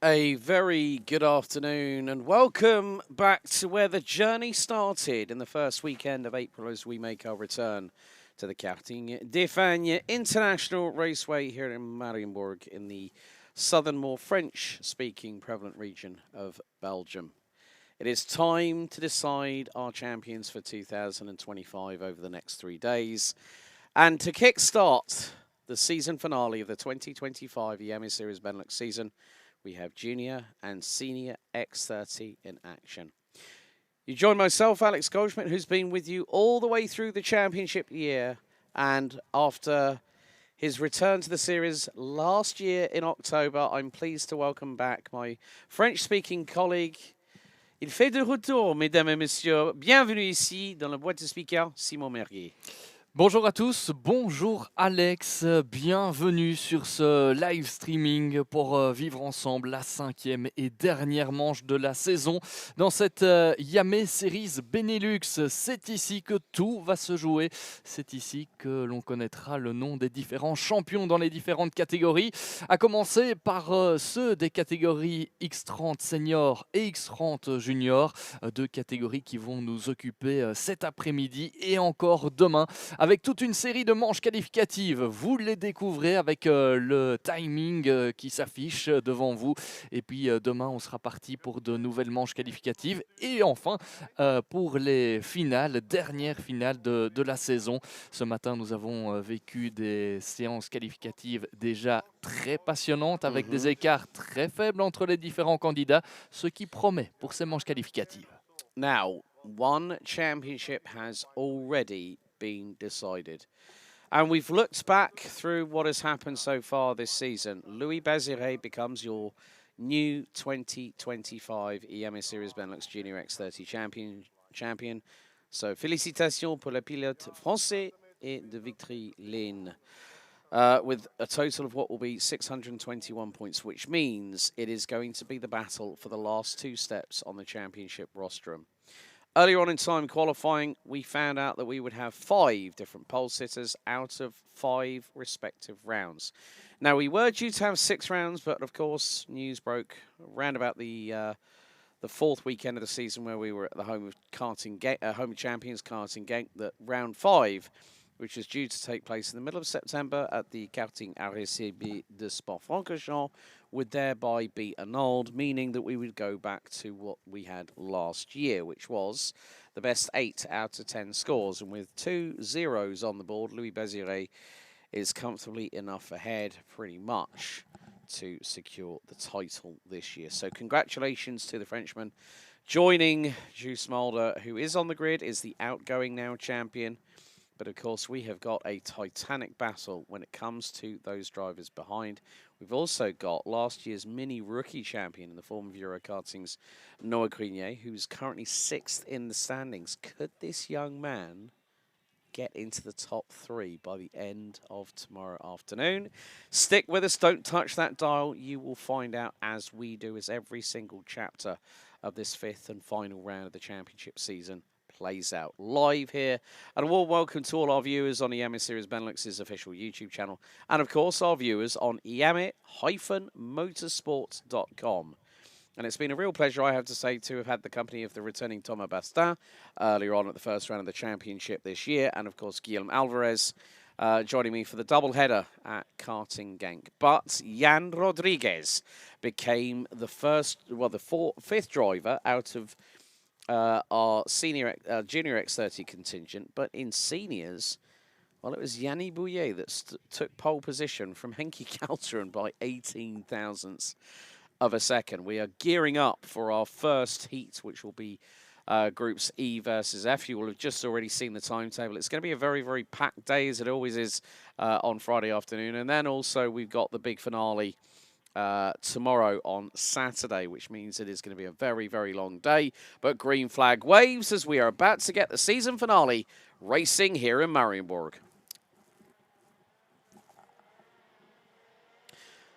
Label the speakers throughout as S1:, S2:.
S1: A very good afternoon and welcome back to where the journey started in the first weekend of April as we make our return to the Karting de Fagnes International Raceway here in Mariembourg in the southern, more French-speaking prevalent region of Belgium. It is time to decide our champions for 2025 over the next 3 days. And to kickstart the season finale of the 2025 Iame Series Benelux season, we have Junior and Senior X30 in action. You join myself, Alex Goldschmidt, who's been with you all the way through the championship year. And after his return to the series last year in October, I'm pleased to welcome back my French-speaking colleague. Il fait de retour, mesdames et messieurs. Bienvenue ici dans la boîte de speaker, Simon Mirguet.
S2: Bonjour à tous, bonjour Alex, bienvenue sur ce live streaming pour vivre ensemble la 5e et dernière manche de la saison dans cette Iame Series Benelux. C'est ici que tout va se jouer, c'est ici que l'on connaîtra le nom des différents champions dans les différentes catégories, à commencer par ceux des catégories X30 Senior et X30 Junior, deux catégories qui vont nous occuper cet après-midi et encore demain, avec toute une série de manches qualificatives. Vous les découvrez avec le timing qui s'affiche devant vous. Et puis demain, on sera parti pour de nouvelles manches qualificatives. Et enfin, pour les finales, dernières finales de la saison. Ce matin, nous avons vécu des séances qualificatives déjà très passionnantes, avec des écarts très faibles entre les différents candidats, ce qui promet pour ces manches qualificatives.
S1: Now, one championship has already been decided. And we've looked back through what has happened so far this season. Louis Baziré becomes your new 2025 Iame Series Benelux Junior X30 champion. So, félicitations pour le pilote français et de Victory Lane. With a total of what will be 621 points, which means it is going to be the battle for the last two steps on the championship rostrum. Earlier on in time qualifying, we found out that we would have 5 different pole sitters out of 5 respective rounds. Now, we were due to have 6 rounds, but of course, news broke around about the 4th weekend of the season where we were at the home of home of champions Karting Genk, that round 5, which was due to take place in the middle of September at the Karting RCB de Spa-Francorchamps, would thereby be annulled, meaning that we would go back to what we had last year, which was the best 8 out of 10 scores. And with 2 zeros on the board, Louis Baziré is comfortably enough ahead, pretty much, to secure the title this year. So congratulations to the Frenchman. Joining Juice Mulder, who is on the grid, is the outgoing now champion. But of course, we have got a titanic battle when it comes to those drivers behind. We've also got last year's mini rookie champion in the form of Eurokarting's Noah Grenier, who's currently 6th in the standings. Could this young man get into the top 3 by the end of tomorrow afternoon? Stick with us, don't touch that dial. You will find out, as we do, as every single chapter of this 5th and final round of the championship season plays out live here. And a warm welcome to all our viewers on Iame Series Benelux's official YouTube channel, and of course our viewers on Iame-motorsport.com. And it's been a real pleasure, I have to say, to have had the company of the returning Thomas Bastin earlier on at the first round of the championship this year, and of course Guillaume Alvarez joining me for the double-header at Karting Genk. But Jan Rodriguez became the fifth driver out of our senior junior X30 contingent, but in seniors, well, it was Yanni Bouillet that took pole position from Henki Kalteren by 18 thousandths of a second. We are gearing up for our first heat, which will be groups E versus F. You will have just already seen the timetable. It's going to be a very, very packed day, as it always is on Friday afternoon. And then also we've got the big finale tomorrow on Saturday, which means it is going to be a very, very long day. But green flag waves as we are about to get the season finale racing here in Mariembourg.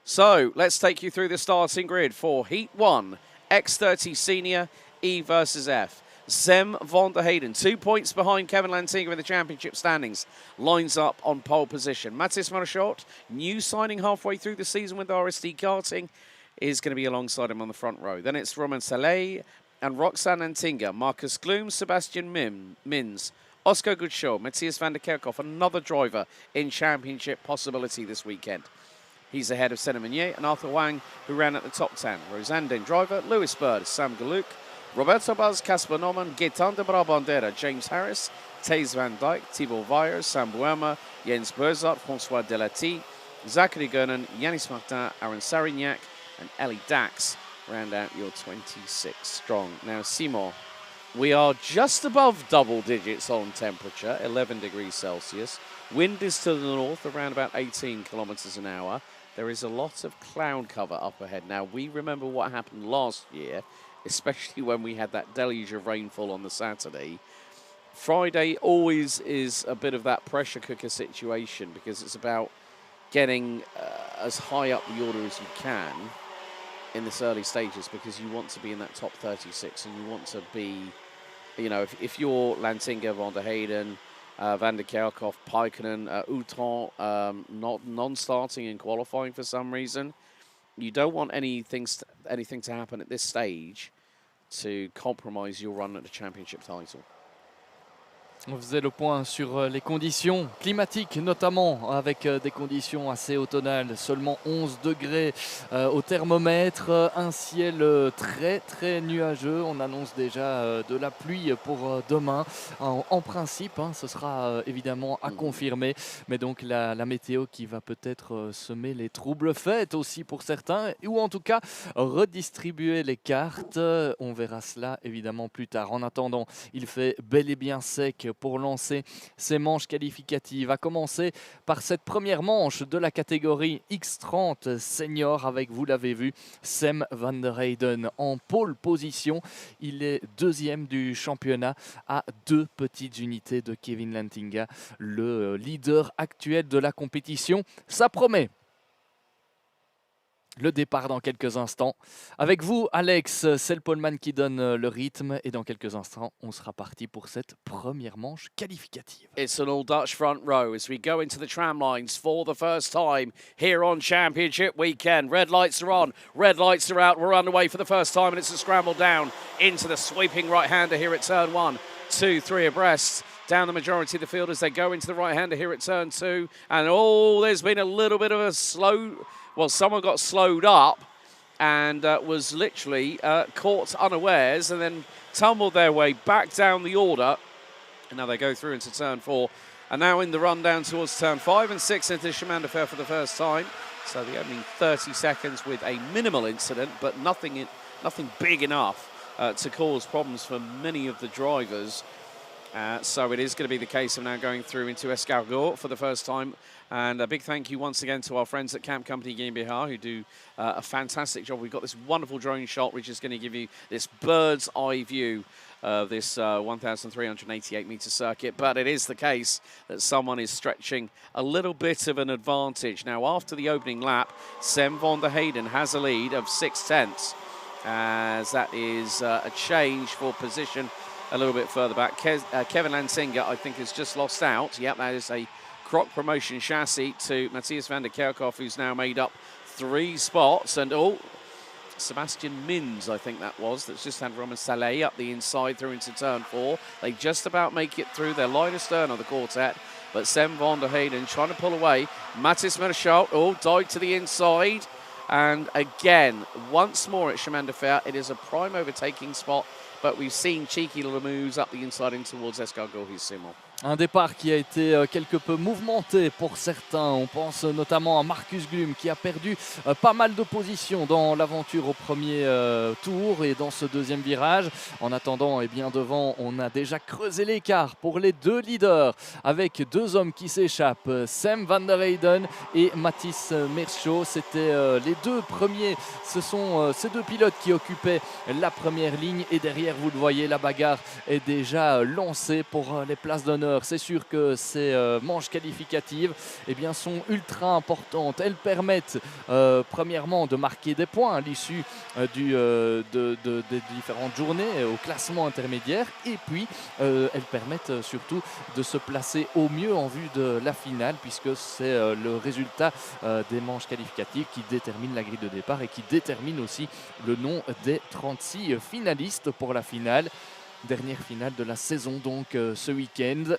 S1: So let's take you through the starting grid for Heat 1, X30 Senior, E versus F. Zem van der Hayden, 2 points behind Kevin Lantinga in the championship standings, lines up on pole position. Mathis Marchot, new signing halfway through the season with RSD Karting, is going to be alongside him on the front row. Then it's Romain Saleh and Roxanne Antinga, Marcus Gloom, Sebastian Mins, Oscar Gudshaw, Matthias van der Kerkhoff, another driver in championship possibility this weekend. He's ahead of Senna Meunier and Arthur Wang, who ran at the top 10. Rosanden driver, Lewis Bird, Sam Galuk, Roberto Baz, Casper Norman, Gaetan de Brabandera, James Harris, Thijs van Dijk, Thibaut Weyer, Sam Buema, Jens Berzart, François Delati, Zachary Gernon, Yanis Martin, Aaron Sarignac, and Ellie Dax round out your 26 strong. Now, Simon, we are just above double digits on temperature, 11 degrees Celsius. Wind is to the north, around about 18 kilometers an hour. There is a lot of cloud cover up ahead. Now, we remember what happened last year, especially when we had that deluge of rainfall on the Saturday. Friday always is a bit of that pressure cooker situation because it's about getting as high up the order as you can in this early stages, because you want to be in that top 36 and you want to be, you know, if you're Lantinga, Van der Heyden, Van der Kerkhoff, Paikkonen, Outron, not non-starting in qualifying for some reason, you don't want anything to happen at this stage to compromise your run at the championship title.
S2: On faisait le point sur les conditions climatiques, notamment avec des conditions assez automnales, seulement 11 degrés au thermomètre, un ciel très très nuageux. On annonce déjà de la pluie pour demain. En principe, hein, ce sera évidemment à confirmer, mais donc la météo qui va peut-être semer les troubles fêtes aussi pour certains, ou en tout cas redistribuer les cartes. On verra cela évidemment plus tard. En attendant, il fait bel et bien sec pour lancer ces manches qualificatives. À commencer par cette première manche de la catégorie X30 Senior avec, vous l'avez vu, Sam van der Heyden en pole position. Il est deuxième du championnat à 2 petites unités de Kevin Lantinga, le leader actuel de la compétition. Ça promet. Le départ dans quelques instants. Avec vous, Alex, c'est le poleman qui donne le rythme. Et dans quelques instants, on sera parti pour cette première manche qualificative.
S1: It's an all-Dutch front row as we go into the tram lines for the first time here on Championship Weekend. Red lights are on, red lights are out. We're underway for the first time, and it's a scramble down into the sweeping right-hander here at turn 1, 2, 3 abreast. Down the majority of the field as they go into the right-hander here at turn 2. And there's been a little bit of a slow... Well, someone got slowed up and was literally caught unawares and then tumbled their way back down the order. And now they go through into turn 4. And now in the run down towards turn 5 and 6 into Chemin de Fer for the first time. So the opening 30 seconds with a minimal incident, but nothing big enough to cause problems for many of the drivers. So it is going to be the case of now going through into Escargot for the first time. And a big thank you once again to our friends at Camp Company GmbH who do a fantastic job. We've got this wonderful drone shot which is going to give you this bird's eye view of this 1,388 meter circuit. But it is the case that someone is stretching a little bit of an advantage. Now after the opening lap, Sam van der Heyden has a lead of 6/10, as that is a change for position a little bit further back. Kevin Lantinga, I think, has just lost out. Yep, that is a Croc Promotion chassis to Matthias van der Kerkhoff, who's now made up 3 spots. And Sebastian Mins, I think that was, that's just had Romain Saleh up the inside through into turn 4. They just about make it through their line astern of the quartet. But Sam van der Heyden trying to pull away. Mathis Merschalt, died to the inside. And again, once more at Chemin de Fer, it is a prime overtaking spot. But we've seen cheeky little moves up the inside in towards Escargot, who's Simon.
S2: Un départ qui a été quelque peu mouvementé pour certains. On pense notamment à Marcus Glum qui a perdu pas mal de positions dans l'aventure au premier tour et dans ce deuxième virage. En attendant, et bien devant, on a déjà creusé l'écart pour les 2 leaders avec 2 hommes qui s'échappent, Sam van der Heyden et Mathis Merschot. C'était les 2 premiers. Ce sont ces 2 pilotes qui occupaient la première ligne et derrière derrière, vous le voyez, la bagarre est déjà lancée pour les places d'honneur. C'est sûr que ces manches qualificatives sont ultra importantes. Elles permettent premièrement de marquer des points à l'issue des différentes journées au classement intermédiaire, et puis elles permettent surtout de se placer au mieux en vue de la finale, puisque c'est le résultat des manches qualificatives qui détermine la grille de départ et qui détermine aussi le nom des 36 finalistes pour la finale. Dernière finale de la saison donc ce week-end.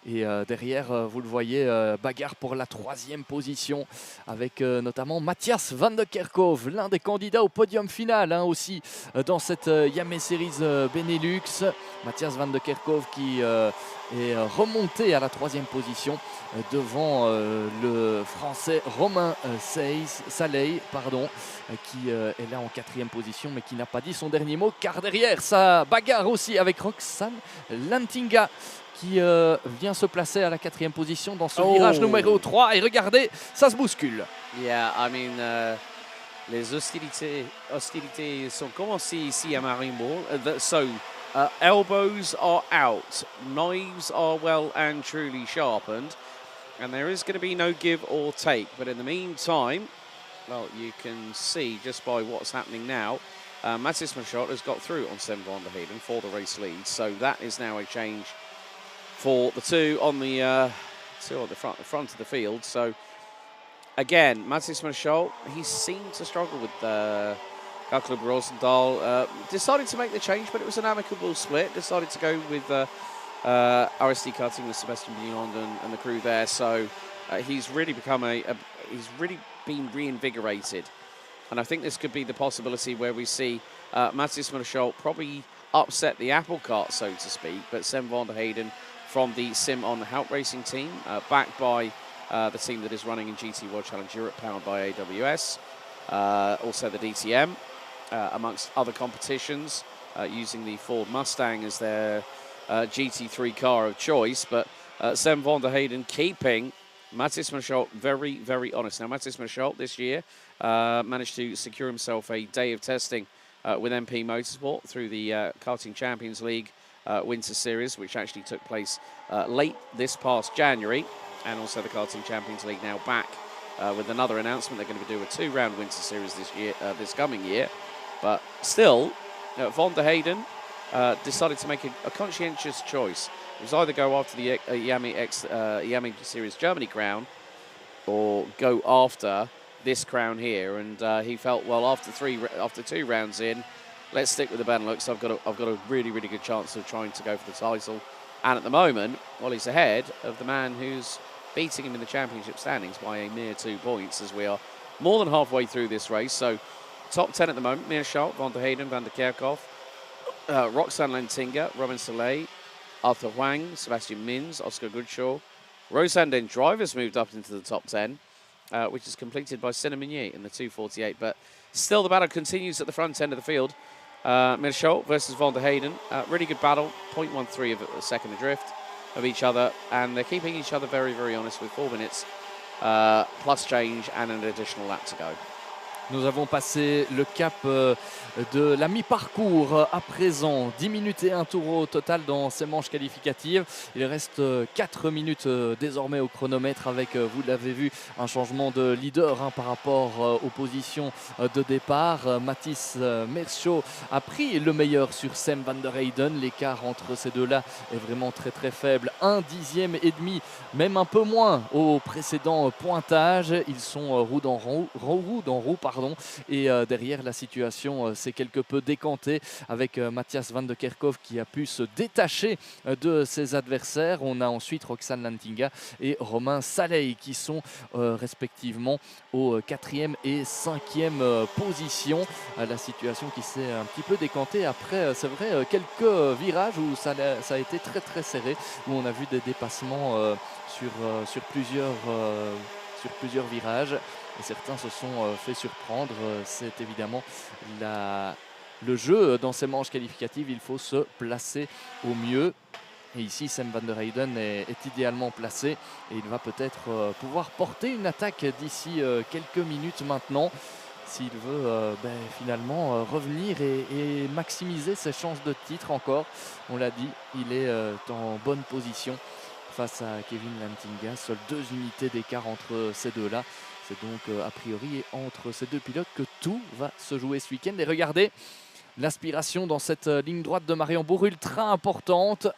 S2: Et derrière, vous le voyez, bagarre pour la 3e position avec notamment Matthias van de Kerkhoff, l'un des candidats au podium final aussi dans cette Iame Series Benelux. Matthias van de Kerkhoff qui est remonté à la 3e position devant le français Romain Saley, qui est là en 4e position mais qui n'a pas dit son dernier mot, car derrière ça bagarre aussi avec Roxane Lantinga qui vient se placer à la 4e position dans ce virage numéro 3. Et regardez, ça se bouscule.
S1: Yeah, I mean, les hostilités sont commencées ici à Mariembourg. Elbows are out, knives are well and truly sharpened, and there is going to be no give or take. But in the meantime, well, you can see just by what's happening now, Matthias Machot has got through on Sven van der Heyden for the race lead. So that is now a change for the two on the front of the field. So again, Matthias Machot, he seemed to struggle with Club Rosendahl. Decided to make the change, but it was an amicable split. Decided to go with RSD Karting with Sebastian Beyond and the crew there. So he's really become he's really been reinvigorated. And I think this could be the possibility where we see Matthias Machot probably upset the apple cart, so to speak, but Sven van der Heyden from the Sim on Hout Racing team, backed by the team that is running in GT World Challenge Europe, powered by AWS, also the DTM, amongst other competitions, using the Ford Mustang as their GT3 car of choice. But Sven van der Heyden keeping Matthias Machot very, very honest. Now, Matthias Machot this year managed to secure himself a day of testing with MP Motorsport through the Karting Champions League Winter Series, which actually took place late this past January, and also the Karting Champions League now back with another announcement. They're going to do a 2-round Winter Series this coming year. But still, Van der Heyden decided to make a conscientious choice. It was either go after the Iame Series Germany crown or go after this crown here, and he felt, well, after 2 rounds in, let's stick with the Benelux. I've got a really, really good chance of trying to go for the title. And at the moment, well, he's ahead of the man who's beating him in the championship standings by a mere 2 points, as we are more than halfway through this race. So top 10 at the moment: Meerschaert, Van der Heyden, Van der Kerkhoff, Roxane Lantinga, Robin Soleil, Arthur Huang, Sebastian Mins, Oscar Goodshaw. Rosanden Drivers moved up into the top 10, which is completed by Senna Meunier in the 2:48. But still, the battle continues at the front end of the field. Meerschaert versus Van der Heyden. Really good battle, 0.13 of a second adrift of each other. And they're keeping each other very, very honest with 4 minutes plus change and an additional lap to go.
S2: Nous avons passé le cap de la mi-parcours à présent. 10 minutes et 1 tour au total dans ces manches qualificatives. Il reste 4 minutes désormais au chronomètre avec, vous l'avez vu, un changement de leader par rapport aux positions de départ. Mathis Meerschaert a pris le meilleur sur Sven van der Heyden. L'écart entre ces deux-là est vraiment très très faible. 1 dixième et demi, même un peu moins au précédent pointage. Ils sont roue dans roue, et derrière, la situation s'est quelque peu décantée avec Matthias van de Kerkhoff qui a pu se détacher de ses adversaires. On a ensuite Roxane Lantinga et Romain Saley qui sont respectivement aux 4e et 5e positions. La situation qui s'est un petit peu décantée après, c'est vrai, quelques virages où ça a été très très serré, où on a vu des dépassements sur plusieurs virages. Et certains se sont fait surprendre. C'est évidemment le jeu dans ces manches qualificatives. Il faut se placer au mieux. Et ici, Sven van der Heyden est idéalement placé. Et il va peut-être pouvoir porter une attaque d'ici quelques minutes maintenant. s'il veut finalement revenir et maximiser ses chances de titre encore. On l'a dit, il est en bonne position face à Kevin Lantinga. Seules 2 unités d'écart entre ces deux-là. C'est donc a priori entre ces deux pilotes que tout va se jouer ce week-end. Et regardez l'aspiration dans cette ligne droite de Mariembourg, ultra importante.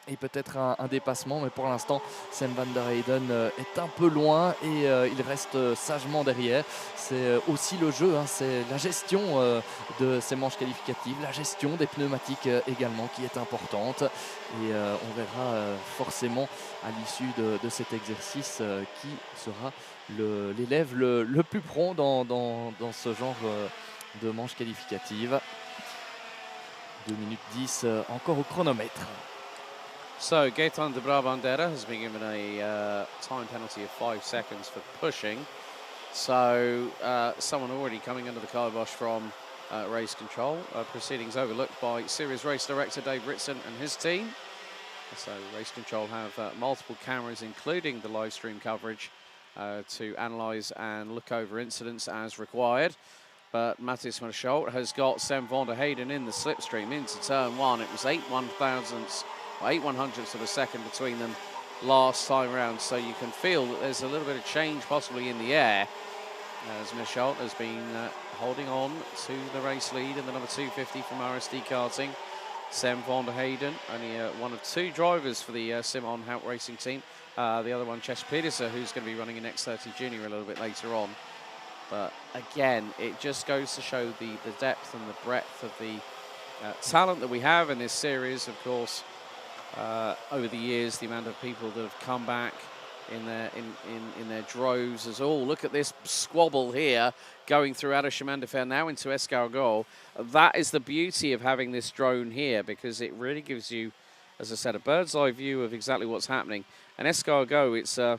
S2: Et peut-être un dépassement, mais pour l'instant, Sam van der Heyden est un peu loin et il reste sagement derrière. C'est aussi le jeu, hein, c'est la gestion de ces manches qualificatives, la gestion des pneumatiques également qui est importante. Et on verra forcément à l'issue de cet exercice qui sera l'élève le plus prompt dans ce genre de manches qualificatives. 2 minutes 10 encore au chronomètre.
S1: So, Gaetan de Brabandera has been given a time penalty of 5 seconds for pushing. So, someone already coming under the kibosh from race control. Proceedings overlooked by Series Race Director Dave Ritson and his team. So, race control have multiple cameras, including the live stream coverage, to analyse and look over incidents as required. But Matthias Marchalt has got Sam van der Heyden in the slipstream into turn 1. It was 8/100ths of a second between them last time around, so you can feel that there's a little bit of change possibly in the air as Marchalt has been holding on to the race lead in the number 250 from RSD Karting. Sam van der Heyden, only one of 2 drivers for the Simon Hout Racing team. The other one, Ches Pedersen, who's going to be running an X30 Junior a little bit later on. But again, it just goes to show the depth and the breadth of the talent that we have in this series. Of course, over the years, the amount of people that have come back in their droves as all. Look at this squabble here going through Addersham-Anderfair now into Escargot. That is the beauty of having this drone here, because it really gives you, as I said, a bird's eye view of exactly what's happening. And Escargot, it's a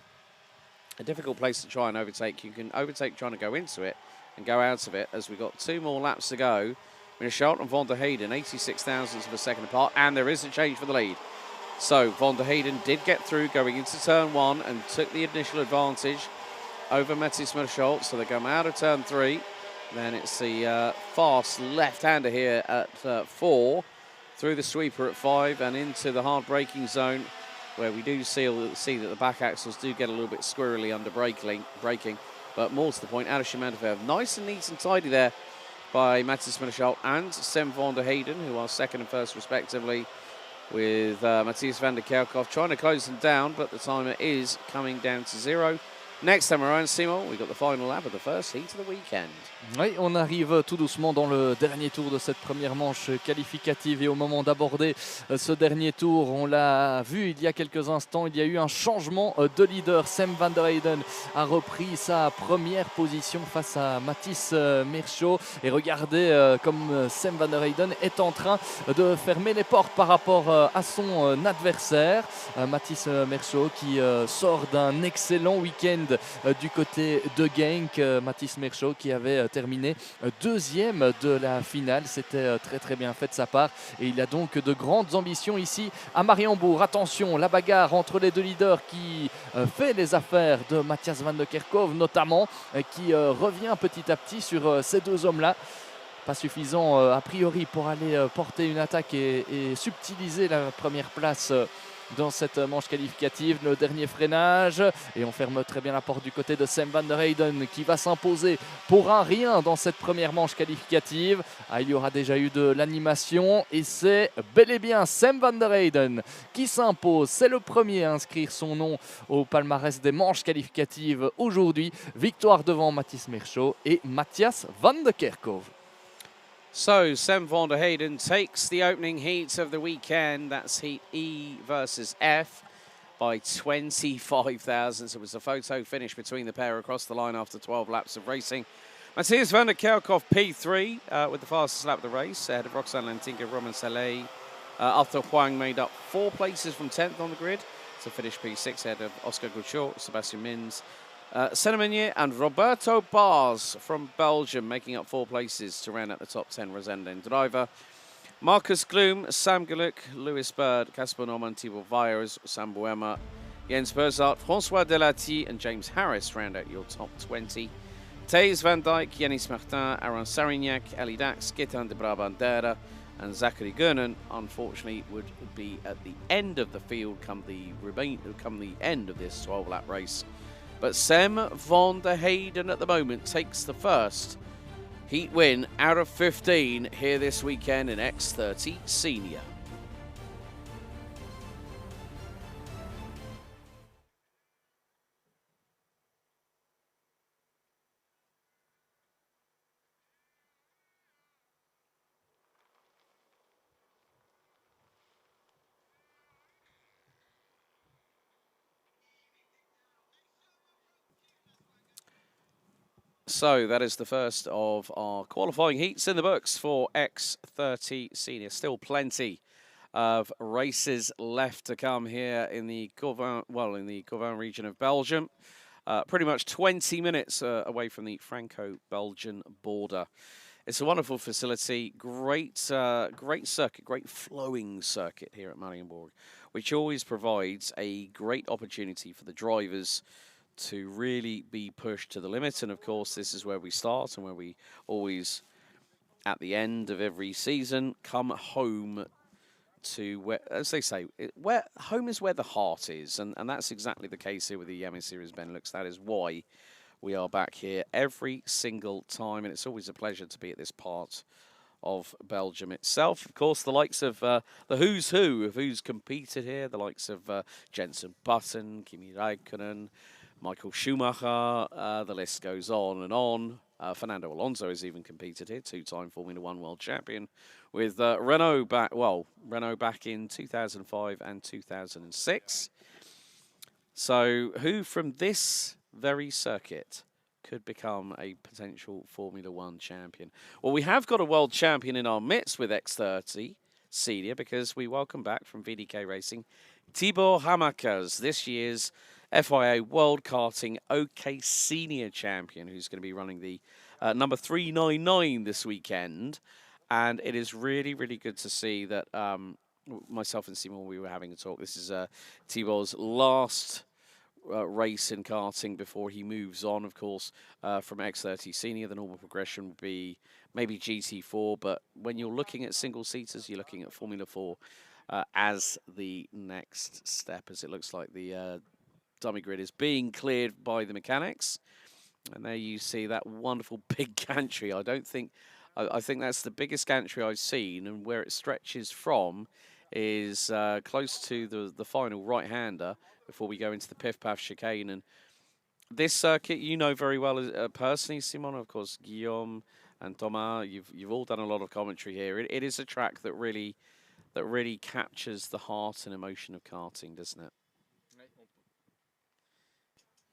S1: difficult place to try and overtake. You can overtake trying to go into it and go out of it, as we've got 2 more laps to go. Marchalt and van der Heyden, 86 thousandths of a second apart, and there is a change for the lead. So van der Heyden did get through going into turn 1 and took the initial advantage over Matthias Marchalt. So they come out of turn 3. Then it's the fast left-hander here at 4, through the sweeper at 5 and into the hard braking zone, where we do see that the back axles do get a little bit squirrely under braking. But more to the point, Addersham-Anderfair, nice and neat and tidy there by Matthias Marchalt and Sam van der Heyden, who are second and first respectively, with Matthias van der Kerkhoff trying to close them down, but the timer is coming down to 0. Next time around, Simon, we've got the final lap of the first heat of the weekend.
S2: Oui, on arrive tout doucement dans le dernier tour de cette première manche qualificative, et au moment d'aborder ce dernier tour, on l'a vu il y a quelques instants, il y a eu un changement de leader. Sam van der Heyden a repris sa première position face à Mathis Merchaud, et regardez comme Sam van der Heyden est en train de fermer les portes par rapport à son adversaire, Mathis Merchaud, qui sort d'un excellent week-end du côté de Genk. Mathis Merchaud qui avait terminé 2e de la finale, c'était très très bien fait de sa part, et il a donc de grandes ambitions ici à Mariembourg. Attention, la bagarre entre les 2 leaders qui fait les affaires de Matthias van der Kerkhoff notamment, qui revient petit à petit sur ces 2 hommes-là. Pas suffisant a priori pour aller porter une attaque et subtiliser la première place dans cette manche qualificative. Le dernier freinage, et on ferme très bien la porte du côté de Sam van der Heyden, qui va s'imposer pour un rien dans cette première manche qualificative. Il y aura déjà eu de l'animation, et c'est bel et bien Sam van der Heyden qui s'impose. C'est le premier à inscrire son nom au palmarès des manches qualificatives aujourd'hui. Victoire devant Mathis Merchaud et Matthias van der Kerkhoff.
S1: So, Sam van der Heyden takes the opening heat of the weekend. That's heat E versus F by 25 thousandths. It was a photo finish between the pair across the line after 12 laps of racing. Matthias van der Kerkhoff P3 with the fastest lap of the race, ahead of Roxanne Lantinga, Roman Saleh. Arthur Huang made up 4 places from 10th on the grid to finish P6, ahead of Oscar Gouchot, Sebastian Mins, Senemanier and Roberto Bars from Belgium, making up 4 places to round out the top 10 Resenden driver. Marcus Gloom, Sam Gluck, Lewis Bird, Casper Norman, Thibaut Vires, Sam Boema, Jens Berzart, François Delati and James Harris round out your top 20. Thijs van Dijk, Yannis Martin, Aaron Sarignac, Ellie Dax, Gitan de Brabandera, and Zachary Gurnan, unfortunately, would be at the end of the field come the end of this 12-lap race. But Sam van der Heyden at the moment takes the first heat win out of 15 here this weekend in X30 Senior. So that is the first of our qualifying heats in the books for X30 Senior. Still plenty of races left to come here in the Courvin region of Belgium. Pretty much 20 minutes away from the Franco-Belgian border. It's a wonderful facility, great circuit, great flowing circuit here at Mariembourg, which always provides a great opportunity for the drivers to really be pushed to the limit. And of course, this is where we start and where we always, at the end of every season, come home to where, as they say, where home is where the heart is. And that's exactly the case here with the Iame Series Benelux. That is why we are back here every single time. And it's always a pleasure to be at this part of Belgium itself. Of course, the likes of the who's who of who's competed here, the likes of Jenson Button, Kimi Räikkönen, Michael Schumacher, the list goes on and on. Fernando Alonso has even competed here, two-time Formula One world champion, with Renault back in 2005 and 2006. So who from this very circuit could become a potential Formula One champion? Well, we have got a world champion in our midst with X30 Senior, because we welcome back from VDK Racing Tibor Hamakers, this year's FIA World Karting OK Senior Champion, who's going to be running the number 399 this weekend. And it is really, really good to see that myself and Simon, we were having a talk. This is Tibor's last race in karting before he moves on, of course, from X30 Senior. The normal progression would be maybe GT4, but when you're looking at single-seaters, you're looking at Formula 4 as the next step, as it looks like the dummy grid is being cleared by the mechanics. And there you see that wonderful big gantry. I think that's the biggest gantry I've seen, and where it stretches from is close to the final right-hander before we go into the Piff-Paff chicane. And this circuit, you know very well personally, Simon, of course, Guillaume and Thomas, you've all done a lot of commentary here. It is a track that really captures the heart and emotion of karting, doesn't it?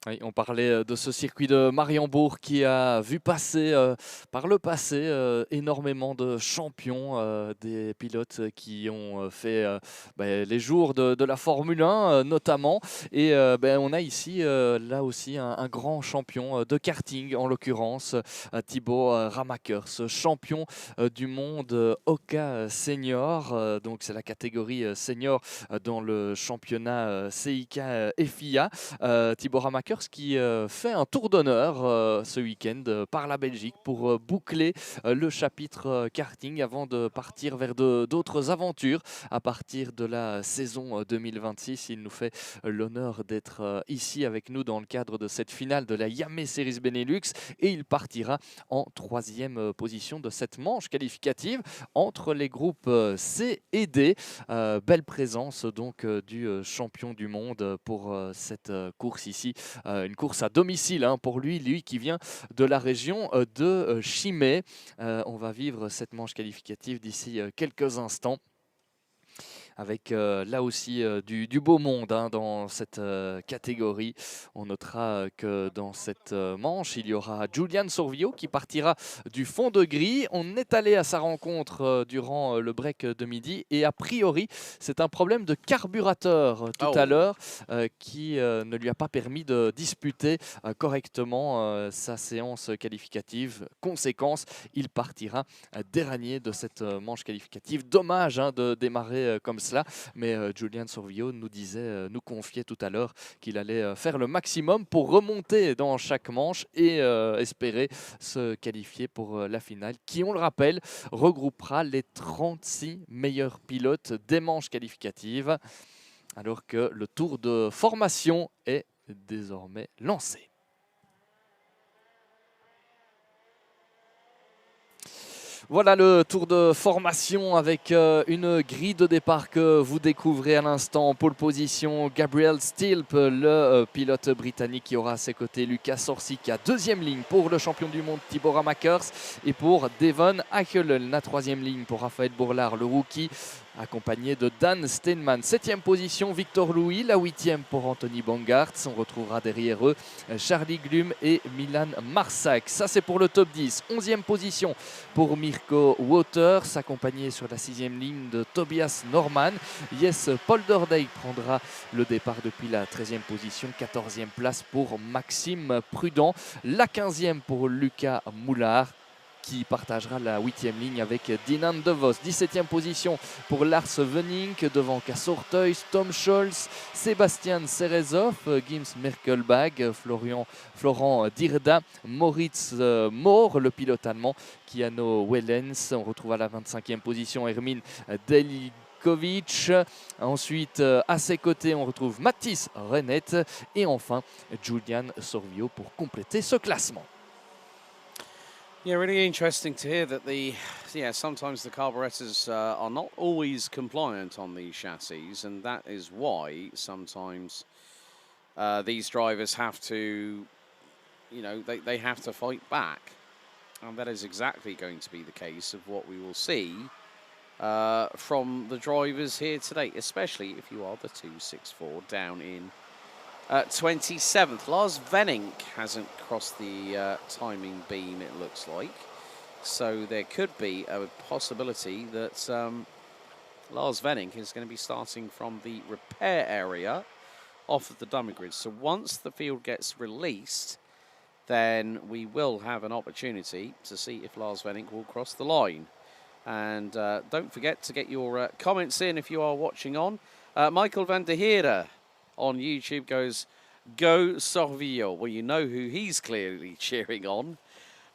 S2: Oui, on parlait de ce circuit de Mariembourg qui a vu passer par le passé énormément de champions, des pilotes qui ont fait les jours de la Formule 1 notamment. Et on a ici là aussi un grand champion de karting, en l'occurrence Tibor Hamakers, ce champion du monde Oka Senior. Donc c'est la catégorie senior dans le championnat CIK FIA. Tibor Hamakers qui fait un tour d'honneur ce week-end par la Belgique pour boucler le chapitre karting avant de partir vers d'autres aventures à partir de la saison 2026. Il nous fait l'honneur d'être ici avec nous dans le cadre de cette finale de la Iame Series Benelux, et il partira en 3e position de cette manche qualificative entre les groupes C et D. Belle présence donc du champion du monde pour cette course ici. Une course à domicile pour lui qui vient de la région de Chimay. On va vivre cette manche qualificative d'ici quelques instants, avec là aussi du beau monde dans cette catégorie. On notera que dans cette manche, il y aura Julian Sorvio qui partira du fond de grille. On est allé à sa rencontre durant le break de midi, et a priori, c'est un problème de carburateur tout à l'heure qui ne lui a pas permis de disputer correctement sa séance qualificative. Conséquence, il partira dernier de cette manche qualificative. Dommage de démarrer comme cela. Mais Julian Sorvio nous confiait tout à l'heure qu'il allait faire le maximum pour remonter dans chaque manche et espérer se qualifier pour la finale qui, on le rappelle, regroupera les 36 meilleurs pilotes des manches qualificatives, alors que le tour de formation est désormais lancé. Voilà le tour de formation avec une grille de départ que vous découvrez à l'instant. En pole position, Gabriel Stilp, le pilote britannique qui aura à ses côtés Lucas Orsica. Deuxième ligne pour le champion du monde Tibor Amakers et pour Devon Achelen. La troisième ligne pour Raphaël Bourlard, le rookie, accompagné de Dan Steinman. Septième position, Victor Louis. La huitième pour Anthony Bangartz. On retrouvera derrière eux Charlie Glum et Milan Marsac. Ça, c'est pour le top 10. Onzième position pour Mirko Waters, accompagné sur la sixième ligne de Tobias Norman. Yes, Polderdijk prendra le départ depuis la 13e position. 14e place pour Maxime Prudent. La 15e pour Lucas Moulard, qui partagera la 8e ligne avec Dinan De Vos. 17e position pour Lars Wenink, devant Kassorteus, Tom Scholz, Sébastien Serezov, Gims Merkelbag, Florent Dirda, Moritz Mohr, le pilote allemand, Kiano Wellens. On retrouve à la 25e position Hermine Delikovic. Ensuite, à ses côtés, on retrouve Mathis Renette. Et enfin, Julian Sorvio pour compléter ce classement.
S1: Yeah, really interesting to hear that sometimes the carburetors are not always compliant on these chassis, and that is why sometimes these drivers have to, they have to fight back, and that is exactly going to be the case of what we will see from the drivers here today, especially if you are the 264 down in 27th. Lars Wenink hasn't crossed the timing beam, it looks like. So there could be a possibility that Lars Wenink is going to be starting from the repair area off of the dummy grid. So once the field gets released, then we will have an opportunity to see if Lars Wenink will cross the line. And don't forget to get your comments in if you are watching on. Michael van der Heerde on YouTube goes, "Go Sorvio." Well, you know who he's clearly cheering on.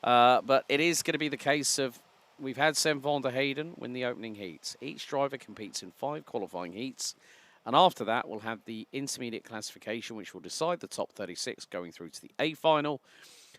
S1: But it is going to be the case of, we've had Sam van der Heyden win the opening heats. Each driver competes in 5 qualifying heats. And after that, we'll have the intermediate classification, which will decide the top 36 going through to the A final.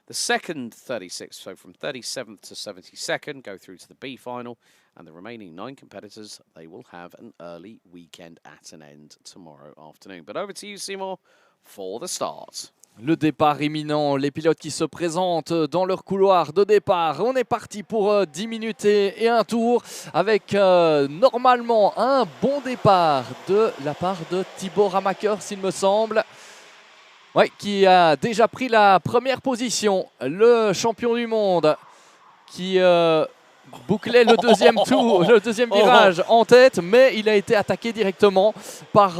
S1: The second 36, so from 37th to 72nd, go through to the B final. And the remaining 9 competitors, they will have an early weekend at an end tomorrow afternoon. But over to you, Seymour, for the start.
S2: Le départ imminent, les pilotes qui se présentent dans leur couloir de départ. On est parti pour 10 minutes et un tour avec normalement un bon départ de la part de Tibor Amakers, s'il me semble. Oui, qui a déjà pris la première position. Le champion du monde qui bouclait le deuxième tour, le deuxième virage en tête, mais il a été attaqué directement par,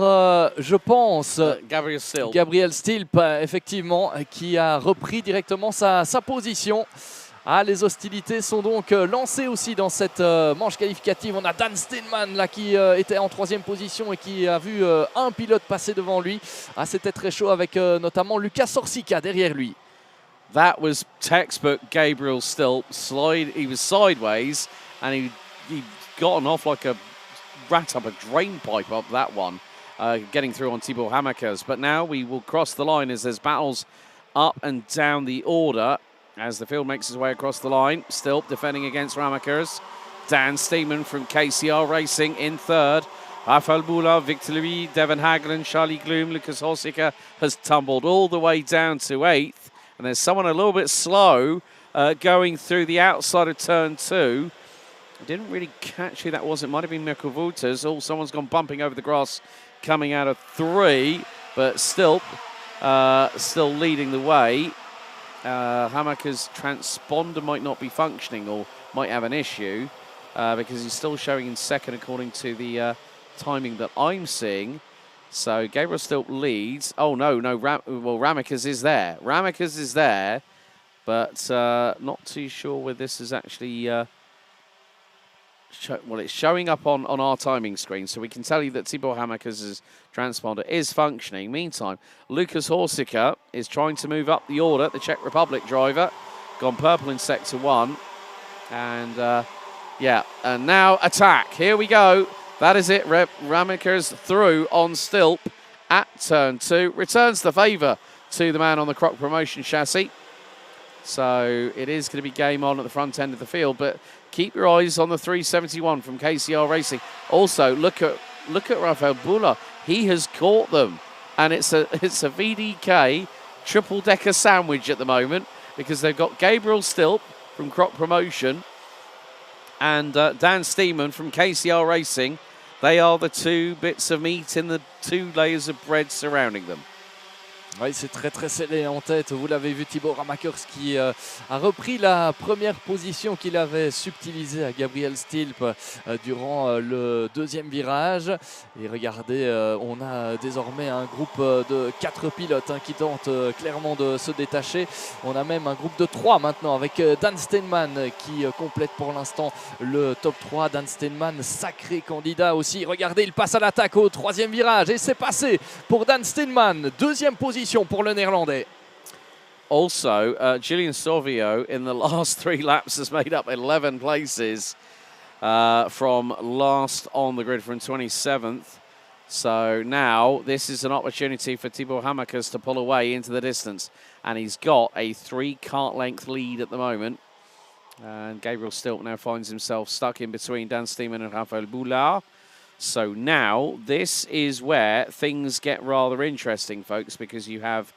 S2: je pense, Gabriel Stilp, effectivement, qui a repris directement sa position. Ah, les hostilités sont donc lancées aussi dans cette manche qualificative. On a Dan Steinman là qui était en 3e position et qui a vu un pilote passer devant lui. Ah, c'était très chaud avec notamment Lucas Orsica derrière lui.
S1: That was textbook Gabriel Stilp. He was sideways and he gotten off like a rat up a drain pipe up that one, getting through on Tibor Amakers. But now we will cross the line as there's battles up and down the order as the field makes its way across the line. Stilp defending against Amakers. Dan Steeman from KCR Racing in 3rd. Rafael Boulard, Victor Louis, Devon Hagland, Charlie Gloom, Lucas Horsica has tumbled all the way down to 8th. And there's someone a little bit slow going through the outside of turn 2. I didn't really catch who that was. It might have been Mirko Wouters. Oh, someone's gone bumping over the grass coming out of 3. But Stilp still leading the way. Hamaker's transponder might not be functioning or might have an issue because he's still showing in 2nd according to the timing that I'm seeing. So Gabriel Stilp leads. Oh, no. Ramekers is there. Ramekers is there, but not too sure where this is actually well, it's showing up on our timing screen, so we can tell you that Tibor Hamakers' transponder is functioning. Meantime, Lucas Horsica is trying to move up the order, the Czech Republic driver. Gone purple in Sector 1. And, yeah, and now attack. Here we go. That is it. Hamakers through on Stilp at turn 2. Returns the favour to the man on the Croc Promotion chassis. So it is going to be game on at the front end of the field, but keep your eyes on the 371 from KCR Racing. Also, look at Rafael Bula. He has caught them, and it's a VDK triple-decker sandwich at the moment because they've got Gabriel Stilp from Croc Promotion and Dan Steeman from KCR Racing. They are the two bits of meat in the two layers of bread surrounding them.
S2: Oui, c'est très très scellé en tête. Vous l'avez vu, Tibor Hamakers qui a repris la première position qu'il avait subtilisée à Gabriel Stilp durant le deuxième virage. Et regardez, on a désormais un groupe de 4 pilotes qui tentent clairement de se détacher. On a même un groupe de 3 maintenant avec Dan Steinman qui complète pour l'instant le top 3. Dan Steinman, sacré candidat aussi. Regardez, il passe à l'attaque au troisième virage et c'est passé pour Dan Steinman. Deuxième position pour le Néerlandais.
S1: Also, Gillian Sorvio in the last 3 laps has made up 11 places from last on the grid from 27th. So now this is an opportunity for Tibor Hamakers to pull away into the distance. And he's got a 3 kart length lead at the moment. And Gabriel Stilp now finds himself stuck in between Dan Steeman and Rafael Boulard. So now this is where things get rather interesting, folks, because you have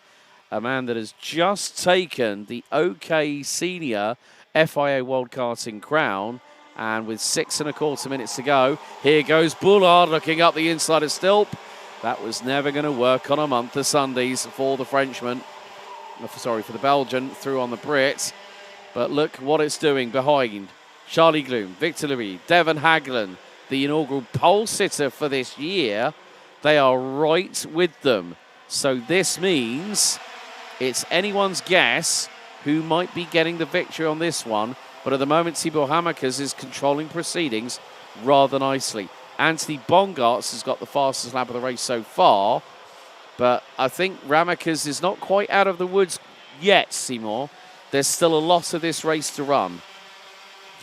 S1: a man that has just taken the OK Senior FIA World Karting crown, and with 6 1/4 minutes to go, here goes Boulard looking up the inside of Stilp. That was never going to work on a month of Sundays for the Frenchman, sorry, for the Belgian, through on the Brit. But look what it's doing behind. Charlie Gloom, Victor Louis, Devon Hagland, the inaugural pole sitter for this year. They are right with them. So this means it's anyone's guess who might be getting the victory on this one. But at the moment, Tibor Hamakers is controlling proceedings rather nicely. Anthony Bongartz has got the fastest lap of the race so far. But I think Hamakers is not quite out of the woods yet, Seymour. There's still a lot of this race to run.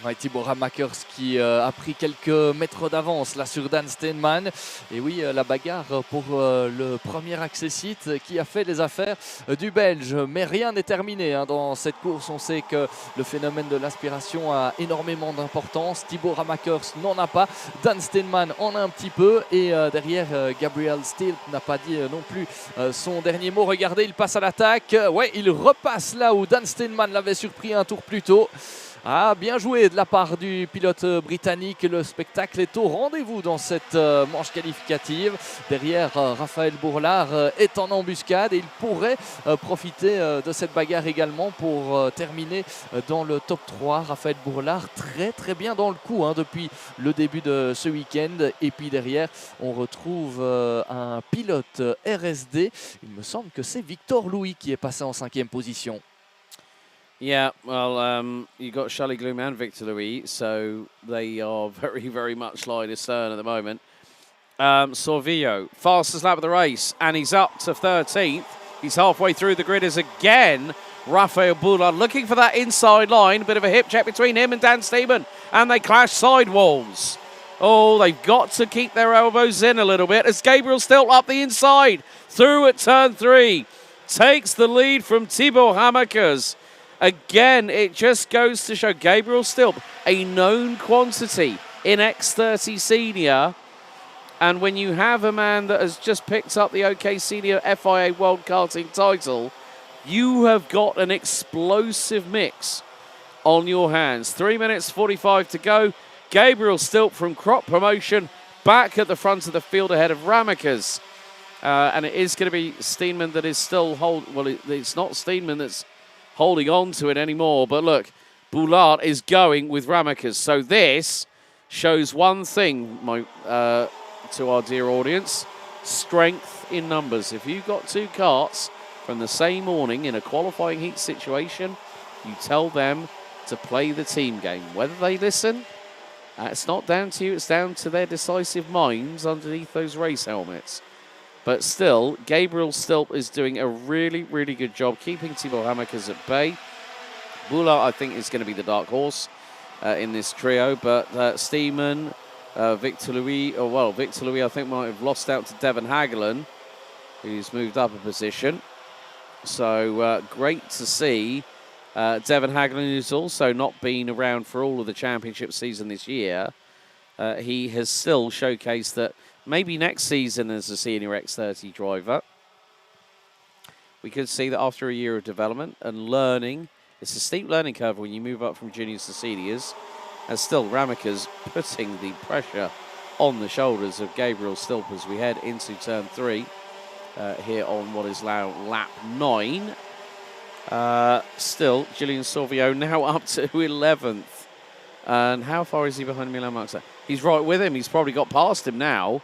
S2: Ouais, Tibor Hamakers qui a pris quelques mètres d'avance là sur Dan Steinman. Et oui, la bagarre pour le premier accessite qui a fait les affaires du Belge. Mais rien n'est terminé dans cette course. On sait que le phénomène de l'aspiration a énormément d'importance. Tibor Hamakers n'en a pas. Dan Steinman en a un petit peu. Et derrière, Gabriel Stilp n'a pas dit non plus son dernier mot. Regardez, il passe à l'attaque. Ouais, il repasse là où Dan Steinman l'avait surpris un tour plus tôt. Ah, bien joué de la part du pilote britannique. Le spectacle est au rendez-vous dans cette manche qualificative. Derrière, Raphaël Bourlard est en embuscade et il pourrait profiter de cette bagarre également pour terminer dans le top 3. Raphaël Bourlard très très bien dans le coup depuis le début de ce week-end. Et puis derrière, on retrouve un pilote RSD. Il me semble que c'est Victor Louis qui est passé en 5e position.
S1: Yeah, well, you got Charlie Gloom and Victor Louis, so they are very, very much line astern at the moment. Sorvillo, fastest lap of the race, and he's up to 13th. He's halfway through the grid as again Rafael Boulard looking for that inside line. A bit of a hip check between him and Dan Steeman, and they clash sidewalls. Oh, they've got to keep their elbows in a little bit as Gabriel Stilp up the inside, through at turn 3, takes the lead from Tibor Hamakers. Again, it just goes to show Gabriel Stilp, a known quantity in X30 Senior. And when you have a man that has just picked up the OK Senior FIA World Karting title, you have got an explosive mix on your hands. 3 minutes 45 to go. Gabriel Stilp from Croc Promotion back at the front of the field ahead of Hamakers. And it is going to be Steenman that is still it's not Steenman that's holding on to it anymore. But look, Boulard is going with Hamakers. So this shows one thing, to our dear audience, strength in numbers. If you've got 2 karts from the same morning in a qualifying heat situation, you tell them to play the team game. Whether they listen, It's not down to you, it's down to their decisive minds underneath those race helmets. But still, Gabriel Stilp is doing a really, really good job keeping Thibaut Ramakers at bay. Boulard, I think, is going to be the dark horse in this trio, but Steeman, Victor Louis, Victor Louis, I think, might have lost out to Devon Hagelin, who's moved up a position. So great to see Devon Hagelin, who's also not been around for all of the championship season this year. He has still showcased that maybe next season as a senior X30 driver, we could see that after a year of development and learning, it's a steep learning curve when you move up from juniors to seniors, and still Ramakers putting the pressure on the shoulders of Gabriel Stilp as we head into turn 3 here on what is now lap 9. Still, Julian Sauvio now up to 11th. And how far is he behind Milan Marczak? He's right with him. He's probably got past him now.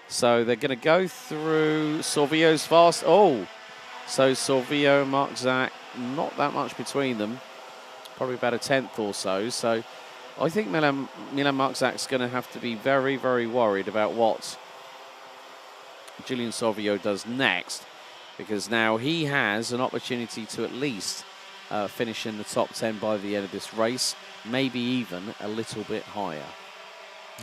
S1: So they're going to go through Sauvio's fast. Oh, so Sauvio and Marczak, not that much between them. Probably about a 10th or so. So I think Milan Marczak's going to have to be very, very worried about what Julian Sauvio does next, because now he has an opportunity to at least finish in the top 10 by the end of this race, maybe even a little bit higher.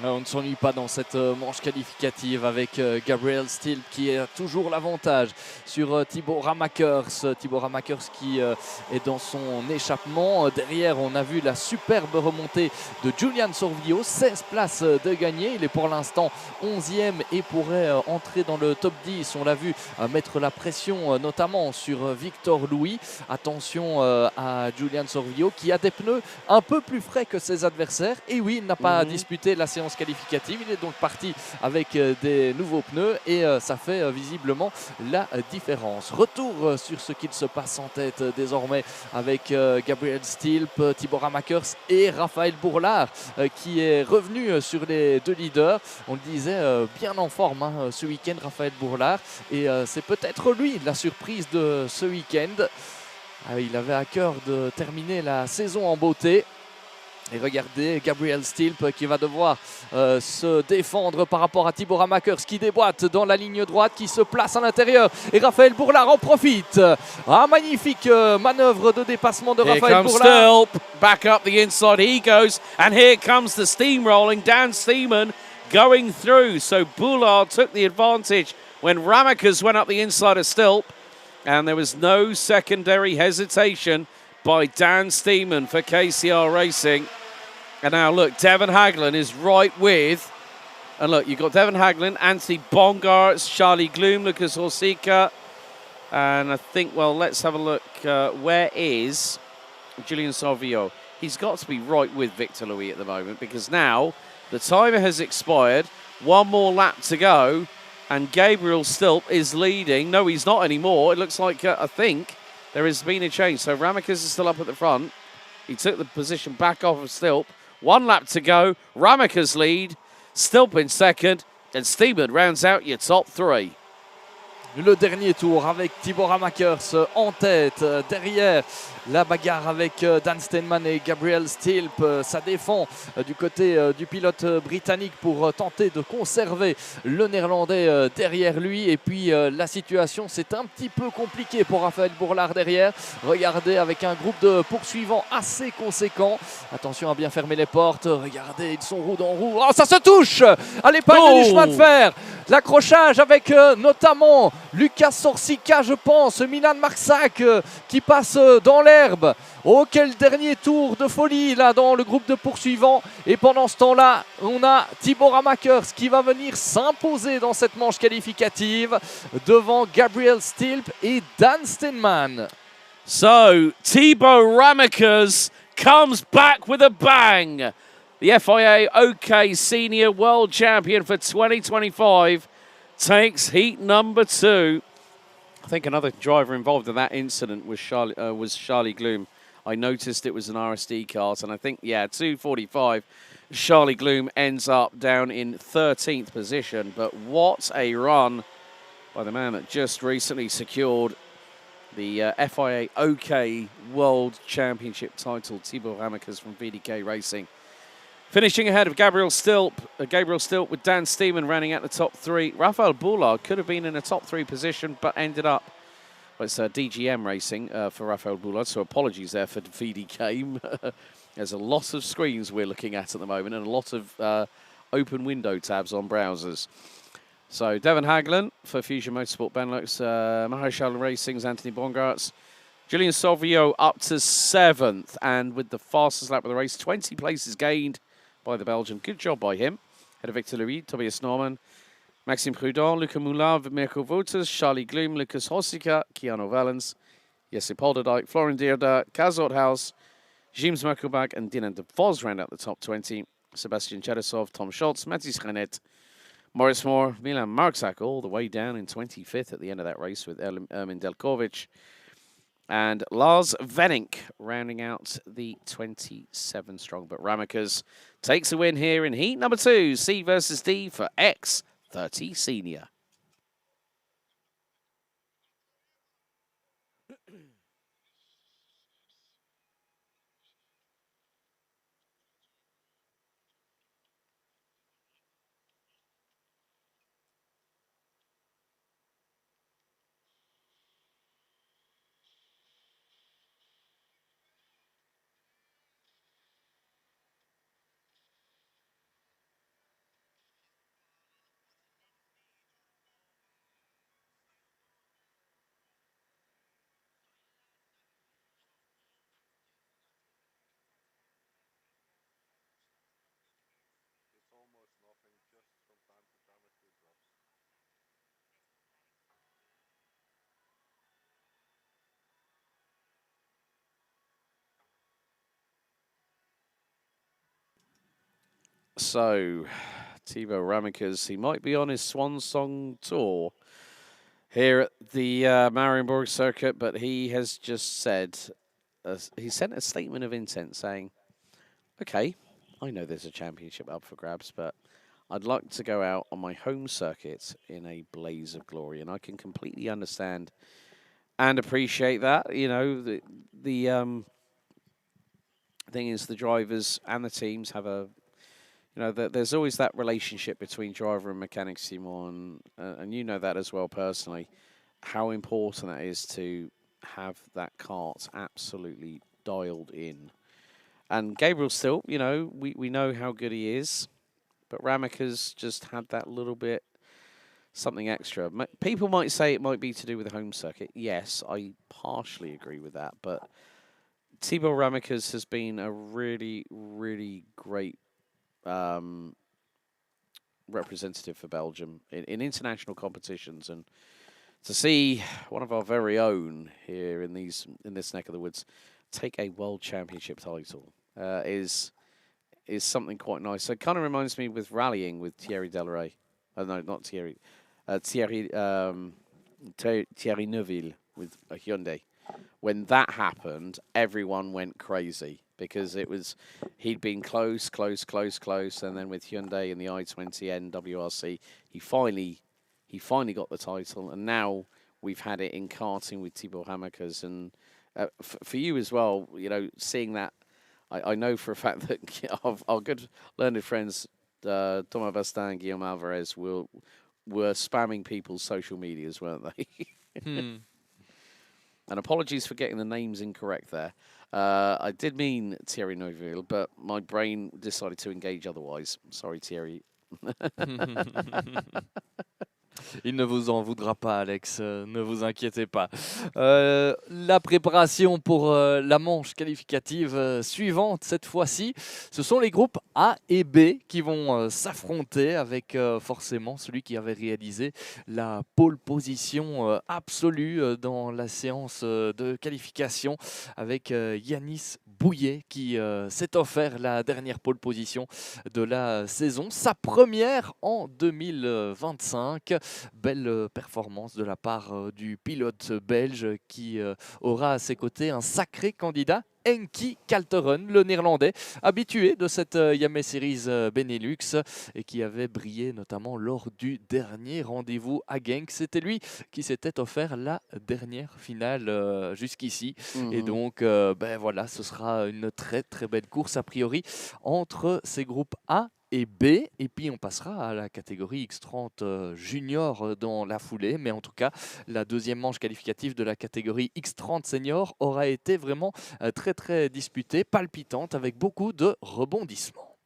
S2: On ne s'ennuie pas dans cette manche qualificative avec Gabriel Stilp qui a toujours l'avantage sur Thibaut Ramakers. Thibaut Ramakers qui est dans son échappement. Derrière, on a vu la superbe remontée de Julian Sorvio. 16 places de gagné. Il est pour l'instant 11e et pourrait entrer dans le top 10. On l'a vu mettre la pression notamment sur Victor Louis. Attention à Julian Sorvio qui a des pneus un peu plus frais que ses adversaires. Et oui, il n'a pas disputé la séance qualificative, il est donc parti avec des nouveaux pneus et ça fait visiblement la différence. Retour sur ce qu'il se passe en tête désormais avec Gabriel Stilp, Thibaut Ramakers et Raphaël Bourlard qui est revenu sur les deux leaders. On le disait, bien en forme ce week-end, Raphaël Bourlard, et c'est peut-être lui la surprise de ce week-end. Il avait à cœur de terminer la saison en beauté. Et regardez Gabriel Stilp qui va devoir se défendre par rapport à Thibaut Ramakers qui déboîte dans la ligne droite, qui se place à l'intérieur. Et Raphaël Bourlard en profite. Magnifique manœuvre de dépassement de Raphaël Bourlard.
S1: Stilp, back up the inside he goes. And here comes the steamrolling Dan Steeman going through. So Bourlard took the advantage when Ramakers went up the inside of Stilp. And there was no secondary hesitation by Dan Steeman for KCR Racing. And now look, Devon Hagelin is right with, and look, you've got Devon Hagelin, Anthony Bongarts, Charlie Gloom, Lucas Horsika, and I think, well, let's have a look. Where is Julian Salvio? He's got to be right with Victor Louis at the moment, because now the timer has expired, one more lap to go, and Gabriel Stilp is leading. No, he's not anymore. It looks like, I think, there has been a change. So Ramakers is still up at the front. He took the position back off of Stilp. 1 lap to go. Ramakers lead. Stilp in second. And Steeman rounds out your top 3.
S2: Le dernier tour avec Thibaut Ramakers en tête. Derrière, la bagarre avec Dan Steinman et Gabriel Stilp. Ça défend du côté du pilote britannique pour tenter de conserver le néerlandais derrière lui. Et puis la situation, c'est un petit peu compliqué pour Raphaël Bourlard derrière. Regardez, avec un groupe de poursuivants assez conséquent. Attention à bien fermer les portes. Regardez, ils sont roue dans roue. Oh, ça se touche à l'épingle du chemin de fer. L'accrochage avec notamment Lucas Sorsika, je pense, Milan Marczak qui passe dans l'herbe. Oh, quel dernier tour de folie là dans le groupe de poursuivants. Et pendant ce temps-là, on a Thibaut Ramakers qui va venir s'imposer dans cette manche qualificative devant Gabriel Stilp et Dan Steinman.
S1: So, Thibaut Ramakers comes back with a bang. The FIA OK Senior World Champion for 2025 takes heat number 2. I think another driver involved in that incident was Charlie Gloom. I noticed it was an RSD kart, and I think, 2:45. Charlie Gloom ends up down in 13th position. But what a run by the man that just recently secured the FIA OK World Championship title, Thibaut Ramakers from VDK Racing. Finishing ahead of Gabriel Stilt with Dan Steeman rounding out the top 3. Rafael Boulard could have been in a top 3 position, but ended up. Well, it's DGM racing for Rafael Boulard, so apologies there for VDK. There's a lot of screens we're looking at the moment and a lot of open window tabs on browsers. So Devon Hagland for Fusion Motorsport Benelux, Maréchal Racing's Anthony Bongartz, Julian Salvio up to 7th, and with the fastest lap of the race, 20 places gained by the Belgian. Good job by him. Head of Victor Louis, Tobias Norman, Maxime Prudent, Luca Moulin, Mirko Wouters, Charlie Gloom, Lucas Hossika, Keanu Valens, Jesse Polderdijk, Florian Dierda, Kaz Orthaus, James Merkelbach, and Dinan de Vos round out the top 20. Sebastian Cherysov, Tom Schultz, Mathis Renet, Maurice Moore, Milan Markzak, all the way down in 25th at the end of that race with Ermin Delkovic. And Lars Venink rounding out the 27 strong. But Ramekers takes a win here in heat number 2, C versus D for X30 Senior. So, Thibaut Ramekers, he might be on his swan song tour here at the Mariembourg circuit, but he has just said, he sent a statement of intent saying, okay, I know there's a championship up for grabs, but I'd like to go out on my home circuit in a blaze of glory, and I can completely understand and appreciate that. You know, the thing is, the drivers and the teams have a, you know, there's always that relationship between driver and mechanic, Simon, and you know that as well personally, how important that is to have that kart absolutely dialed in. And Gabriel Stilt, you know, we know how good he is, but Ramekers just had that little bit, something extra. People might say it might be to do with the home circuit. Yes, I partially agree with that, but Thibaut Ramekers has been a really, really great representative for Belgium in international competitions, and to see one of our very own here in this neck of the woods take a world championship title is something quite nice. So it kind of reminds me with rallying with Thierry Delaray. No, not Thierry. Thierry Neuville with a Hyundai. When that happened, everyone went crazy because he'd been close, and then with Hyundai and the i20 NWRC, he finally got the title, and now we've had it in karting with Thibaut Ramekers. And for you as well, you know, seeing that, I know for a fact that our good learned friends, Thomas Vastin and Guillaume Alvarez, were spamming people's social medias, weren't they? And apologies for getting the names incorrect there. I did mean Thierry Neuville, but my brain decided to engage otherwise. Sorry, Thierry.
S2: Il ne vous en voudra pas, Alex, ne vous inquiétez pas. La préparation pour la manche qualificative suivante, cette fois-ci, ce sont les groupes A et B qui vont s'affronter avec forcément celui qui avait réalisé la pole position absolue dans la séance de qualification avec Yanis Bouillet qui s'est offert la dernière pole position de la saison, sa première en 2025. Belle performance de la part du pilote belge qui aura à ses côtés un sacré candidat Henki Kalteren, le néerlandais, habitué de cette Iame Series Benelux et qui avait brillé notamment lors du dernier rendez-vous à Genk. C'était lui qui s'était offert la dernière finale jusqu'ici. Et donc, ben voilà, ce sera une très très belle course a priori entre ces groupes A et B, et puis on passera à la catégorie X30 Junior dans la foulée, mais en tout cas, la deuxième manche qualificative de la catégorie X30 Senior aura été vraiment très très disputée, palpitante, avec beaucoup de rebondissements.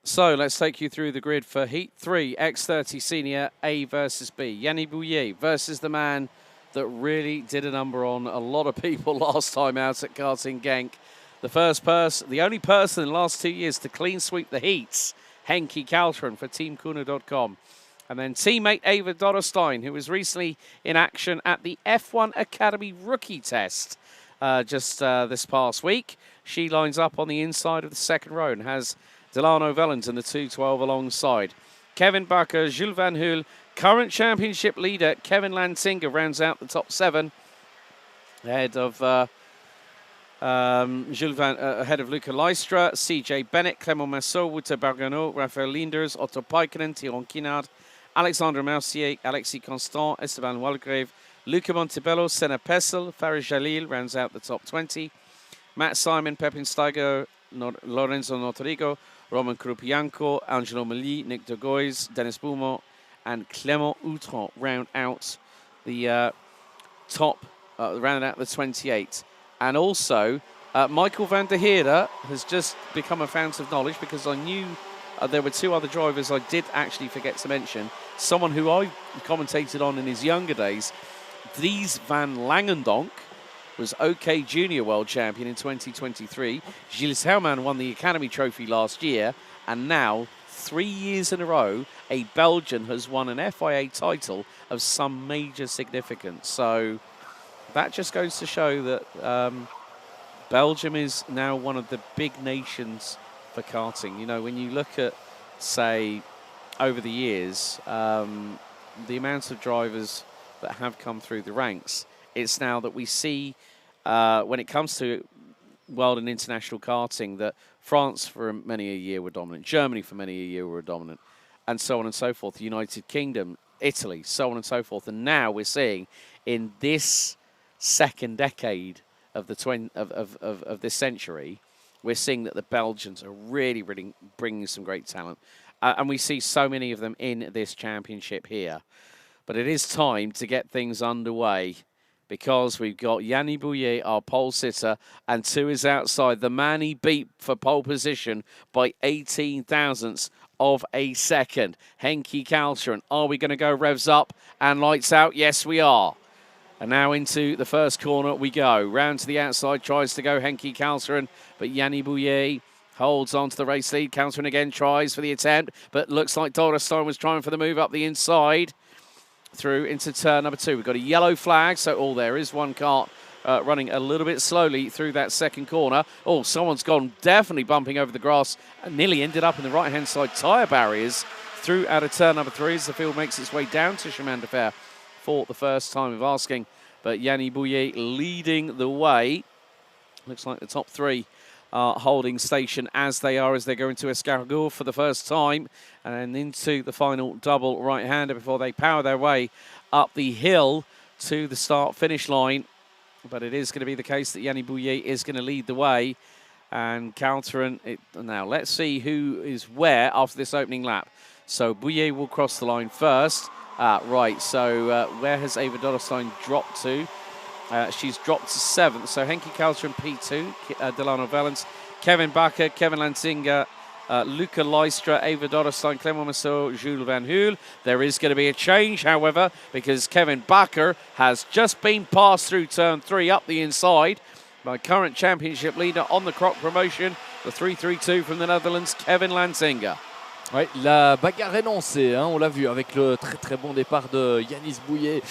S1: So let's take you through the grid for Heat 3, X30 Senior, A versus B. Yanni Bouillet versus the man that really did a number on a lot of people last time out at Karting Genk. The only person in the last 2 years to clean sweep the heats, Henki Kalteren for TeamKuna.com. And then teammate Ava Dotterstein, who was recently in action at the F1 Academy Rookie Test just this past week. She lines up on the inside of the second row and has Delano Vellens in the 212 alongside. Kevin Bakker, Jules Van Hoel, current championship leader Kevin Lantinga rounds out the top 7 ahead of ahead of Luca Lystra, CJ Bennett, Clément Massot, Wouter Bargano, Raphael Linders, Otto Paikkonen, Thierry Kinard, Alexandre Mercier, Alexis Constant, Esteban Walgrave, Luca Montebello, Senna Pessel, Farid Jalil rounds out the top 20. Matt Simon, Pepin Steiger, Lorenzo Notorigo, Roman Krupianko, Angelo Mali, Nick de Gois, Dennis Beaumont, and Clément Outron round out the round out the 28. And also, Michael van der Heerde has just become a fountain of knowledge, because I knew there were 2 other drivers I did actually forget to mention. Someone who I commentated on in his younger days, Dries van Langendonk, was OK Junior World Champion in 2023. Gilles Herman won the Academy Trophy last year, and now, 3 years in a row, a Belgian has won an FIA title of some major significance. So that just goes to show that Belgium is now one of the big nations for karting. You know, when you look at, say, over the years, the amount of drivers that have come through the ranks, it's now that we see, when it comes to world and international karting, that France for many a year were dominant, Germany for many a year were dominant, and so on and so forth, the United Kingdom, Italy, so on and so forth. And now we're seeing in this second decade of the this century, we're seeing that the Belgians are really, really bringing some great talent. And we see so many of them in this championship here. But it is time to get things underway, because we've got Yanni Bouillet, our pole sitter, and 2 is outside. The man he beat for pole position by 18 thousandths of a second. Henki Kalteren. Are we going to go revs up and lights out? Yes, we are. And now into the first corner we go. Round to the outside, tries to go Henki Kalteren, but Yanni Bouillet holds on to the race lead. Kalteren again tries for the attempt, but looks like Dotterstein was trying for the move up the inside. Through into turn number 2. We've got a yellow flag, so there is one kart running a little bit slowly through that second corner. Oh, someone's gone definitely bumping over the grass and nearly ended up in the right-hand side tyre barriers through out of turn number 3 as the field makes its way down to Chemin de Fer for the first time of asking. But Yanni Bouillet leading the way. Looks like the top 3 are holding station as they go into Escargot for the first time and into the final double right-hander before they power their way up the hill to the start-finish line. But it is going to be the case that Yanni Bouillet is going to lead the way. And Kalteren, now let's see who is where after this opening lap. So Bouillet will cross the line first. Right, so where has Ava Dotterstein dropped to? She's dropped to 7th. So Henki Kalteren P2, Delano Vellens, Kevin Bakker, Kevin Lantinga, Luca Lystra, Ava Dotterstein, Clément Massot, Jules Van Hoel. There is going to be a change, however, because Kevin Bakker has just been passed through turn 3 up the inside by current championship leader on the Croc promotion, the 332 from the Netherlands, Kevin Lantinga.
S2: Ouais, la bagarre est lancée, hein, on l'a vu avec le très très bon départ de Yanis Bouillet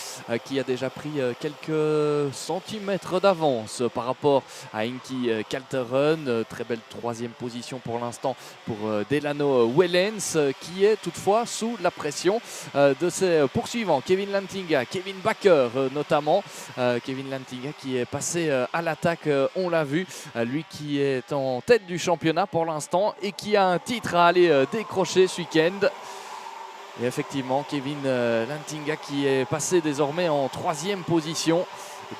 S2: qui a déjà pris quelques centimètres d'avance par rapport à Henki Kalteren. Très belle troisième position pour l'instant pour Delano Wellens qui est toutefois sous la pression de ses poursuivants. Kevin Lantinga, Kevin Backer notamment. Kevin Lantinga qui est passé à l'attaque, on l'a vu. Lui qui est en tête du championnat pour l'instant et qui a un titre à aller décrocher ce week-end. Et effectivement, Kevin Lantinga qui est passé désormais en troisième position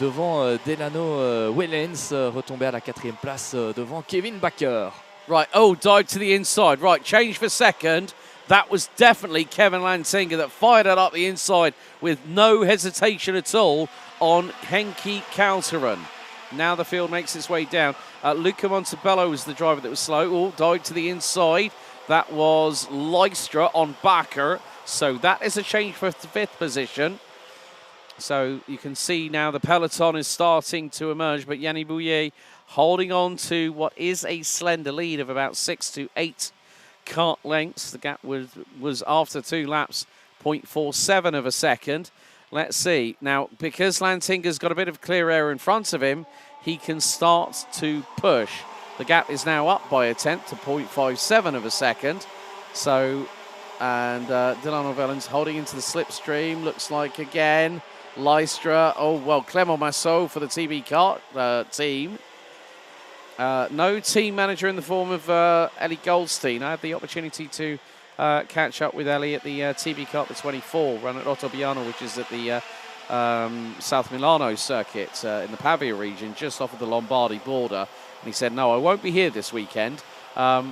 S2: devant Delano Wellens, retombé à la quatrième place devant Kevin Backer.
S1: Right, oh, dive to the inside. Right, change for second. That was definitely Kevin Lantinga that fired it up the inside with no hesitation at all on Henki Kalteren. Now the field makes its way down. Luca Montebello was the driver that was slow. Oh, dive to the inside. That was Lystra on Backer. So that is a change for fifth position. So you can see now the peloton is starting to emerge, but Yanni Bouillet holding on to what is a slender lead of about 6 to 8 kart lengths. The gap was after 2 laps, 0.47 of a second. Let's see. Now, because Lantinga's got a bit of clear air in front of him, he can start to push. The gap is now up by a tenth to 0.57 of a second. So, and Delano Wellens holding into the slipstream. Looks like again, Lystra. Oh, well, Clément Massot for the TB Kart team. No team manager in the form of Ellie Goldstein. I had the opportunity to catch up with Ellie at the TB Kart the 24 run at Ottobiano, which is at the South Milano circuit in the Pavia region, just off of the Lombardy border. And he said, no, I won't be here this weekend, but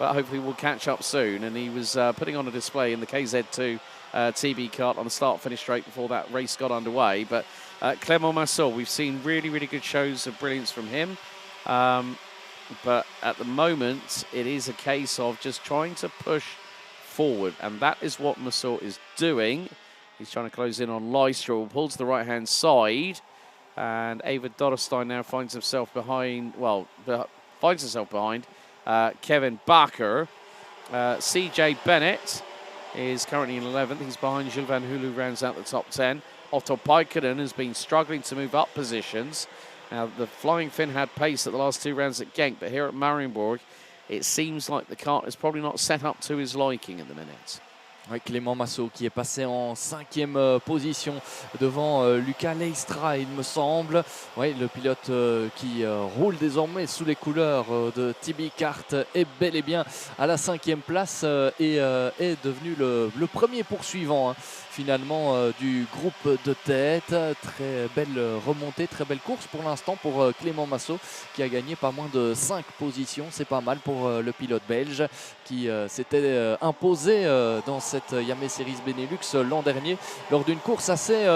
S1: hopefully we'll catch up soon. And he was putting on a display in the KZ2 TB Kart on the start-finish straight before that race got underway. But Clément Massot, we've seen really, really good shows of brilliance from him. But at the moment, it is a case of just trying to push forward. And that is what Massot is doing. He's trying to close in on Lystra, who pulls to the right-hand side. And Ava Dotterstein now finds himself behind, Kevin Backer. CJ Bennett is currently in 11th. He's behind Jules Van Hulu, rounds out the top 10. Otto Paikkonen has been struggling to move up positions. Now, the Flying Finn had pace at the last 2 rounds at Genk, but here at Mariembourg, it seems like the kart is probably not set up to his liking at the minute.
S2: Ouais, Clément Massot qui est passé en 5e position devant Luca Leistra, il me semble. Ouais, le pilote qui roule désormais sous les couleurs de TB Kart est bel et bien à la 5e place et est devenu le premier poursuivant. Hein. Finalement du groupe de tête. Très belle remontée, très belle course pour l'instant pour Clément Massot qui a gagné pas moins de 5 positions. C'est pas mal pour le pilote belge qui s'était imposé dans cette Iame Series Benelux l'an dernier lors d'une course assez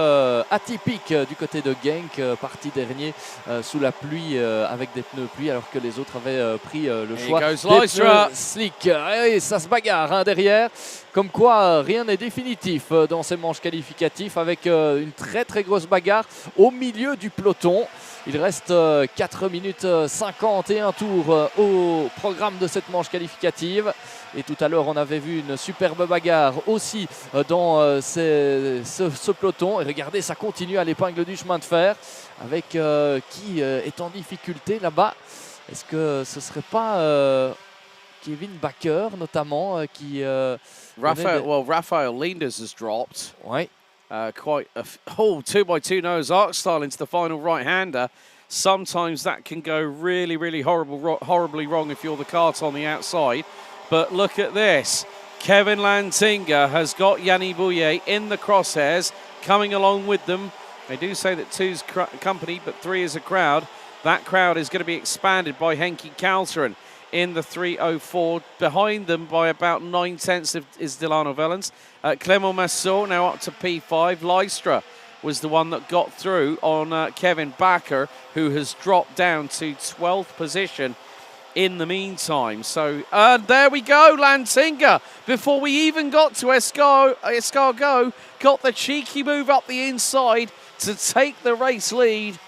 S2: atypique du côté de Genk, parti dernier sous la pluie avec des pneus pluie alors que les autres avaient pris le choix des pneus slick. Et ça se bagarre hein, derrière. Comme quoi, rien n'est définitif dans ces manches qualificatives avec une très très grosse bagarre au milieu du peloton. Il reste 4 minutes 51 tours au programme de cette manche qualificative. Et tout à l'heure, on avait vu une superbe bagarre aussi dans ce peloton. Et regardez, ça continue à l'épingle du chemin de fer avec qui est en difficulté là-bas. Est-ce que ce ne serait pas Kevin Backer notamment qui...
S1: Raphael Linders has dropped.
S2: Ouais.
S1: Quite a 2x2 nose arc style into the final right-hander. Sometimes that can go really, really horribly wrong if you're the kart on the outside. But look at this. Kevin Lantinga has got Yanni Bouillet in the crosshairs, coming along with them. They do say that 2's company, but 3 is a crowd. That crowd is going to be expanded by Henki Kalteren in the 3:04. Behind them by about 9/10 is Delano Wellens. Clément Massot now up to P5. Lystra was the one that got through on Kevin Backer, who has dropped down to 12th position in the meantime. So there we go, Lantinga, before we even got to Escargot, got the cheeky move up the inside to take the race lead.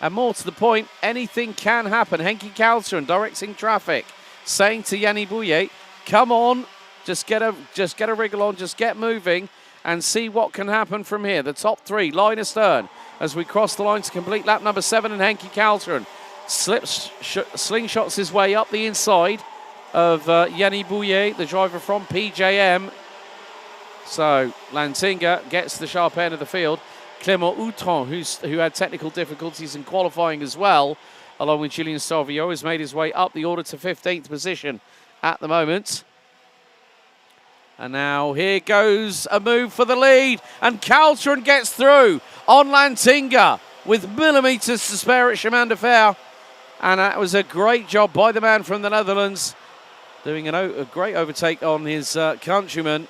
S1: And more to the point, anything can happen. Henki Kalteren directing traffic, saying to Yanni Bouillet, come on, Just get a wriggle on, just get moving and see what can happen from here. The top three, line astern, as we cross the line to complete lap number 7, and Henki Kalteren slingshots his way up the inside of Yanni Bouillet, the driver from PJM. So Lantinga gets the sharp end of the field. Clément Outron, who had technical difficulties in qualifying as well, along with Julien Sauvio, has made his way up the order to 15th position at the moment. And now here goes a move for the lead, and Kalteren gets through on Lantinga with millimetres to spare at Chemin de Fer. And that was a great job by the man from the Netherlands, doing a great overtake on his countryman.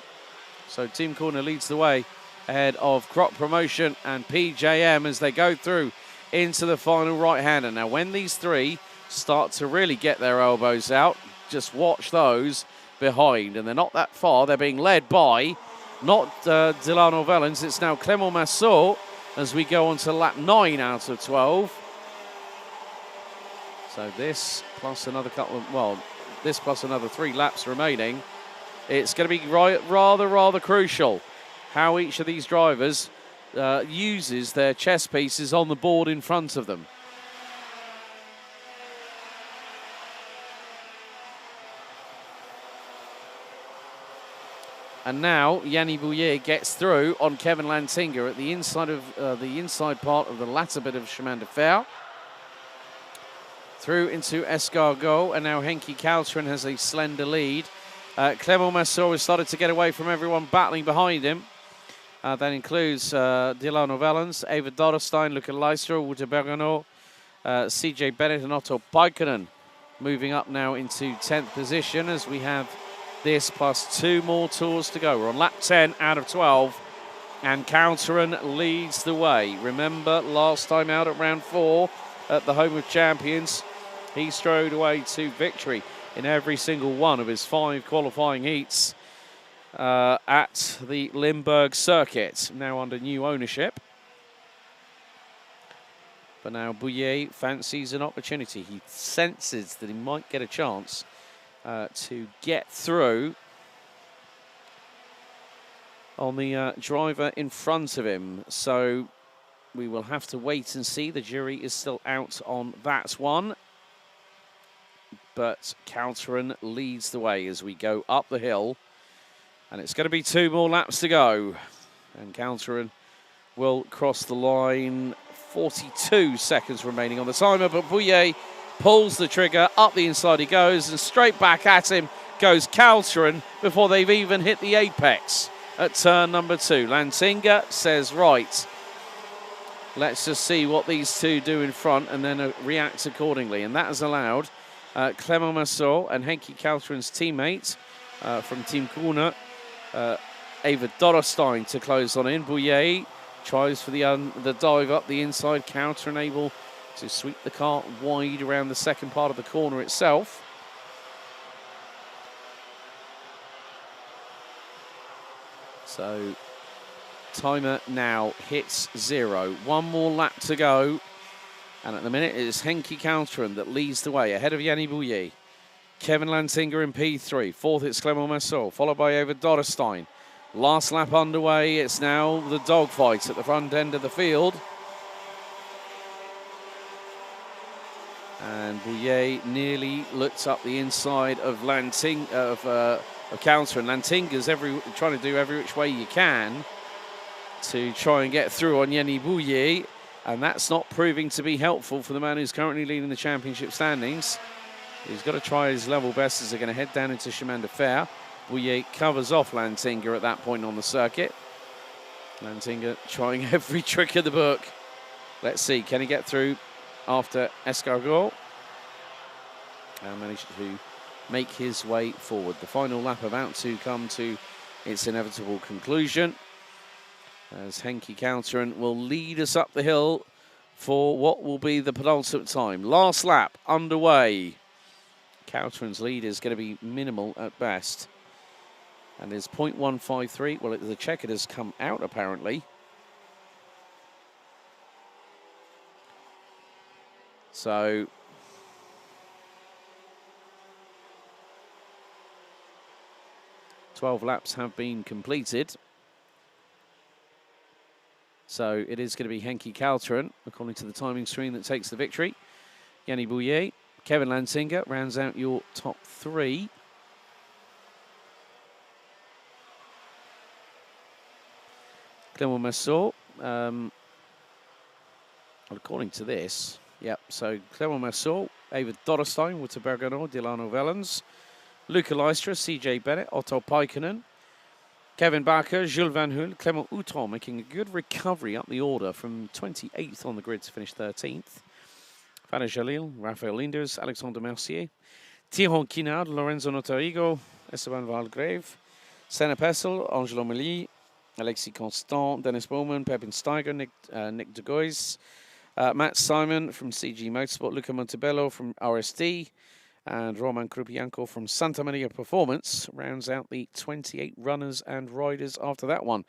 S1: So Team Corner leads the way ahead of Crop Promotion and PJM as they go through into the final right-hander. Now, when these three start to really get their elbows out, just watch those behind. And they're not that far. They're being led by not Delano Vellens. It's now Clément Massot as we go on to lap 9 out of 12. So this plus another this plus another 3 laps remaining. It's going to be rather crucial how each of these drivers uses their chess pieces on the board in front of them. And now Yanni Bouillet gets through on Kevin Lantinga at the inside of the inside part of the latter bit of Chemin de Fer. Through into Escargot, and now Henki Kalteren has a slender lead. Clément Massot has started to get away from everyone battling behind him. That includes Delano Vellens, Eva Dorrestein, Luca Leistro, Wouter Bergenot, CJ Bennett and Otto Paikkonen moving up now into 10th position as we have this plus 2 more tours to go. We're on lap 10 out of 12 and Kalteren leads the way. Remember last time out at round 4 at the home of champions, he strode away to victory in every single one of his 5 qualifying heats at the Limburg circuit, now under new ownership. But now Bouillet fancies an opportunity. He senses that he might get a chance to get through on the driver in front of him. So we will have to wait and see. The jury is still out on that one. But Kalteren leads the way as we go up the hill. And it's going to be 2 more laps to go. And Kalteren will cross the line. 42 seconds remaining on the timer. But Bouillet pulls the trigger. Up the inside he goes. And straight back at him goes Kalteren before they've even hit the apex at turn number 2. Lantinga says, right, let's just see what these two do in front and then react accordingly. And that has allowed Clément Massot and Henki Kalteren's teammate from Team Corner, Eva Dorrestein, to close on in. Bouillet tries for the dive up the inside. Kalteren able to sweep the car wide around the second part of the corner itself. So timer now hits 0. 1 more lap to go. And at the minute, it is Henki Kalteren that leads the way, ahead of Yanni Bouillet. Kevin Lantinga in P3. 4th, it's Clément Massot, followed by Eva Dorrestein. Last lap underway. It's now the dogfight at the front end of the field. And Bouillet nearly looks up the inside of Kalteren. Lantinga's trying to do every which way you can to try and get through on Yanni Bouillet. And that's not proving to be helpful for the man who's currently leading the championship standings. He's got to try his level best as they're going to head down into Chemin de Fer. Bouillet covers off Lantinga at that point on the circuit. Lantinga trying every trick of the book. Let's see, can he get through after Escargot? And managed to make his way forward. The final lap about to come to its inevitable conclusion, as Henki Kalteren will lead us up the hill for what will be the penultimate time. Last lap underway. Kalteren's lead is going to be minimal at best. And is 0.153. Well, the checker has come out apparently. So 12 laps have been completed. So it is going to be Henki Kalteren, according to the timing screen, that takes the victory. Yanni Bouillet, Kevin Lansinger rounds out your top 3. Clément Massot, according to this, yep, so Clément Massot, David Dorrestein, Wouter Bergeron, Dilano Vellens, Luca Lystra, CJ Bennett, Otto Paikkonen, Kevin Barker, Jules Van Hoel, Clément Outron making a good recovery up the order from 28th on the grid to finish 13th. Fagnes Jalil, Raphael Linders, Alexandre Mercier, Thierry Quinard, Lorenzo Notarigo, Esteban Valgrave, Senna Pessel, Angelo Meli, Alexis Constant, Dennis Bowman, Pepin Steiger, Nick de Gois, Matt Simon from CG Motorsport, Luca Montebello from RSD, and Roman Krupianko from Santa Maria Performance rounds out the 28 runners and riders after that one.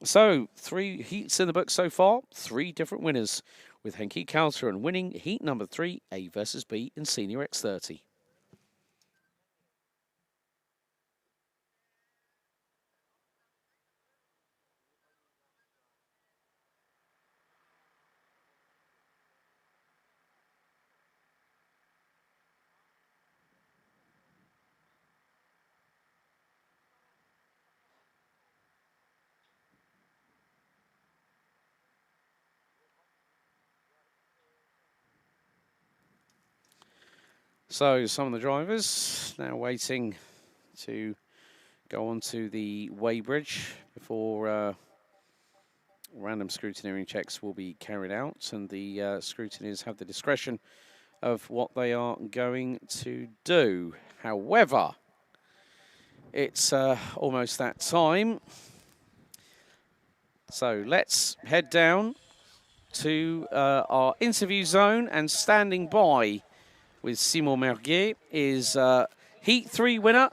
S1: So 3 heats in the book so far, 3 different winners, with Henki Kalteren winning heat number 3, A versus B in Senior X30. So some of the drivers now waiting to go onto the weighbridge before random scrutineering checks will be carried out, and the scrutineers have the discretion of what they are going to do. However, it's almost that time. So let's head down to our interview zone, and standing by with Simon Mirguet is Heat 3 winner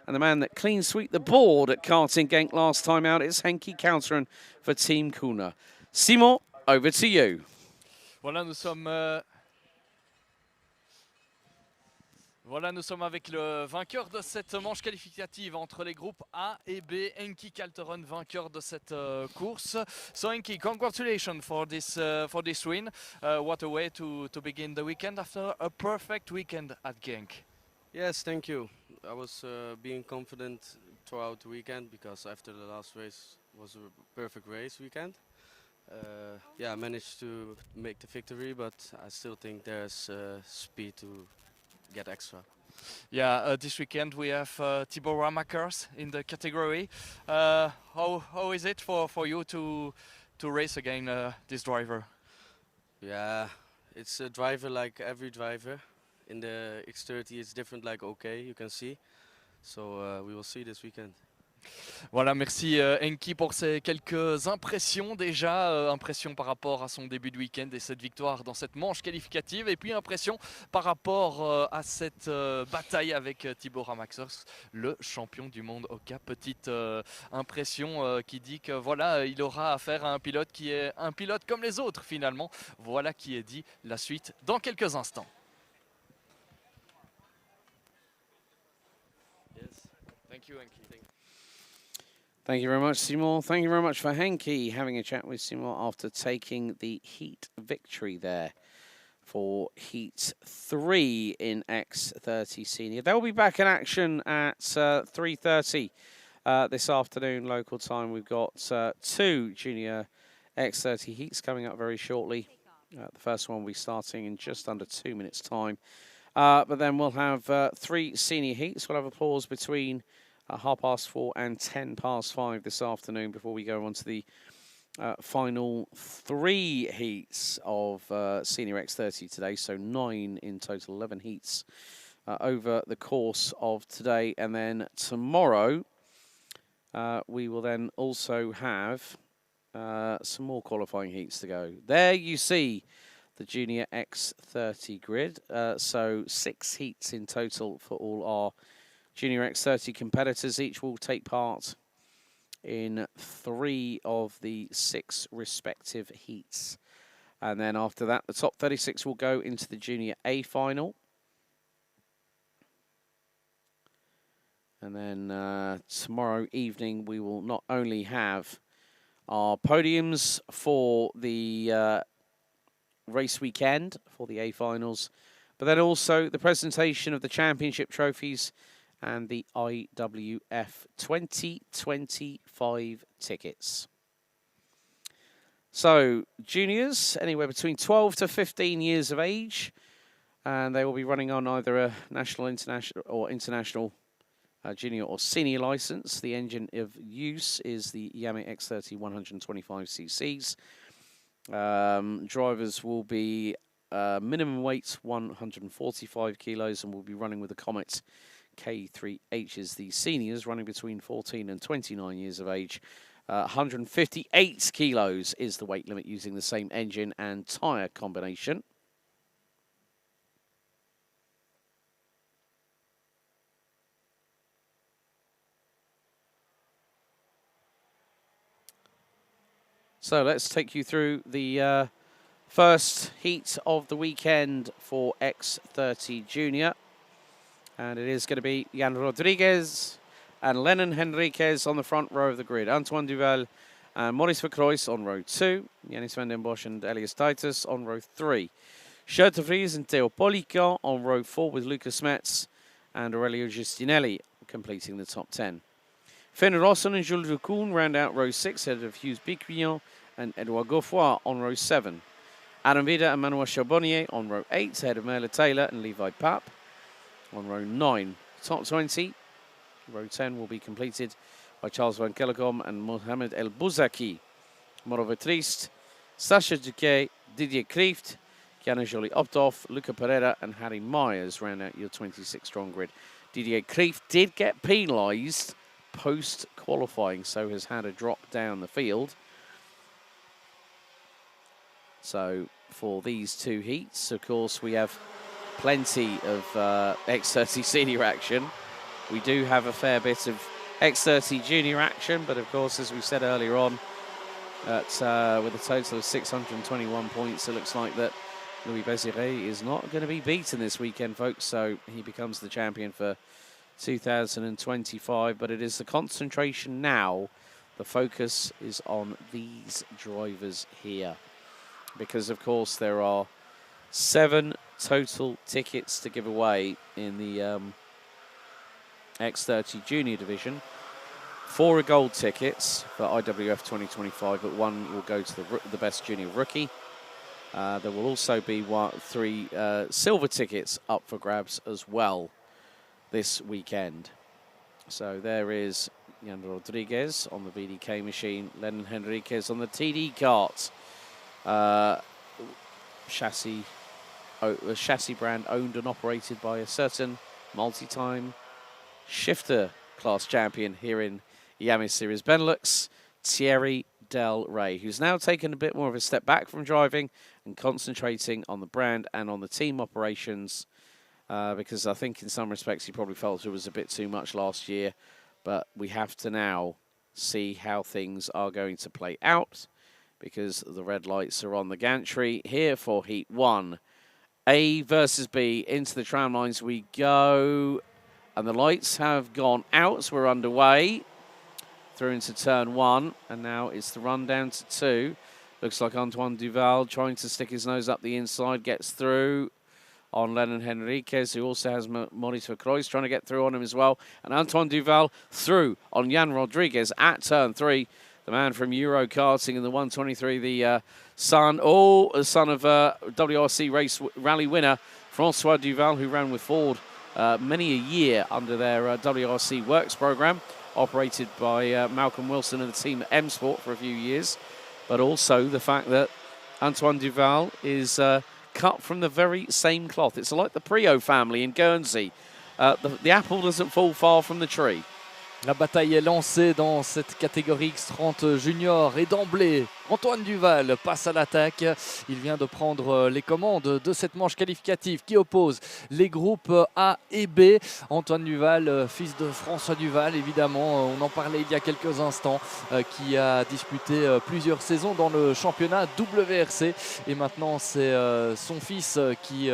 S1: and the man that clean swept the board at Karting Genk last time out. It's Henki Kalteren for Team Kuhne. Simon, over to you.
S2: Voilà, nous sommes avec le vainqueur de cette manche qualificative entre les groupes A et B, Henki Kalteren, vainqueur de cette course. So Henki, congratulations for this win. What a way to begin the weekend after a perfect weekend at Genk.
S3: Yes, thank you. I was being confident throughout the weekend because after the last race was a perfect race weekend. Yeah, I managed to make the victory, but I still think there's speed to get extra.
S2: Yeah, this weekend we have Thibaut Ramakers in the category. How is it for you to race again this driver?
S3: Yeah, it's a driver like every driver. In the X30 it's different, like okay, you can see. So we will see this weekend.
S2: Voilà, merci Henki pour ces quelques impressions déjà, impression par rapport à son début de week-end et cette victoire dans cette manche qualificative, et puis impression par rapport à cette bataille avec Thibaut Ramaxos, le champion du monde au Cap. Petite impression qui dit que voilà, il aura affaire à un pilote qui est un pilote comme les autres finalement. Voilà qui est dit, la suite dans quelques instants. Yes. Thank you, Henki.
S1: Thank you very much, Simon. Thank you very much for Henki having a chat with Simon after taking the heat victory there for Heat 3 in X30 Senior. They'll be back in action at 3:30 this afternoon local time. We've got 2 Junior X30 heats coming up very shortly. The first one will be starting in just under 2 minutes' time. But then we'll have 3 senior heats. We'll have a pause between 4:30 and 5:10 this afternoon before we go on to the final 3 heats of Senior X30 today. So 9 in total, 11 heats over the course of today. And then tomorrow we will then also have some more qualifying heats to go. There you see the Junior X30 grid. So 6 heats in total for all our Junior X30 competitors. Each will take part in 3 of the 6 respective heats. And then after that, the top 36 will go into the Junior A final. And then tomorrow evening, we will not only have our podiums for the race weekend for the A finals, but then also the presentation of the championship trophies and the IWF 2025 tickets. So, juniors, anywhere between 12 to 15 years of age, and they will be running on either a national, international junior or senior license. The engine of use is the Iame X30 125cc's. Drivers will be minimum weight 145 kilos and will be running with the Comet K3H's. The seniors running between 14 and 29 years of age. 158 kilos is the weight limit using the same engine and tyre combination. So let's take you through the first heat of the weekend for X30 Junior. And it is going to be Jan Rodriguez and Lennon Henriquez on the front row of the grid. Antoine Duval and Maurice Verkreuz on row 2. Yannis van den Bosch and Elias Titus on row 3. Shirt de Vries and Theo Polican on row 4 with Lucas Metz and Aurelio Giustinelli completing the top 10. Finn Rosson and Jules Ducoun round out row 6 ahead of Hughes Bicuillon and Edouard Gauffoy on row 7. Adam Vida and Manuel Charbonnier on row 8 ahead of Merle Taylor and Levi Papp on row 9. Top 20, row 10 will be completed by Charles Van Kellegom and Mohamed El Bouzaki. Mauro Vetrist, Sacha Duquet, Didier Krieft, Kiana Jolie Optoff, Luca Pereira and Harry Myers round out your 26-strong grid. Didier Krieft did get penalised post-qualifying, so has had a drop down the field. So for these two heats, of course, we have plenty of X30 Senior action. We do have a fair bit of X30 Junior action, but of course, as we said earlier on, with a total of 621 points, it looks like that Louis Béziré is not going to be beaten this weekend, folks, so he becomes the champion for 2025, but it is the concentration now. The focus is on these drivers here, because of course there are 7 total tickets to give away in the X30 Junior division. 4 are gold tickets for IWF 2025, but 1 will go to the best junior rookie. There will also be 3 silver tickets up for grabs as well this weekend. So there is Jan Rodriguez on the VDK machine, Lennon Henriquez on the TD kart. Chassis brand owned and operated by a certain multi-time shifter class champion here in Iame Series Benelux, Thierry Del Rey, who's now taken a bit more of a step back from driving and concentrating on the brand and on the team operations, because I think in some respects he probably felt it was a bit too much last year, but we have to now see how things are going to play out, because the red lights are on the gantry here for Heat 1. A versus B, into the tram lines we go, and the lights have gone out, so we're underway through into turn 1, and now it's the run down to 2. Looks like Antoine Duval trying to stick his nose up the inside, gets through on Lennon Henriquez, who also has Maurice Verkreuz trying to get through on him as well, and Antoine Duval through on Jan Rodriguez at turn 3. The man from Euro Karting in the 123, the son of WRC race rally winner, Francois Duval, who ran with Ford many a year under their WRC Works program, operated by Malcolm Wilson and the team at M Sport for a few years. But also the fact that Antoine Duval is cut from the very same cloth. It's like the Priaulx family in Guernsey. The apple doesn't fall far from the tree.
S2: La bataille est lancée dans cette catégorie X30 Junior et d'emblée, Antoine Duval passe à l'attaque. Il vient de prendre les commandes de cette manche qualificative qui oppose les groupes A et B. Antoine Duval, fils de François Duval, évidemment, on en parlait il y a quelques instants, qui a disputé plusieurs saisons dans le championnat WRC. Et maintenant, c'est son fils qui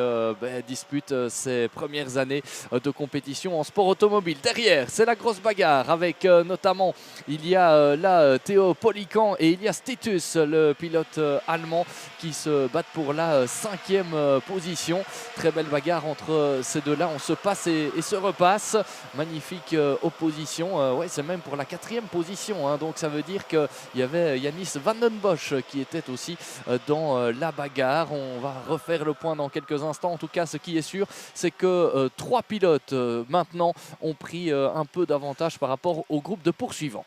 S2: dispute ses premières années de compétition en sport automobile. Derrière, c'est la grosse bagarre avec notamment, il y a là Théo Polican et Elias Titus, le pilote allemand, qui se battent pour la 5e position. Très belle bagarre entre ces deux-là. On se passe et se repasse. Magnifique opposition. Ouais, c'est même pour la 4e position. Hein. Donc ça veut dire qu'il y avait Yanis Van Den Bosch qui était aussi dans la bagarre. On va refaire le point dans quelques instants. En tout cas, ce qui est sûr, c'est que 3 pilotes maintenant ont pris un peu d'avantage par rapport au groupe de poursuivants.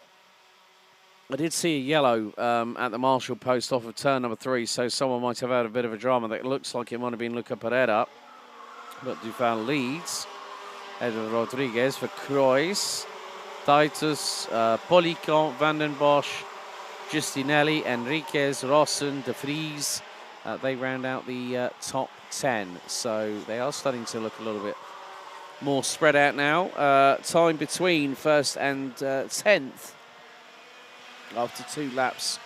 S1: I did see a yellow at the Marshall post off of turn number 3, so someone might have had a bit of a drama. That looks like it might have been Luca Pereira, but Duval leads. Edward Rodriguez for Croix, Titus, Polican, Van Den Bosch, Justinelli, Enriquez, Rossen, De Vries. They round out the top 10, so they are starting to look a little bit more spread out now. Time between first and 10th. After 2 laps,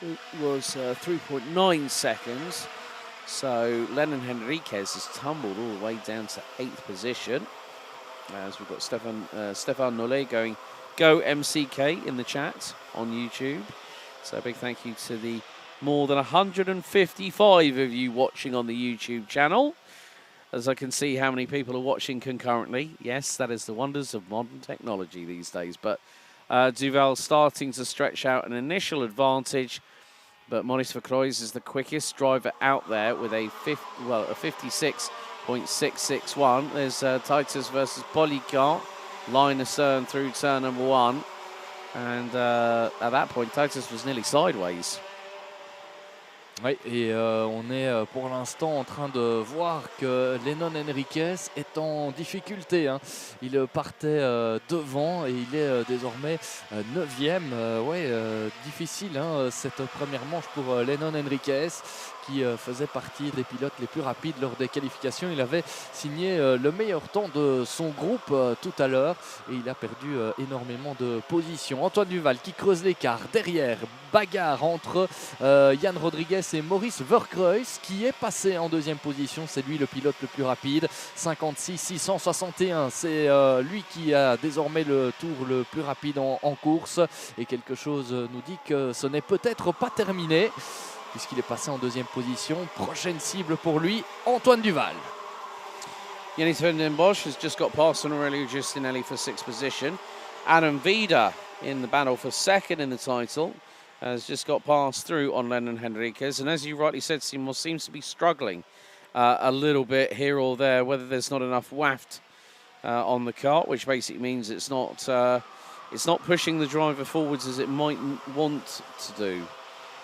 S1: it was 3.9 seconds. So Lennon Henriquez has tumbled all the way down to 8th position. As we've got Stefan Nollet going, go MCK in the chat on YouTube. So a big thank you to the more than 155 of you watching on the YouTube channel. As I can see how many people are watching concurrently. Yes, that is the wonders of modern technology these days. But Duval starting to stretch out an initial advantage, but Maurice Vercroix is the quickest driver out there with a 56.661. There's Titus versus Polican, line astern through turn number 1, and at that point Titus was nearly sideways.
S2: Oui, et on est pour l'instant en train de voir que Lennon Henriquez est en difficulté. Hein. Il partait devant et il est désormais 9e. Difficile hein, cette première manche pour Lennon Henriquez, qui faisait partie des pilotes les plus rapides lors des qualifications. Il avait signé le meilleur temps de son groupe tout à l'heure et il a perdu énormément de positions. Antoine Duval qui creuse l'écart. Derrière, bagarre entre Jan Rodriguez et Maurice Vercroix qui est passé en 2e position. C'est lui le pilote le plus rapide. 56,661. C'est lui qui a désormais le tour le plus rapide en course. Et quelque chose nous dit que ce n'est peut-être pas terminé, puisqu'il est passé en 2e position. Prochaine cible pour lui, Antoine Duval.
S1: Yanis Van Den Bosch has just got past Aurelio Justinelli for 6th position. Adam Vida in the battle for 2nd in the title has just got passed through on Lennon Henriquez. And as you rightly said, Seymour seems to be struggling a little bit here or there, whether there's not enough waft on the kart, which basically means it's not pushing the driver forwards as it might want to do.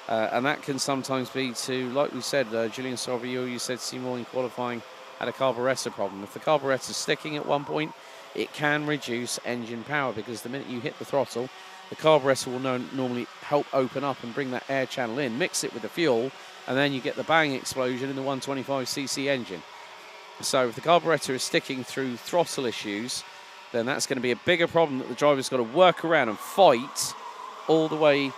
S1: And that can sometimes be to, like we said, Julian Sorvio, you said Seymour in qualifying had a carburetor problem. If the carburetor's sticking at one point, it can reduce engine power, because the minute you hit the throttle, the carburetor will normally help open up and bring that air channel in, mix it with the fuel, and then you get the bang explosion in the 125cc engine. So if the carburetor is sticking through throttle issues, then that's going to be a bigger problem that the driver's got to work around and fight all the way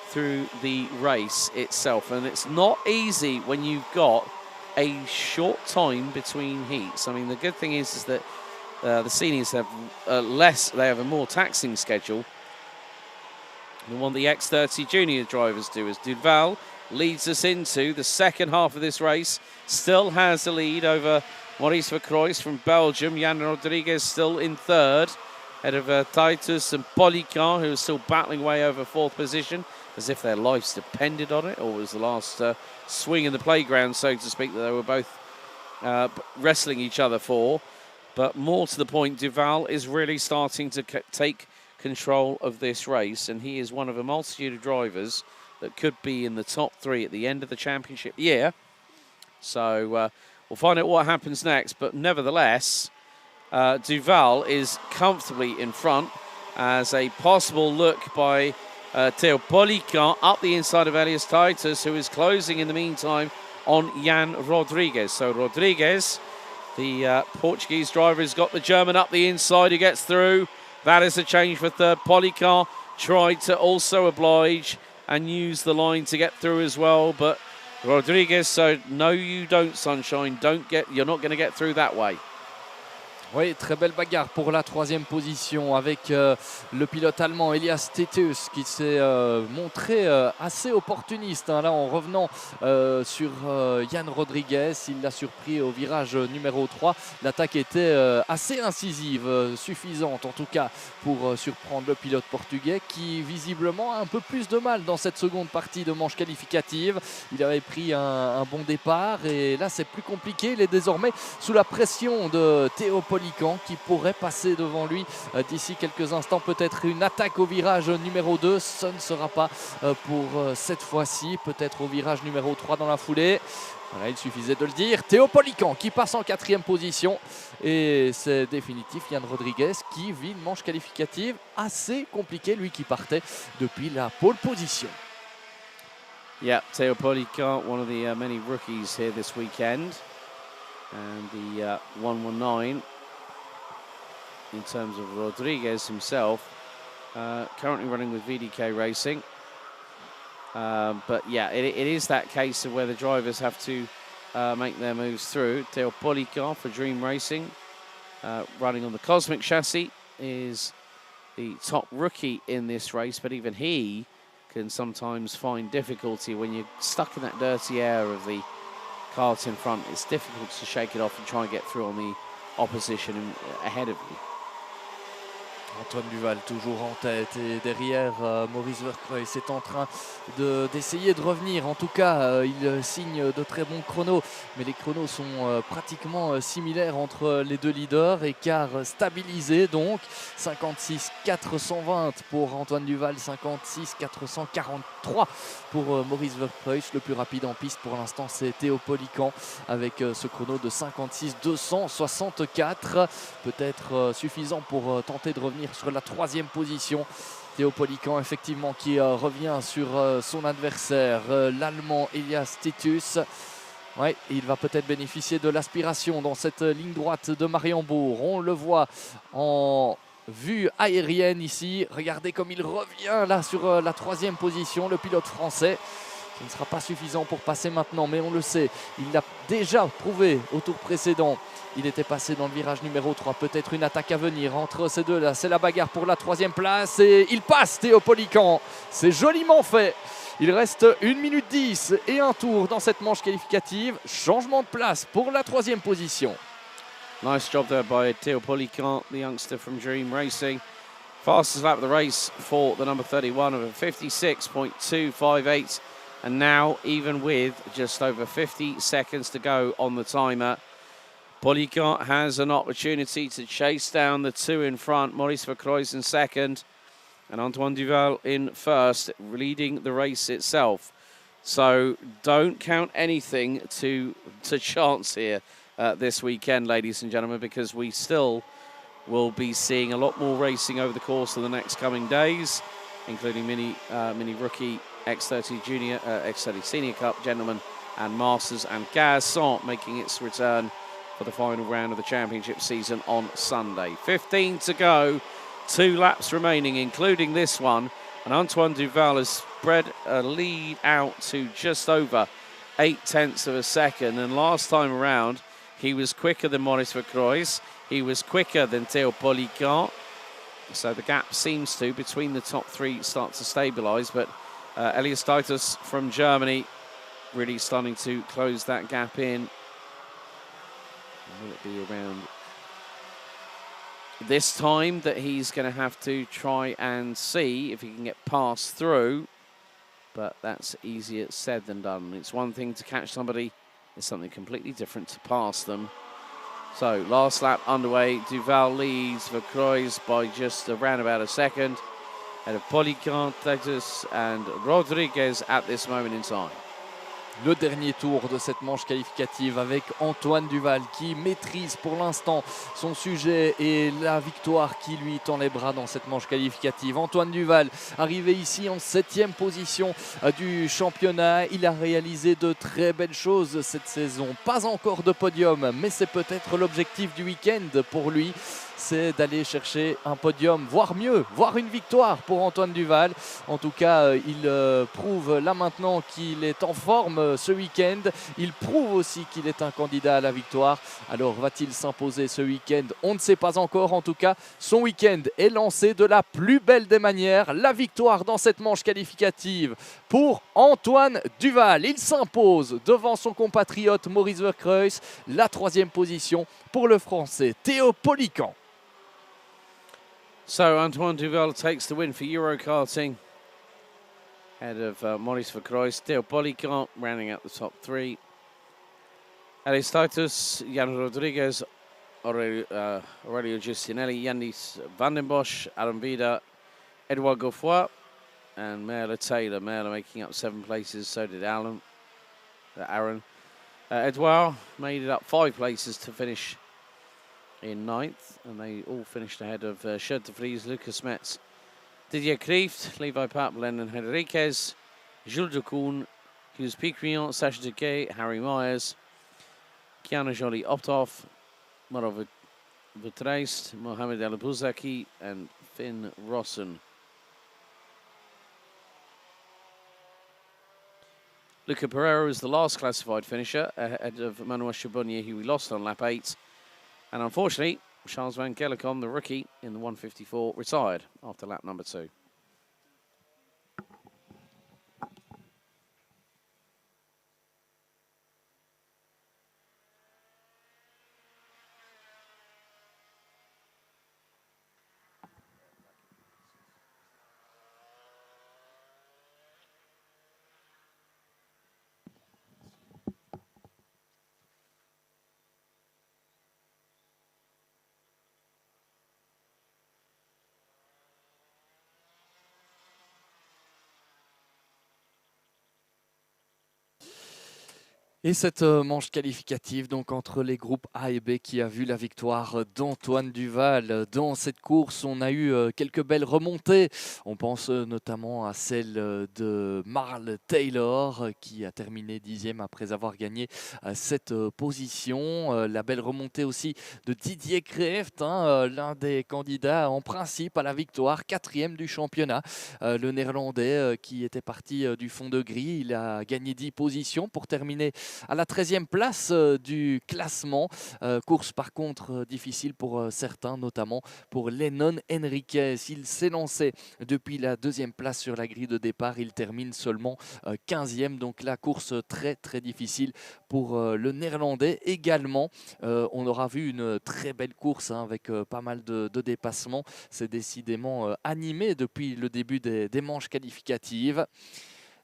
S1: through the race itself. And it's not easy when you've got a short time between heats. I mean, the good thing is that the seniors have they have a more taxing schedule than what the X30 Junior drivers do, as Duval leads us into the second half of this race. Still has the lead over Maurice Vercroix from Belgium. Jan Rodriguez still in 3rd, ahead of Titus and Polican, who are still battling away over 4th position, as if their lives depended on it, or was the last swing in the playground, so to speak, that they were both wrestling each other for. But more to the point, Duval is really starting to take control of this race, and he is one of a multitude of drivers that could be in the top 3 at the end of the championship year. So we'll find out what happens next, but nevertheless, Duval is comfortably in front, as a possible look by Theo Polican up the inside of Elias Titus, who is closing in the meantime on Jan Rodriguez. So Rodriguez, the Portuguese driver, has got the German up the inside, who gets through. That is a change for third. Polican tried to also oblige and use the line to get through as well, but Rodriguez, so no you don't, Sunshine, you're not going to get through that way.
S2: Oui, très belle bagarre pour la troisième position avec le pilote allemand Elias Titus qui s'est montré assez opportuniste hein, là en revenant sur Jan Rodriguez. Il l'a surpris au virage numéro 3. L'attaque était assez incisive, suffisante en tout cas pour surprendre le pilote portugais qui visiblement a un peu plus de mal dans cette seconde partie de manche qualificative. Il avait pris un bon départ et là c'est plus compliqué. Il est désormais sous la pression de Theo Polican qui pourrait passer devant lui d'ici quelques instants. Peut-être une attaque au virage numéro 2. Ce ne sera pas pour cette fois-ci. Peut-être au virage numéro 3 dans la foulée. Voilà, il suffisait de le dire. Theo Polican qui passe en 4e position. Et c'est définitif. Jan Rodriguez qui vit une manche qualificative assez compliquée. Lui qui partait depuis la pole position.
S1: Yeah, Theo Polican, one of the many rookies here this weekend. And the 119 in terms of Rodriguez himself, currently running with VDK Racing. But yeah, it is that case of where the drivers have to make their moves through. Theo Polican for Dream Racing, running on the Cosmic chassis, is the top rookie in this race, but even he can sometimes find difficulty when you're stuck in that dirty air of the carts in front. It's difficult to shake it off and try and get through on the opposition ahead of you.
S2: Antoine Duval toujours en tête et derrière Maurice Vercruysse est en train d'essayer de revenir. En tout cas, il signe de très bons chronos, mais les chronos sont pratiquement similaires entre les deux leaders. Écart stabilisé donc, 56 420 pour Antoine Duval, 56 443 pour Maurice Vercruysse. Le plus rapide en piste pour l'instant c'est Theo Polican avec ce chrono de 56 264. Peut-être suffisant pour tenter de revenir sur la 3e position. Theo Polican effectivement qui revient sur son adversaire, l'Allemand Elias Titus. Ouais, il va peut-être bénéficier de l'aspiration dans cette ligne droite de Mariembourg. On le voit en vue aérienne ici. Regardez comme il revient là sur la 3e position, le pilote français. Ce ne sera pas suffisant pour passer maintenant, mais on le sait, il l'a déjà prouvé au tour précédent. Il était passé dans le virage numéro 3. Peut-être une attaque à venir entre ces deux-là. C'est la bagarre pour la 3e place et il passe Theo Polican. C'est joliment fait. Il reste 1 minute 10 et un tour dans cette manche qualificative. Changement de place pour la 3e position.
S1: Nice job there by Theo Polican, the youngster from Dream Racing. Fastest lap of the race for the number 31 of a 56.258. And now, even with just over 50 seconds to go on the timer, Polican has an opportunity to chase down the two in front. Maurice Vercruysse in second and Antoine Duval in first, leading the race itself. So don't count anything to chance here this weekend, ladies and gentlemen, because we still will be seeing a lot more racing over the course of the next coming days, including mini rookie X30 Junior, X30 Senior Cup, Gentlemen and Masters, and Garçon making its return for the final round of the championship season on Sunday. 15 to go, 2 laps remaining, including this one, and Antoine Duval has spread a lead out to just over 0.8 of a second, and last time around he was quicker than Maurice Vercruysse, he was quicker than Theo Polican, so the gap seems to, between the top 3, start to stabilise, but Elias Titus from Germany really starting to close that gap in. Will it be around this time that he's going to have to try and see if he can get passed through? But that's easier said than done. It's one thing to catch somebody, it's something completely different to pass them. So last lap underway, Duval leads Vercruysse by just around about a second. Ahead of Polican, Titus and Rodriguez at this moment in time.
S2: Le dernier tour de cette manche qualificative avec Antoine Duval qui maîtrise pour l'instant son sujet et la victoire qui lui tend les bras dans cette manche qualificative. Antoine Duval arrivé ici en 7e position du championnat. Il a réalisé de très belles choses cette saison. Pas encore de podium, mais c'est peut-être l'objectif du week-end pour lui. C'est d'aller chercher un podium, voire mieux, voire une victoire pour Antoine Duval. En tout cas, il prouve là maintenant qu'il est en forme ce week-end. Il prouve aussi qu'il est un candidat à la victoire. Alors va-t-il s'imposer ce week-end? On ne sait pas encore. En tout cas, son week-end est lancé de la plus belle des manières. La victoire dans cette manche qualificative pour Antoine Duval. Il s'impose devant son compatriote Maurice Verkreuz. La 3e position pour le Français Théo Polican.
S1: So Antoine Duval takes the win for Euro Karting. Ahead of Maurice Verkreuz, Theo Polican rounding out the top 3. Alice Titus, Jan Rodriguez, Aurelio Giustinelli, Yandis van den Bosch, Adam Vida, Edouard Gauffoy, and Merle Taylor. Merle making up 7 places, so did Aaron. Edouard made it up 5 places to finish in 9th, and they all finished ahead of Shirt de Vries, Lucas Metz, Didier Kreeft, Levi Pape, Lennon Henriquez, Jules de Koon, Hughes Picrion, Sacha Duquet, Harry Myers, Kiana Jolie Optoff, Maro Vitreist, Mohamed El Bouzaki, and Finn Rossen. Luca Pereira is the last classified finisher, ahead of Manuel Chabonnier, who we lost on lap 8. And unfortunately, Charles Van Gellicom, the rookie in the 154, retired after lap number 2.
S2: Et cette manche qualificative donc entre les groupes A et B qui a vu la victoire d'Antoine Duval. Dans cette course, on a eu quelques belles remontées. On pense notamment à celle de Marl Taylor qui a terminé 10e après avoir gagné cette position. La belle remontée aussi de Didier Kreeft, l'un des candidats en principe à la victoire, 4e du championnat. Le Néerlandais qui était parti du fond de grille, il a gagné 10 positions pour terminer à la 13e place du classement. Course par contre difficile pour certains, notamment pour Lennon Henriquez. Il s'est lancé depuis la 2e place sur la grille de départ. Il termine seulement 15e. Donc la course très très difficile pour le Néerlandais également. On aura vu une très belle course avec pas mal de dépassements. C'est décidément animé depuis le début des manches qualificatives.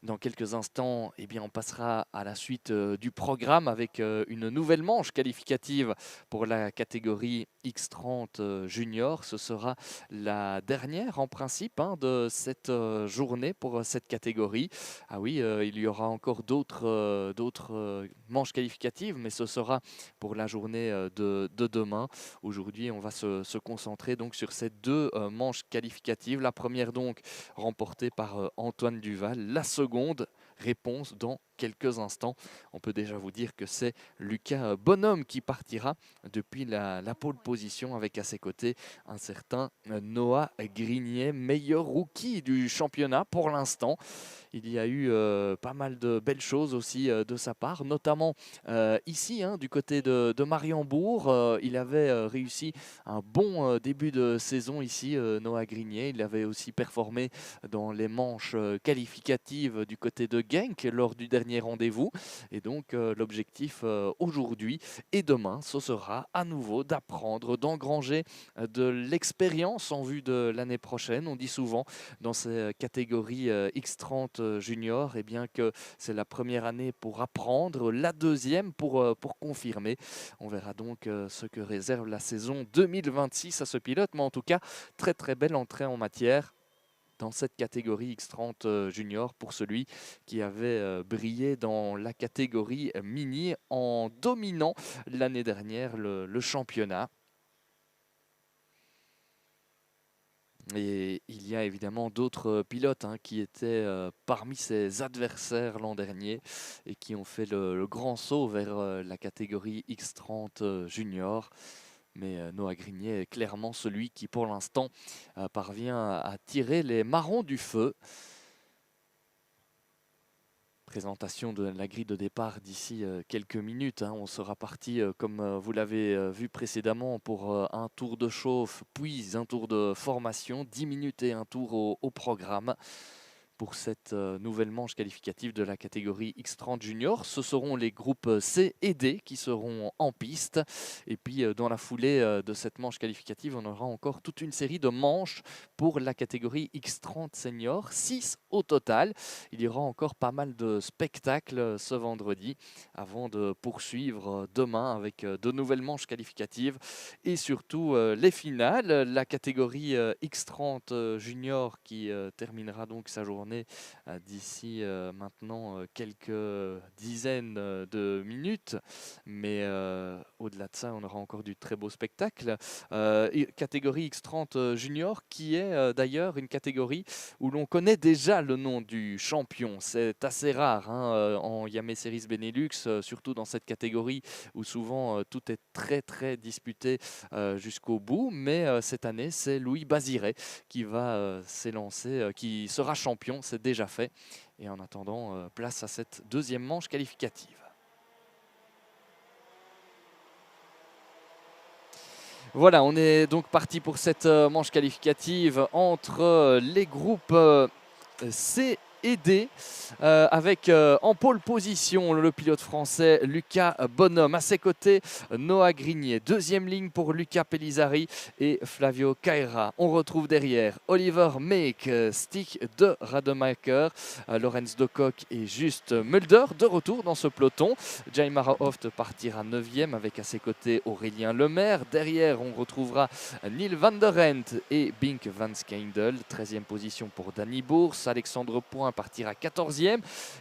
S2: Dans quelques instants, eh bien, on passera à la suite du programme avec une nouvelle manche qualificative pour la catégorie X30 Junior. Ce sera la dernière en principe de cette journée pour cette catégorie. Ah oui, il y aura encore d'autres manches qualificatives, mais ce sera pour la journée de demain. Aujourd'hui, on va se concentrer donc sur ces 2 manches qualificatives. La première donc remportée par Antoine Duval, la seconde réponse dans quelques instants. On peut déjà vous dire que c'est Lucas Bonhomme qui partira depuis la pole position avec à ses côtés un certain Noah Grignet, meilleur rookie du championnat pour l'instant. Il y a eu pas mal de belles choses aussi de sa part, notamment ici du côté de Mariembourg. Il avait réussi un bon début de saison ici, Noah Grignet. Il avait aussi performé dans les manches qualificatives du côté de Genk lors du dernier rendez-vous. Et donc l'objectif aujourd'hui et demain, ce sera à nouveau d'apprendre, d'engranger de l'expérience en vue de l'année prochaine. On dit souvent dans ces catégories X30 Junior bien que c'est la première année pour apprendre, la deuxième pour confirmer. On verra donc ce que réserve la saison 2026 à ce pilote, mais en tout cas très très belle entrée en matière. dans cette catégorie X30 Junior pour celui qui avait brillé dans la catégorie mini en dominant l'année dernière le championnat. Et il y a évidemment d'autres pilotes qui étaient parmi ses adversaires l'an dernier et qui ont fait le grand saut vers la catégorie X30 Junior. Mais Noah Grignet est clairement celui qui, pour l'instant, parvient à tirer les marrons du feu. Présentation de la grille de départ d'ici quelques minutes. On sera parti, comme vous l'avez vu précédemment, pour un tour de chauffe, puis un tour de formation, 10 minutes et un tour au programme. Pour cette nouvelle manche qualificative de la catégorie X30 Junior. Ce seront les groupes C et D qui seront en piste. Et puis dans la foulée de cette manche qualificative, on aura encore toute une série de manches pour la catégorie X30 Senior, 6 au total. Il y aura encore pas mal de spectacles ce vendredi avant de poursuivre demain avec de nouvelles manches qualificatives et surtout les finales. La catégorie X30 Junior qui terminera donc sa journée d'ici maintenant quelques dizaines de minutes, mais au-delà de ça on aura encore du très beau spectacle. Catégorie X30 Junior qui est d'ailleurs une catégorie où l'on connaît déjà le nom du champion. C'est assez rare en Iame Series Benelux, surtout dans cette catégorie où souvent tout est très disputé jusqu'au bout, mais cette année c'est Louis Baziret qui va s'élancer, qui sera champion, c'est déjà fait. Et en attendant, place à cette deuxième manche qualificative. Voilà, on est donc parti pour cette manche qualificative entre les groupes C et D, avec en pole position le pilote français Lucas Bonhomme. À ses côtés, Noah Grignet. Deuxième ligne pour Luca Pellizzari et Flavio Caira. On retrouve derrière Oliver Meek, Stig de Rademacher, Lorenz de Kock et Just Mulder de retour dans ce peloton. Jaimara Hoft partira 9e avec à ses côtés Aurélien Lemaire. Derrière, on retrouvera Neil van der Rent et Bink van Skeindel. 13e position pour Danny Bourse. Alexandre Point partira 14e.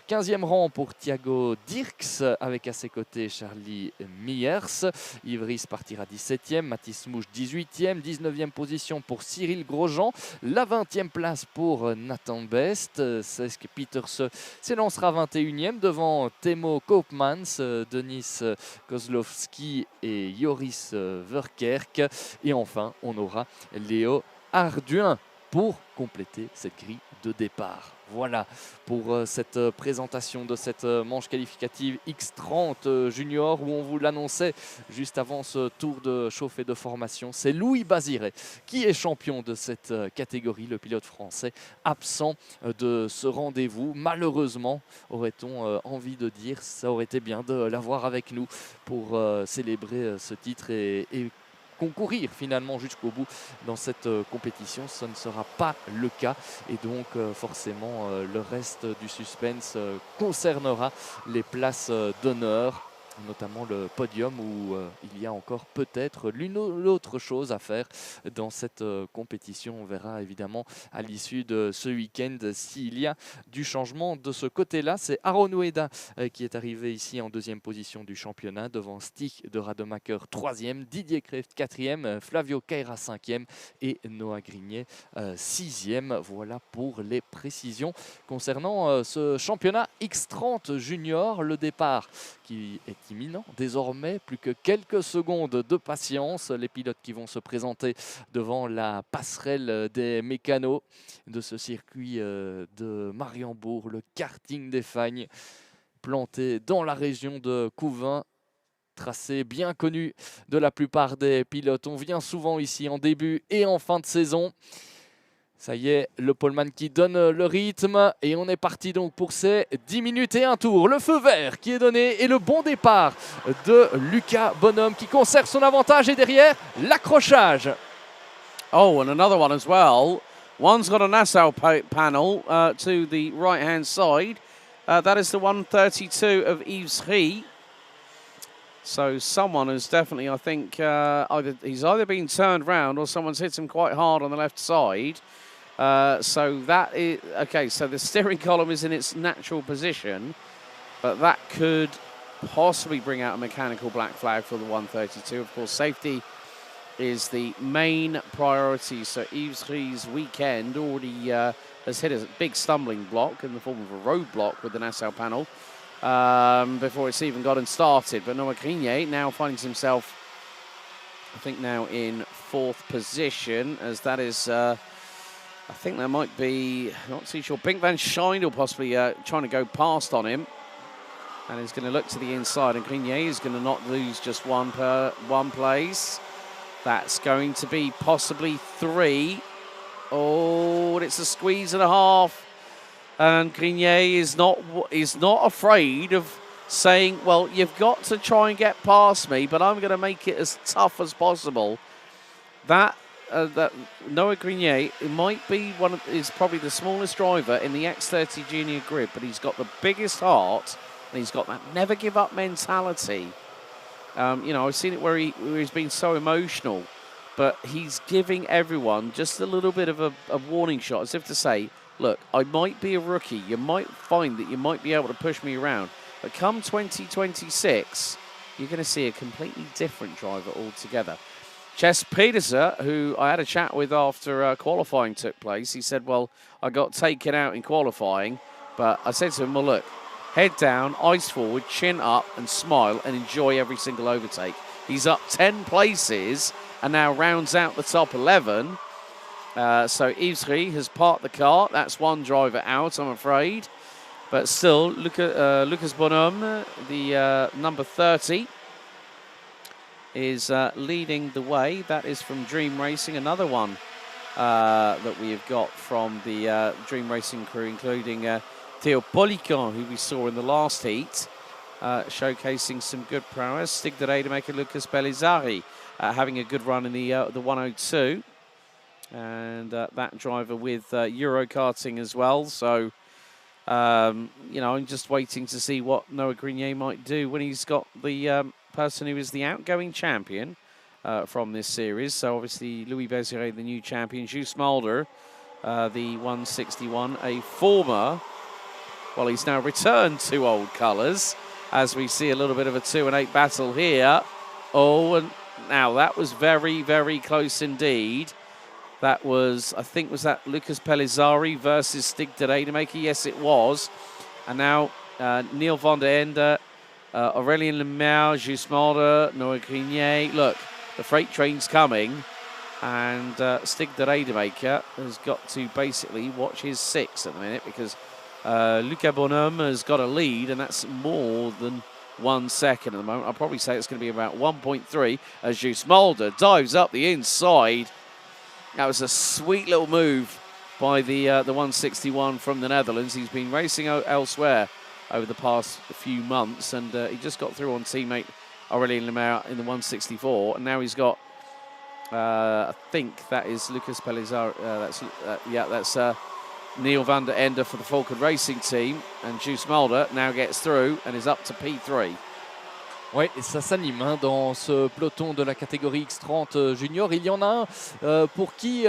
S2: 15e rang pour Thiago Dirks avec à ses côtés Charlie Miers. Ivris partira 17e. Mathis Mouche 18e. 19e position pour Cyril Grosjean. La 20e place pour Nathan Best. Cesc Peters s'élancera 21e devant Temo Koopmans, Denis Kozlowski et Joris Verkerk. Et enfin, on aura Léo Arduin pour compléter cette grille de départ. Voilà pour cette présentation de cette manche qualificative X30 Junior où on vous l'annonçait juste avant ce tour de chauffe et de formation. C'est Louis Baziret qui est champion de cette catégorie, le pilote français absent de ce rendez-vous. Malheureusement, aurait-on envie de dire, ça aurait été bien de l'avoir avec nous pour célébrer ce titre et concourir finalement jusqu'au bout dans cette compétition. Ce ne sera pas le cas et donc forcément le reste du suspense concernera les places d'honneur, notamment le podium où il y a encore peut-être l'une ou l'autre chose à faire dans cette compétition. On verra évidemment à l'issue de ce week-end s'il y a du changement de ce côté-là. C'est Aaron Ueda qui est arrivé ici en deuxième position du championnat devant Stig de Rademacher 3e, Didier Kreft 4e, Flavio Caira 5e et Noah Grignet 6e. Voilà pour les précisions concernant ce championnat X30 Junior. Le départ qui est imminent désormais, plus que quelques secondes de patience. Les pilotes qui vont se présenter devant la passerelle des mécanos de ce circuit de Mariembourg, le karting des Fagnes, planté dans la région de Couvin. Tracé bien connu de la plupart des pilotes. On vient souvent ici en début et en fin de saison. Ça y est, le poleman qui donne le rythme et on est parti donc pour ces 10 minutes et un tour. Le feu vert qui est donné et le bon départ de Lucas Bonhomme qui conserve son avantage et derrière l'accrochage.
S1: Oh, and another one as well. One's got a Nassau panel to the right-hand side. That is the 132 of Yves Rie. So someone has definitely, I think, he's either been turned round or someone's hit him quite hard on the left side. So that is okay. So the steering column is in its natural position, but that could possibly bring out a mechanical black flag for the 132. Of course, safety is the main priority. So Yves Rie's weekend already has hit a big stumbling block in the form of a roadblock with the Nassau panel before it's even gotten started. But Noah Grenier now finds himself, I think, now in 4th position, as that is, I think that might be, not too sure, Pink Van Schijndel possibly trying to go past on him. And he's going to look to the inside, and Grenier is going to not lose just one place. That's going to be possibly 3. Oh, and it's a squeeze and a half. And Grenier is not afraid of saying, well, you've got to try and get past me, but I'm going to make it as tough as possible. That Noah Grenier, it might be is probably the smallest driver in the X30 Junior grid, but he's got the biggest heart, and he's got that never give up mentality. I've seen it where he's been so emotional, but he's giving everyone just a little bit of a warning shot, as if to say, look, I might be a rookie. You might find that you might be able to push me around, but come 2026, you're going to see a completely different driver altogether. Ches Pedersen, who I had a chat with after qualifying took place, he said, well, I got taken out in qualifying, but I said to him, well, look, head down, eyes forward, chin up, and smile, and enjoy every single overtake. He's up 10 places and now rounds out the top 11. So Yves Rie has parked the car. That's one driver out, I'm afraid. But still, Lucas Bonhomme, the number 30, is leading the way. That is from Dream Racing, another one that we have got from the Dream Racing crew, including Theo Polican, who we saw in the last heat, showcasing some good prowess. Stig de Rademaker, Lucas Bellizzari having a good run in the 102. And that driver with Euro Karting as well. So, I'm just waiting to see what Noah Grenier might do when he's got the person who is the outgoing champion from this series. So, obviously, Louis Béziret, the new champion. Jules Mulder, the 161, a former... Well, he's now returned to old colours, as we see a little bit of a 2 and 8 battle here. Oh, and now that was very, very close indeed. That was, I think, was that Lucas Pellizzari versus Stig de Rademaker? Yes, it was. And now Neil van der Ende, Aurélien Lemaire, Jules Mulder, Noah Grenier. Look, the freight train's coming. And Stig de Rademaker has got to basically watch his 6 at the minute, because Lucas Bonhomme has got a lead, and that's more than 1 second at the moment. I'll probably say it's going to be about 1.3 as Jules Mulder dives up the inside. That was a sweet little move by the 161 from the Netherlands. He's been racing elsewhere over the past few months, and he just got through on teammate Aurélien Lemaire in the 164, and now he's got, I think that is Lucas Pellizzari. That's Neil van der Ende for the Falcon Racing team, and Jules Mulder now gets through and is up to P3.
S2: Oui, et ça s'anime dans ce peloton de la catégorie X30 Junior. Il y en a un pour qui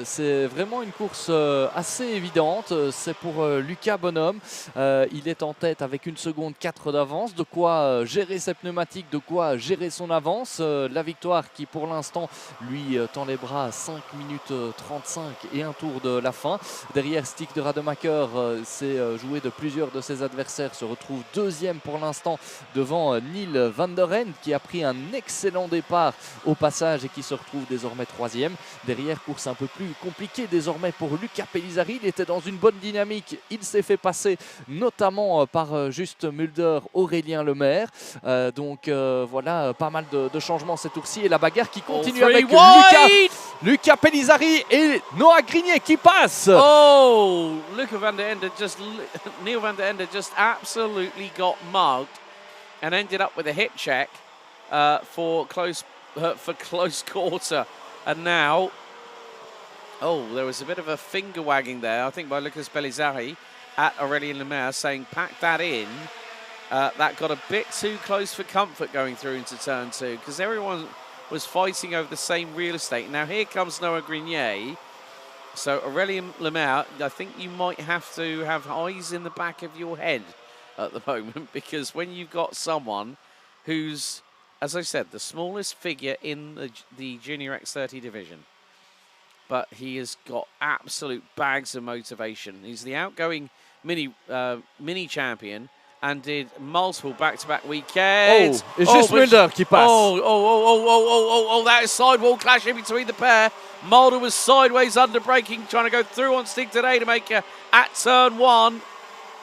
S2: c'est vraiment une course assez évidente. C'est pour Lucas Bonhomme. Il est en tête avec 1 seconde 4 d'avance. De quoi gérer ses pneumatiques, de quoi gérer son avance. La victoire qui pour l'instant lui tend les bras à 5 minutes 35 et un tour de la fin. Derrière, Stig de Rademacher s'est joué de plusieurs de ses adversaires. Se retrouve 2e pour l'instant devant Neil van der Ende, qui a pris un excellent départ au passage et qui se retrouve désormais 3e. Derrière, course un peu plus compliquée désormais pour Lucas Pellizzari. Il était dans une bonne dynamique. Il s'est fait passer notamment par Just Mulder, Aurélien Lemaire. Voilà, pas mal de changements ces tours-ci. Et la bagarre qui continue avec Lucas Pellizzari et Noah Grenier qui passe.
S1: Oh, Lucas van der Ende Neil van der Ende just absolutely got mugged and ended up with a hit check for close quarter. And now, there was a bit of a finger wagging there, I think, by Lucas Pellizzari at Aurélien Lemaire, saying, pack that in. That got a bit too close for comfort going through into turn 2, because everyone was fighting over the same real estate. Now here comes Noah Grenier, So Aurelien Lemaire, I think you might have to have eyes in the back of your head at the moment, because when you've got someone who's, as I said, the smallest figure in the Junior X30 division, but he has got absolute bags of motivation. He's the outgoing mini champion and did multiple back-to-back weekends.
S2: Oh, et juste Mulder qui passe.
S1: Oh, that is sidewall clashing between the pair. Mulder was sideways under braking, trying to go through on Stig de Rademaker at turn 1.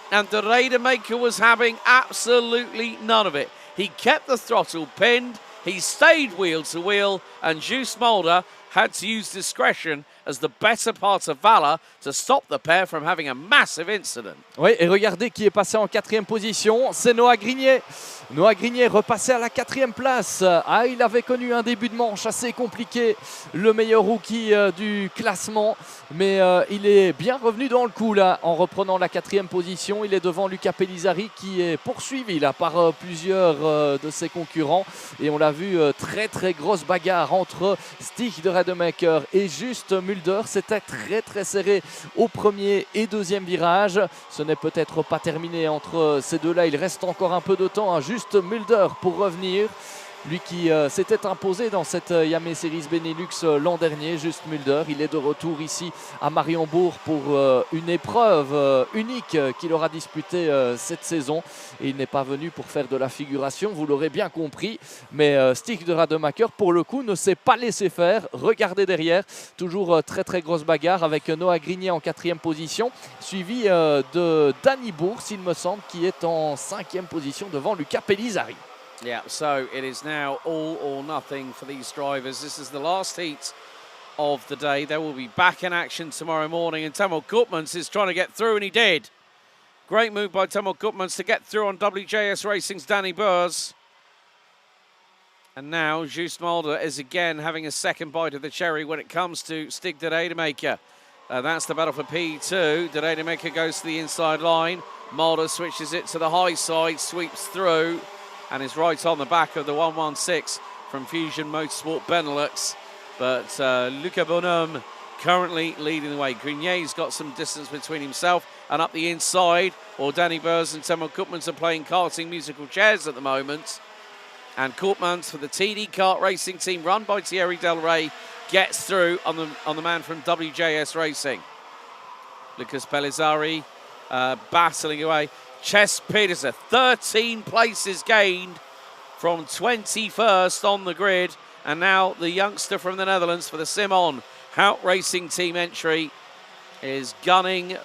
S1: And de Rademaker was having absolutely none of it. He kept the throttle pinned, he stayed wheel to wheel, and Just Mulder had to use discretion as the better part of valor to stop the pair from having a massive incident.
S2: Oui, et regardez qui est passé en 4e position, c'est Noah Grignet. Noah Grignet repassé à la 4e place. Ah, il avait connu un début de manche assez compliqué, le meilleur rookie du classement, mais il est bien revenu dans le coup là, en reprenant la 4e position. Il est devant Luca Pellizzari qui est poursuivi là par plusieurs de ses concurrents, et on l'a vu, très grosse bagarre entre Stig de Rademaker et Just Mulder. C'était très serré au premier et deuxième virage. Ce n'est peut-être pas terminé entre ces deux-là. Il reste encore un peu de temps à Just Mulder pour revenir. Lui qui s'était imposé dans cette Iame Series Benelux l'an dernier, Just Mulder. Il est de retour ici à Mariembourg pour une épreuve unique qu'il aura disputée cette saison. Et il n'est pas venu pour faire de la figuration, vous l'aurez bien compris. Mais Stig de Rademaker, pour le coup, ne s'est pas laissé faire. Regardez derrière, toujours très grosse bagarre avec Noah Grignet en 4e position, suivi de Danny Bourg, il me semble, qui est en 5e position devant Luca Pellizzari.
S1: Yeah, so it is now all or nothing for these drivers. This is the last heat of the day. They will be back in action tomorrow morning, and Temel Koopmans is trying to get through, and he did. Great move by Temel Koopmans to get through on WJS Racing's Danny Burs. And now Just Mulder is again having a second bite of the cherry when it comes to Stig de Rademaker. That's the battle for P2. De Rademaker goes to the inside line. Mulder switches it to the high side, sweeps through, and is right on the back of the 116 from Fusion Motorsport Benelux. But Luca Bonhomme currently leading the way. Grignier's got some distance between himself and up the inside, or Danny Burs and Temel Koopmans are playing karting musical chairs at the moment. And Koopmans for the TD Kart Racing team, run by Thierry Del Rey, gets through on the man from WJS Racing. Lucas Pellizzari battling away. Ches Pedersen, 13 places gained from 21st on the grid. And now the youngster from the Netherlands for the Simon Hout Racing team entry is gunning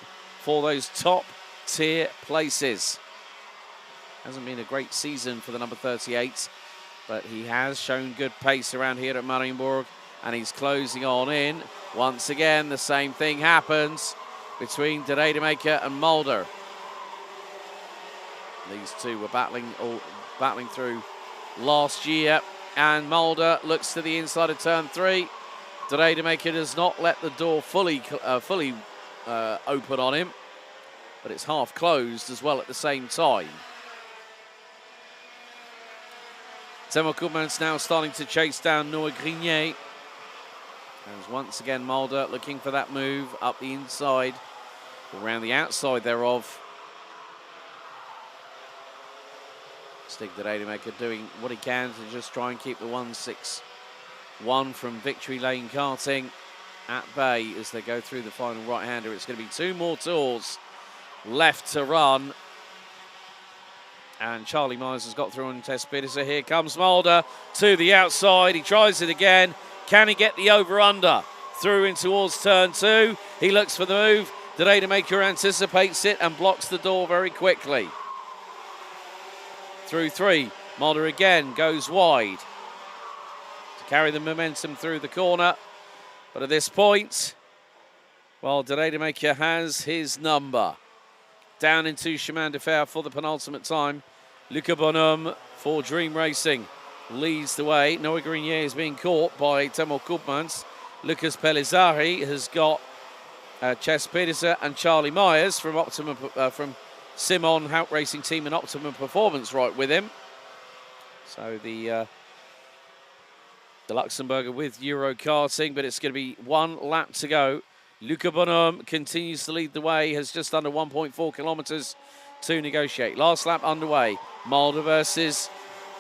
S1: for those top tier places. Hasn't been a great season for the number 38, but he has shown good pace around here at Mariembourg, and he's closing on in. Once again, the same thing happens between de Rademaker and Mulder. These two were battling through last year, and Mulder looks to the inside of turn 3. De Rademaker does not let the door fully open on him, but it's half closed as well at the same time. Temel Koopmans now starting to chase down Noah Grignet. As once again Mulder looking for that move up the inside, around the outside thereof. Stig de Rademaker doing what he can to just try and keep the 161 from Victory Lane Karting at bay as they go through the final right-hander. It's going to be 2 more tours left to run. And Charlie Myers has got through on Tess Pedersen. Here comes Mulder to the outside. He tries it again. Can he get the over-under? Through in towards turn 2. He looks for the move. De Rademaker anticipates it and blocks the door very quickly. Through 3. Mulder again goes wide to carry the momentum through the corner. But at this point, well, de Rademaker has his number. Down into Chemin de Fer for the penultimate time. Luca Bonhomme for Dream Racing leads the way. Noah Grignet is being caught by Temel Koopmans. Lucas Pellizzari has got Ches Pedersen and Charlie Myers from Simon Hout Racing Team and Optimum Performance right with him. So the Luxembourger with Euro Karting, but it's going to be 1 lap to go Luca Bonhomme continues to lead the way, has just under 1.4 kilometres to negotiate. Last lap underway. Mulder versus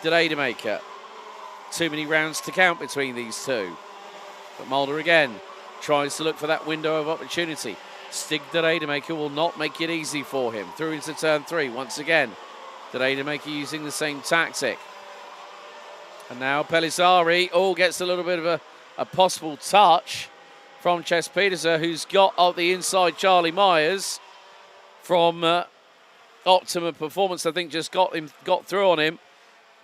S1: De Rademaker. Too many rounds to count between these two. But Mulder again tries to look for that window of opportunity. Stig De Rademaker will not make it easy for him. Through into turn 3 once again. De Rademaker using the same tactic. And now Pellizzari gets a little bit of a possible touch from Ches Pedersen, who's got up the inside Charlie Myers from Optima Performance. I think just got through on him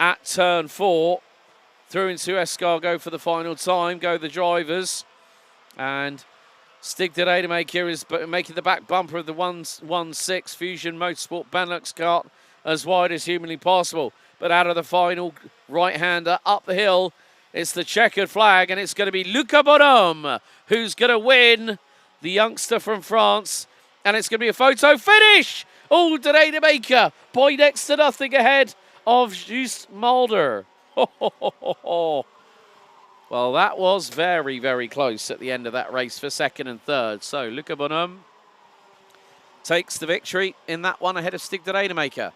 S1: at turn 4. Through into Escargot for the final time. Go the drivers. And Stig De Rademaker is making the back bumper of the 1-1-6 Fusion Motorsport Benelux kart as wide as humanly possible. But out of the final right-hander up the hill, it's the checkered flag, and it's going to be Luca Bonhomme who's going to win, the youngster from France. And it's going to be a photo finish. Oh, De Rademaker by next to nothing ahead of Just Mulder. Well, that was very, very close at the end of that race for second and third. So Luca Bonhomme takes the victory in that one ahead of Stig De Rademaker.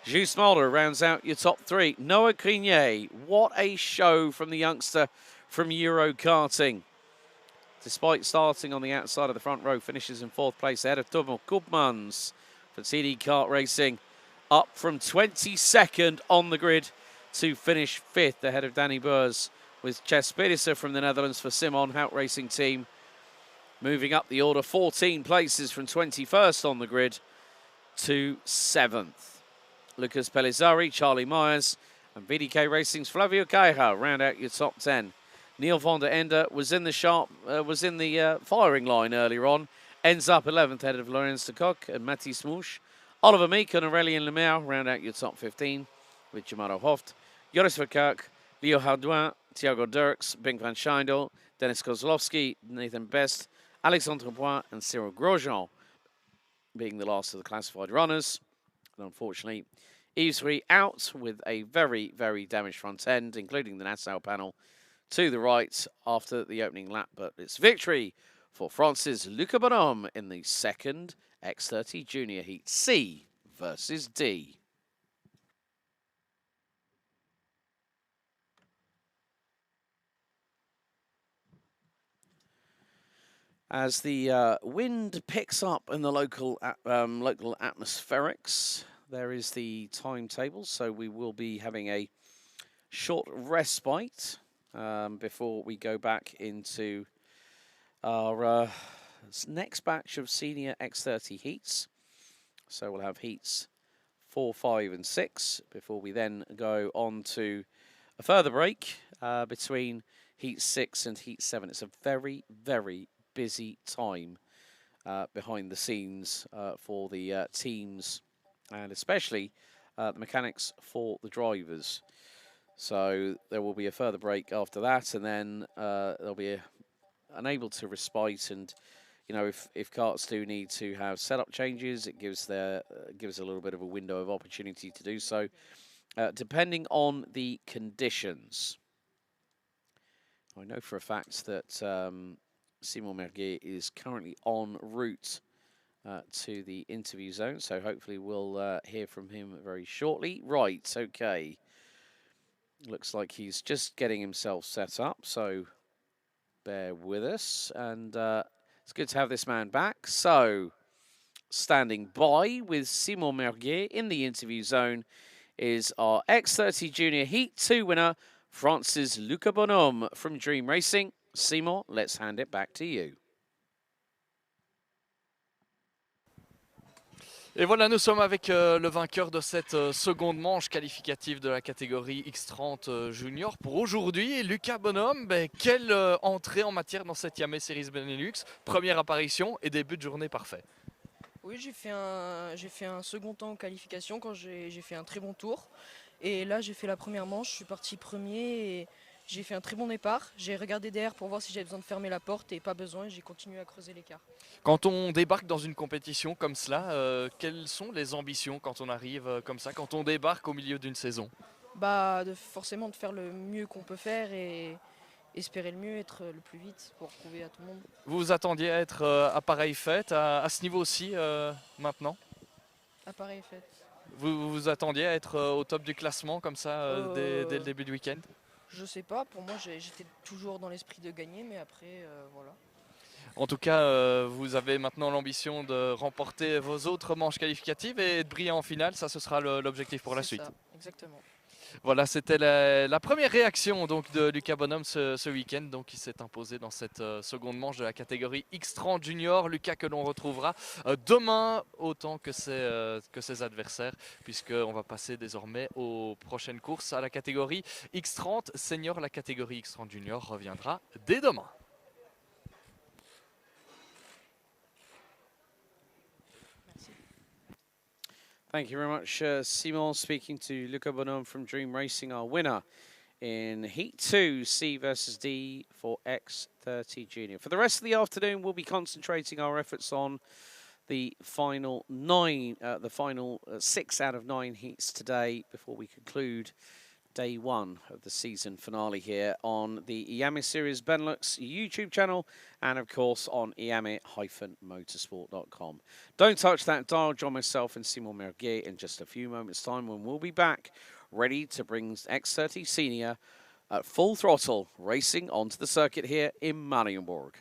S1: Just Mulder rounds out your top 3. Noah Grenier, what a show from the youngster from Euro Karting. Despite starting on the outside of the front row, finishes in 4th place ahead of Tomo Koopmans for TD Kart Racing. Up from 22nd on the grid to finish 5th ahead of Danny Boers, with Ches Pedersen from the Netherlands for Simon Hout Racing Team. Moving up the order 14 places from 21st on the grid to 7th. Lucas Pellizzari, Charlie Myers, and VDK Racing's Flavio Caja round out your top 10. Neil van der Ende was in the firing line earlier on. Ends up 11th ahead of Lorenz de Kock and Matty Smoosh. Oliver Meek and Aurelien Lemaire round out your top 15 with Jamaro Hoft, Joris Verkerk, Leo Hardouin, Thiago Dirks, Bink van Scheindel, Dennis Kozlowski, Nathan Best, Alexandre Poix, and Cyril Grosjean being the last of the classified runners. And unfortunately, Yves Rie out with a very, very damaged front end, including the Nassau panel to the right after the opening lap. But it's victory for France's Luca Bonhomme in the second X30 Junior Heat C versus D. As the wind picks up in the local atmospherics, there is the timetable. So we will be having a short respite before we go back into our next batch of senior X30 heats. So we'll have heats 4, 5, and 6 before we then go on to a further break between heat 6 and heat 7. It's a very, very busy time behind the scenes for the teams, and especially the mechanics for the drivers. So there will be a further break after that, and then there'll be unable to respite. And you know, if karts do need to have setup changes, it gives a little bit of a window of opportunity to do so, depending on the conditions. I know for a fact that Simon Mirguet is currently en route to the interview zone, so hopefully we'll hear from him very shortly. Right, okay. Looks like he's just getting himself set up, so bear with us. And it's good to have this man back. So, standing by with Simon Mirguet in the interview zone is our X30 Junior Heat 2 winner, France's Luca Bonhomme from Dream Racing. Simon, let's hand it back to you.
S2: Et voilà, nous sommes avec le vainqueur de cette seconde manche qualificative de la catégorie X30 Junior pour aujourd'hui. Luca Bonhomme, quelle entrée en matière dans cette Iame Series Benelux. Première apparition et début de journée parfait.
S4: Oui, j'ai fait un second temps en qualification quand j'ai fait un très bon tour. Et là, j'ai fait la première manche, je suis parti premier et j'ai fait un très bon départ. J'ai regardé derrière pour voir si j'avais besoin de fermer la porte et pas besoin. J'ai continué à creuser l'écart.
S2: Quand on débarque dans une compétition comme cela, quelles sont les ambitions quand on arrive comme ça, quand on débarque au milieu d'une saison?
S4: Forcément de faire le mieux qu'on peut faire et espérer le mieux, être le plus vite pour prouver à tout le monde.
S2: Vous vous attendiez à être à pareille fête, à ce niveau-ci maintenant?
S4: À pareille fête.
S2: Vous vous attendiez à être au top du classement comme ça dès le début du week-end?
S4: Je sais pas, pour moi j'étais toujours dans l'esprit de gagner, mais après voilà.
S2: En tout cas, vous avez maintenant l'ambition de remporter vos autres manches qualificatives et de briller en finale. Ça, ce sera l'objectif pour la suite.
S4: Ça, exactement.
S2: Voilà, c'était la première réaction donc, de Lucas Bonhomme ce week-end. Donc, il s'est imposé dans cette seconde manche de la catégorie X30 Junior. Lucas que l'on retrouvera demain autant que ses adversaires, puisqu'on va passer désormais aux prochaines courses à la catégorie X30 Senior. La catégorie X30 Junior reviendra dès demain.
S1: Thank you very much, Simon. Speaking to Luca Bonhomme from Dream Racing, our winner in Heat 2, C versus D for X30 Junior. For the rest of the afternoon, we'll be concentrating our efforts on the final 6 out of 9 heats today before we conclude day 1 of the season finale here on the Iame Series Benelux YouTube channel and, of course, on iame-motorsport.com. Don't touch that dial. Join myself and Simon Mirguet in just a few moments' time when we'll be back ready to bring X30 Senior at full throttle racing onto the circuit here in Mariembourg.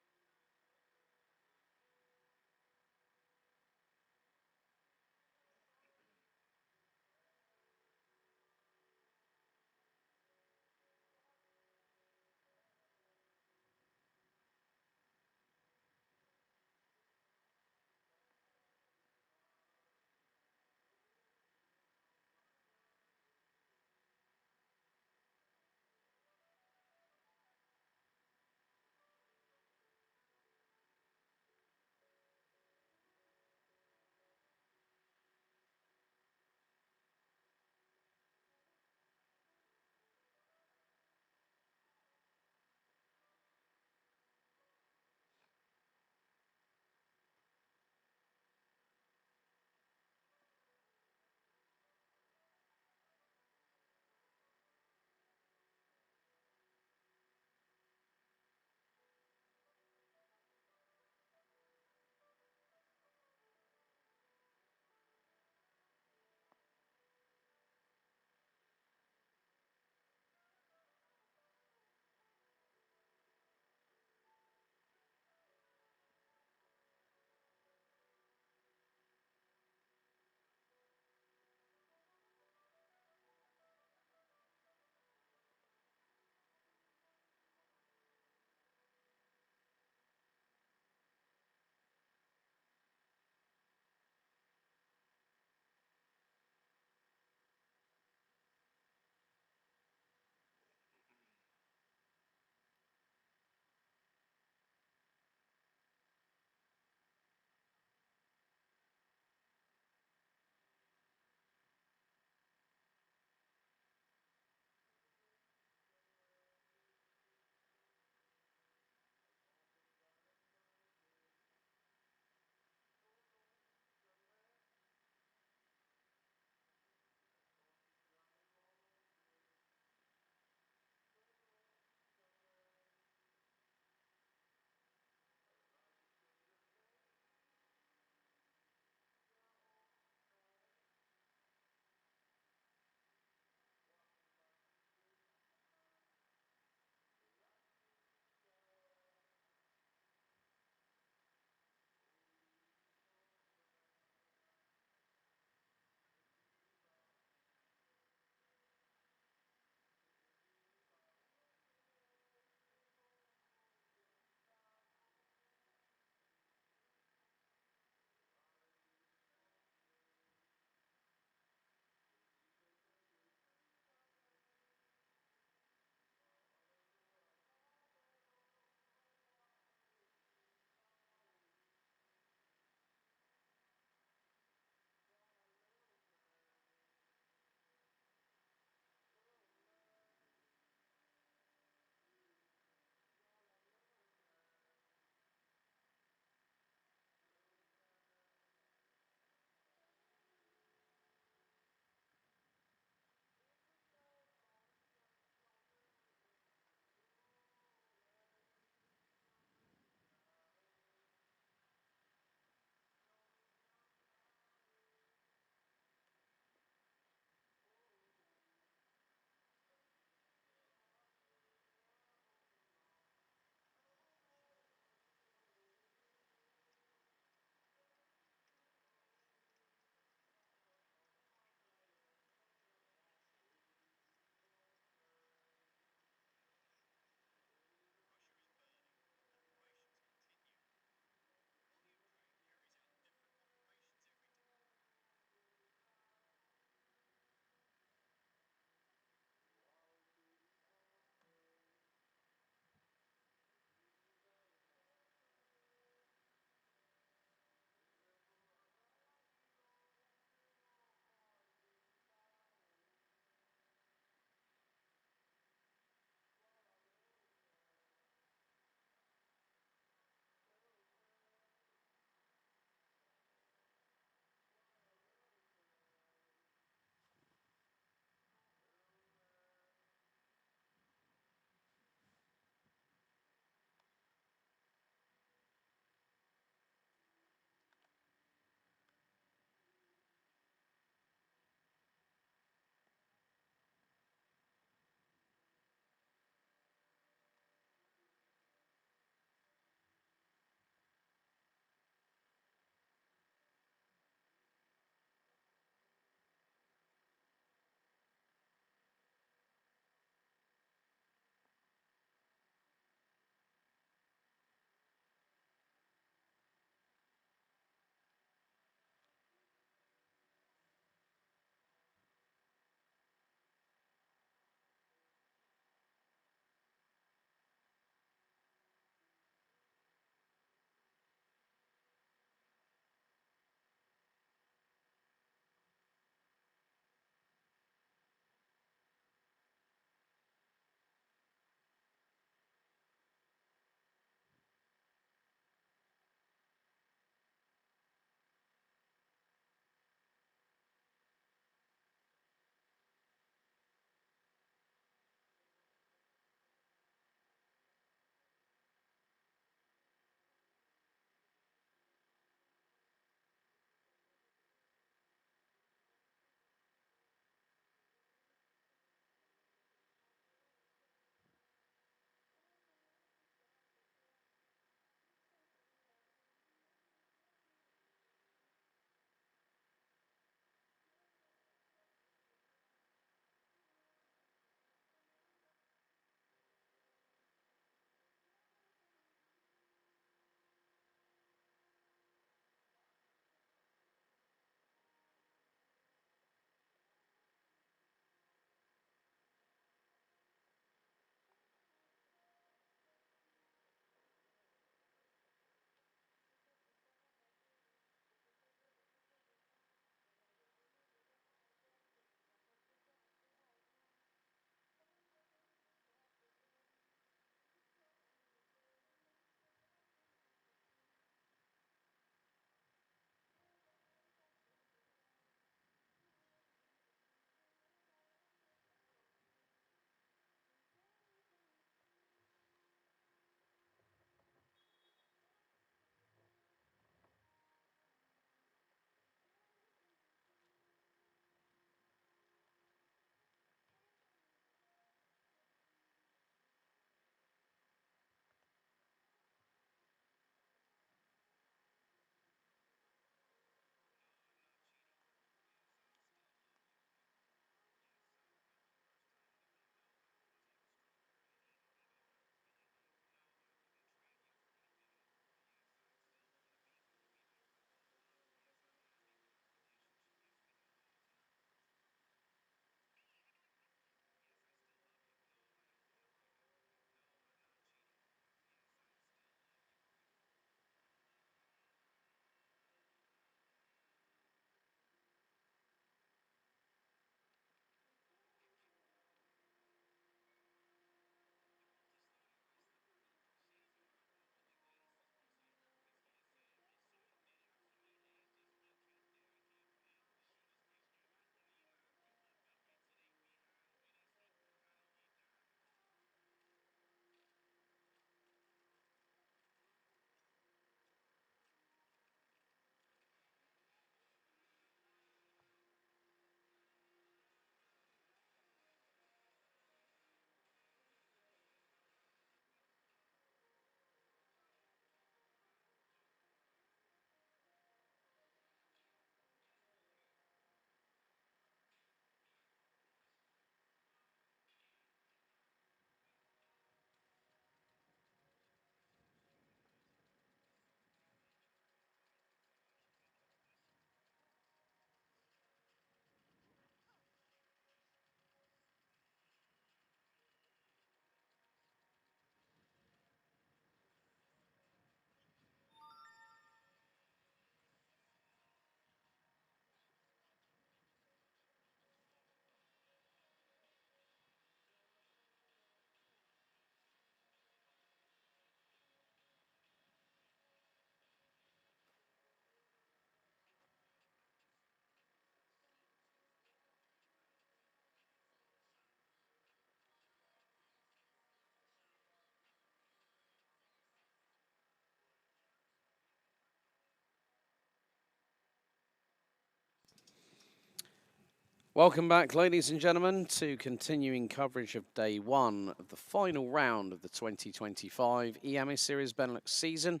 S1: Welcome back, ladies and gentlemen, to continuing coverage of day one of the final round of the 2025 Iame Series Benelux season.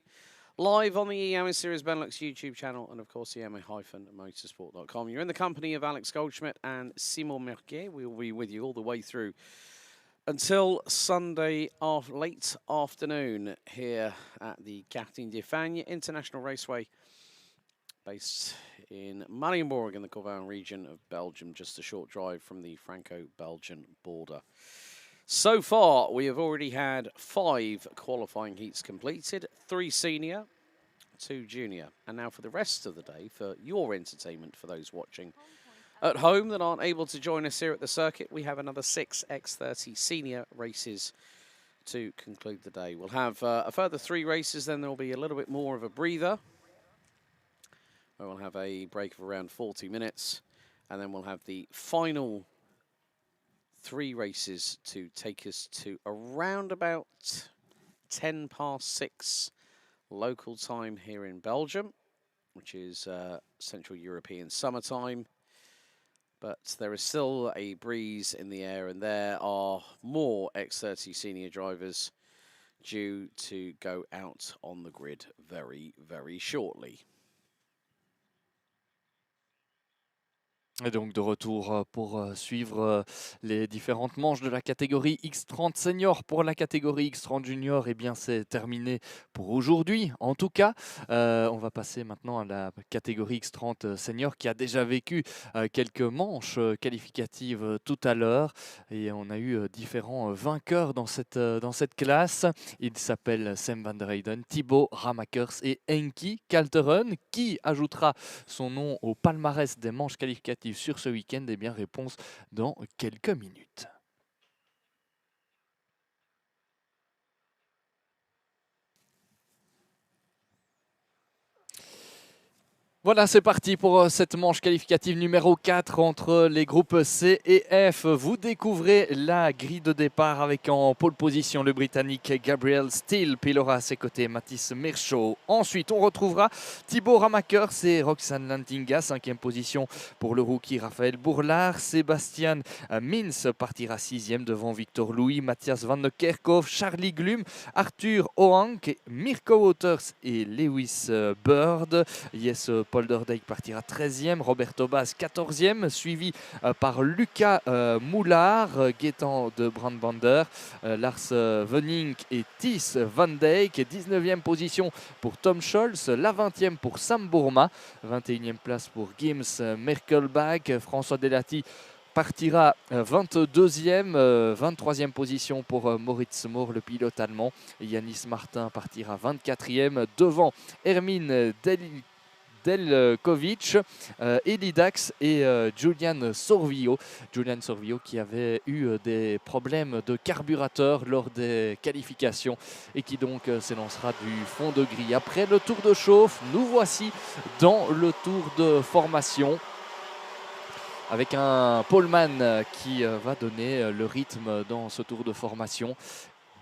S1: Live on the Iame Series Benelux YouTube channel and, of course, Iame-motorsport.com. You're in the company of Alex Goldschmidt and Simon Mirguet. We will be with you all the way through until Sunday late afternoon here at the Karting de Fagnes International Raceway, based in Mariembourg in the Corval region of Belgium, just a short drive from the Franco-Belgian border. So far, we have already had 5 qualifying heats completed, 3 senior, 2 junior. And now for the rest of the day, for your entertainment, for those watching at home that aren't able to join us here at the circuit, we have another 6 X30 Senior races to conclude the day. We'll have a further 3 races, then there will be a little bit more of a breather. We'll have a break of around 40 minutes, and then we'll have the final 3 races to take us to around about 10 past 6 local time here in Belgium, which is Central European summertime. But there is still a breeze in the air, and there are more X30 senior drivers due to go out on the grid very, very shortly.
S2: Et donc de retour pour suivre les différentes manches de la catégorie X30 Senior. Pour la catégorie X30 Junior, eh bien c'est terminé pour aujourd'hui. En tout cas, on va passer maintenant à la catégorie X30 Senior qui a déjà vécu quelques manches qualificatives tout à l'heure. Et on a eu différents vainqueurs dans cette classe. Ils s'appellent Sam van der Heyden, Thibaut Ramakers et Enki Kalteren. Qui ajoutera son nom au palmarès des manches qualificatives sur ce week-end? Eh bien, réponse dans quelques minutes. Voilà, c'est parti pour cette manche qualificative numéro 4 entre les groupes C et F. Vous découvrez la grille de départ avec en pole position le Britannique Gabriel Steele, puis il aura à ses côtés Mathis Mershaw. Ensuite, on retrouvera Thibaut Ramakers et Roxane Lantinga, 5e position pour le rookie Raphaël Bourlard. Sébastien Mins partira 6e devant Victor Louis, Mathias Van de Kerkhoff, Charlie Glum, Arthur Ohank, Mirko Wouters et Lewis Bird. Yes, Polderdijk partira 13e, Roberto Bas 14e, suivi par Lucas Moulard, Gaëtan de Brandbander, Lars Venink et Thys Van Dijk. 19e position pour Tom Scholz, la 20e pour Sam Bourma, 21e place pour Gims Merkelbach, François Delati partira 22e, 23e position pour Moritz Mohr, le pilote allemand. Yanis Martin partira 24e devant Hermine Delkovic, Elidax et Julian Sorvio. Julian Sorvio qui avait eu des problèmes de carburateur lors des qualifications et qui donc s'élancera du fond de grille. Après le tour de chauffe, nous voici dans le tour de formation, avec un poleman qui va donner le rythme dans ce tour de formation.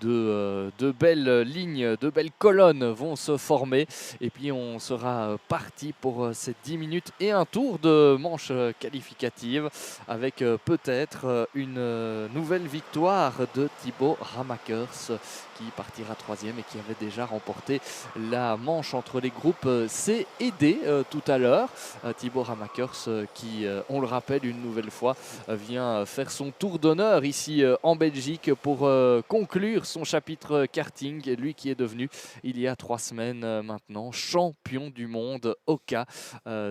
S2: De belles lignes, de belles colonnes vont se former et puis on sera parti pour ces 10 minutes et un tour de manche qualificative avec peut-être une nouvelle victoire de Thibaut Ramakers qui partira 3e et qui avait déjà remporté la manche entre les groupes C et D tout à l'heure. Thibaut Ramakers qui, on le rappelle une nouvelle fois, vient faire son tour d'honneur ici en Belgique pour conclure son chapitre karting, lui qui est devenu il y a 3 semaines maintenant champion du monde Oka.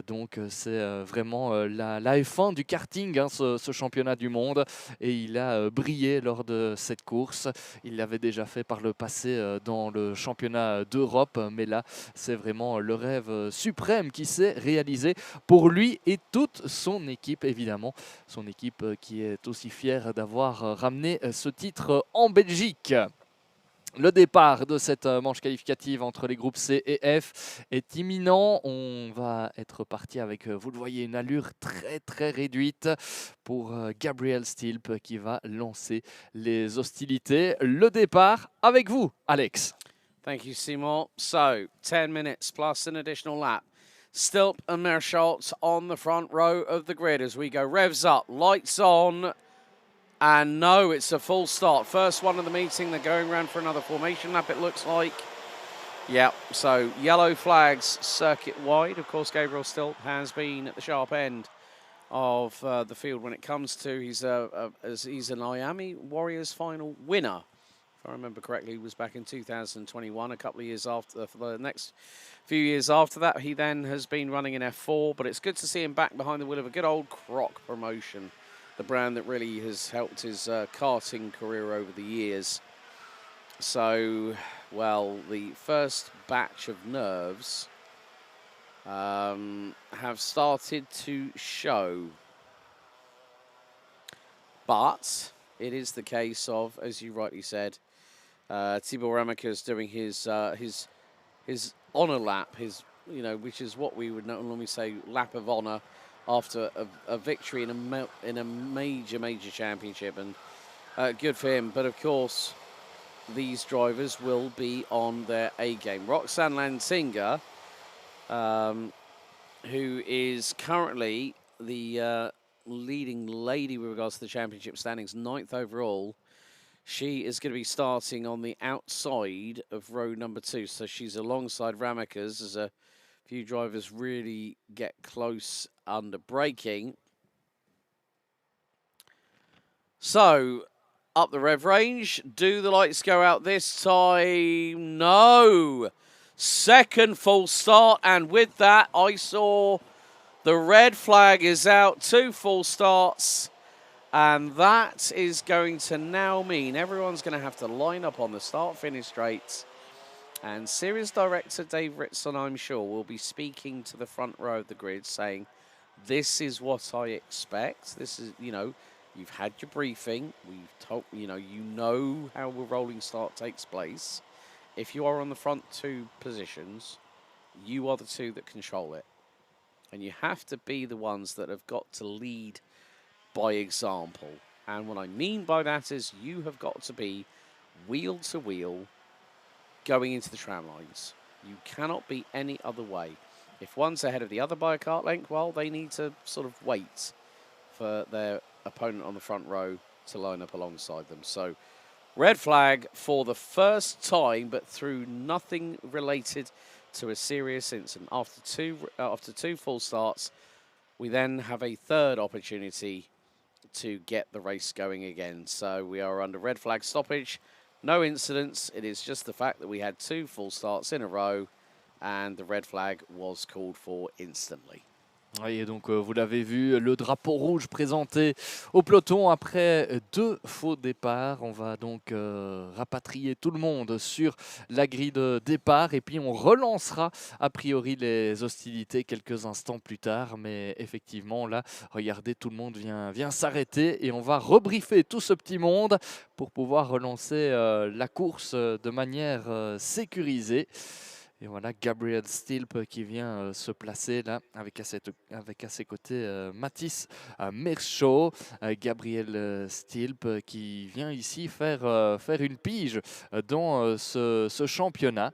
S2: Donc c'est vraiment la F1 du karting, hein, ce championnat du monde, et il a brillé lors de cette course. Il l'avait déjà fait par le passé dans le championnat d'Europe, mais là c'est vraiment le rêve suprême qui s'est réalisé pour lui et toute son équipe, évidemment, son équipe qui est aussi fière d'avoir ramené ce titre en Belgique. Le départ de cette manche qualificative entre les groupes C et F est imminent. On va être parti avec, vous le voyez, une allure très réduite pour Gabriel Steele qui va lancer les hostilités. Le départ avec vous, Alex.
S1: Thank you, Simon. So, 10 minutes plus an additional lap. Stilp and Merschaltz on the front row of the grid as we go. Revs up, lights on, and no, it's a full start. First one of the meeting, they're going around for another formation lap, it looks like. Yeah, so yellow flags circuit wide. Of course, Gabriel Stilp has been at the sharp end of the field when it comes to, he's an Iame Warriors final winner. If I remember correctly, he was back in 2021, a couple of years after, for the next few years after that. He then has been running in F4, but it's good to see him back behind the wheel of a good old Croc promotion, the brand that really has helped his karting career over the years. So, well, the first batch of nerves have started to show. But it is the case of, as you rightly said, Tibor Remaker's doing his honor lap, which is what we would normally say lap of honor after a victory in a major championship, and good for him. But of course, these drivers will be on their A game. Roxanne Lansinger, who is currently the leading lady with regards to the championship standings, 9th overall. She is going to be starting on the outside of row number 2. So she's alongside Ramekers as a few drivers really get close under braking. So, up the rev range. Do the lights go out this time? No. Second full start. And with that, I saw the red flag is out. 2 full starts. And that is going to now mean everyone's going to have to line up on the start-finish straights. And Series Director Dave Ritson, I'm sure, will be speaking to the front row of the grid saying, this is what I expect. This is, you've had your briefing. We've told, you know how a rolling start takes place. If you are on the front 2 positions, you are the 2 that control it. And you have to be the ones that have got to lead by example. And what I mean by that is you have got to be wheel to wheel going into the tram lines. You cannot be any other way. If one's ahead of the other by a kart length, well, they need to sort of wait for their opponent on the front row to line up alongside them. So red flag for the first time, but through nothing related to a serious incident. After two full starts, we then have a third opportunity to get the race going again. So we are under red flag stoppage. No incidents. It is just the fact that we had 2 full starts in a row and the red flag was called for instantly.
S2: Oui, et donc vous l'avez vu, le drapeau rouge présenté au peloton après 2 faux départs. On va donc rapatrier tout le monde sur la grille de départ et puis on relancera a priori les hostilités quelques instants plus tard. Mais effectivement là, regardez, tout le monde vient s'arrêter et on va rebriefer tout ce petit monde pour pouvoir relancer la course de manière sécurisée. Et voilà, Gabriel Stilp qui vient se placer là avec à ses côtés Mathis Merchaud. Gabriel Stilp qui vient ici faire une pige dans ce championnat.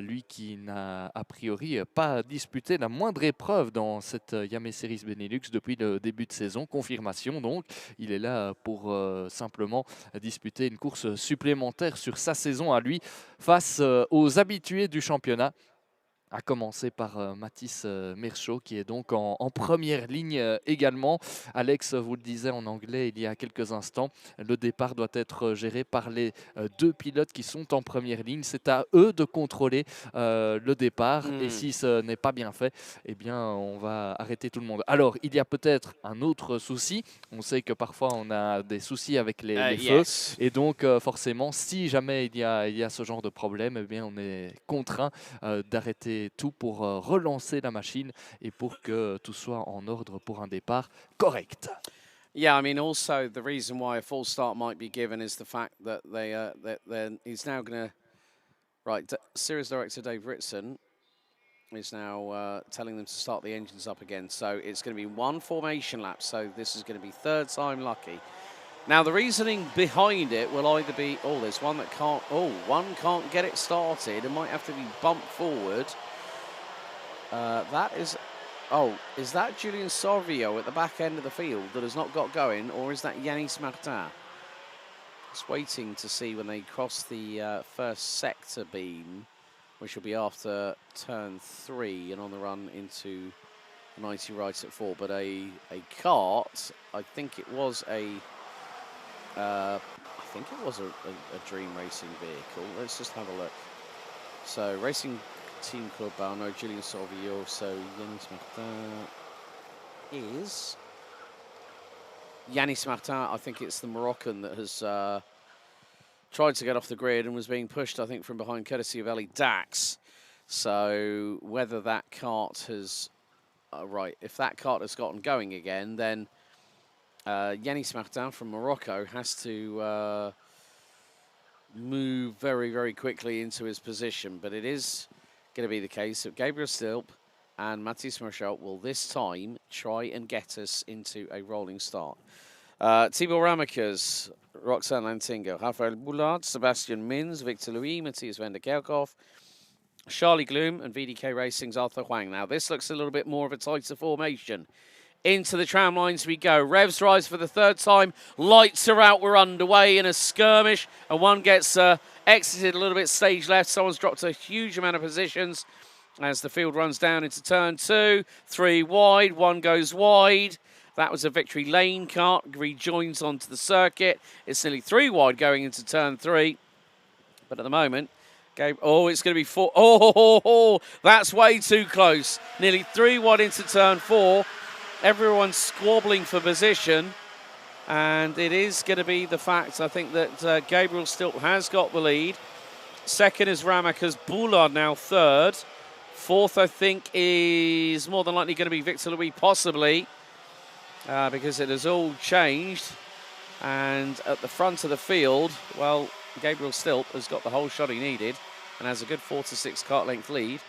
S2: Lui qui n'a a priori pas disputé la moindre épreuve dans cette Iame Series Benelux depuis le début de saison. Confirmation donc, il est là pour simplement disputer une course supplémentaire sur sa saison à lui face aux habitués du championnat. À commencer par Mathis Merchaud qui est donc en première ligne également. Alex vous le disait en anglais il y a quelques instants, le départ doit être géré par les 2 pilotes qui sont en première ligne. C'est à eux de contrôler le départ et si ce n'est pas bien fait, eh bien on va arrêter tout le monde. Alors il y a peut-être un autre souci. On sait que parfois on a des soucis avec les feux
S1: Yes.
S2: et donc forcément si jamais il y a ce genre de problème, eh bien on est contraint d'arrêter tout pour relancer la machine et pour que tout soit en ordre pour un départ correct.
S1: Yeah, I mean, also the reason why a full start might be given is the fact that he's now going to, right, Series Director Dave Ritson is now telling them to start the engines up again. So it's going to be 1 formation lap. So this is going to be 3rd time lucky. Now the reasoning behind it will either be, there's one that one can't get it started and might have to be bumped forward. That is... Oh, is that Julian Sorvio at the back end of the field that has not got going, or is that Yanis Martin? Just waiting to see when they cross the first sector beam, which will be after turn 3 and on the run into 90 right at 4. But a kart, I think it was a dream racing vehicle. Let's just have a look. So Racing Team Club Balno, Julian Sorvio, so Yanis Martin is... Yanis Martin, I think it's the Moroccan that has tried to get off the grid and was being pushed, I think, from behind courtesy of Ellie Dax. So whether that kart has... right, if that kart has gotten going again, then Yanis Martin from Morocco has to move very, very quickly into his position. But it is going to be the case that Gabriel Stilp and Matthias Marchal will this time try and get us into a rolling start. Thibaut Ramekers, Roxanne Lantinga, Rafael Boulard, Sebastian Mins, Victor Louis, Matthias van der Kerkhoff, Charlie Gloom and VDK Racing's Arthur Huang. Now this looks a little bit more of a tighter formation. Into the tram lines we go. Revs rise for the third time. Lights are out. We're underway in a skirmish. And one gets exited a little bit stage left. Someone's dropped a huge amount of positions as the field runs down into turn 2. 3 wide. 1 goes wide. That was a Victory Lane kart. Rejoins onto the circuit. It's nearly 3 wide going into turn 3. But at the moment, oh, it's going to be 4. Oh, that's way too close. Nearly 3 wide into turn 4. Everyone's squabbling for position, and it is going to be the fact, I think, that Gabriel Stilp has got the lead. Second is Ramekers, Boulard now third. Fourth, I think, is more than likely going to be Victor Louis, possibly, because it has all changed. And at the front of the field, well, Gabriel Stilp has got the whole shot he needed and has a good 4 to 6 kart length lead.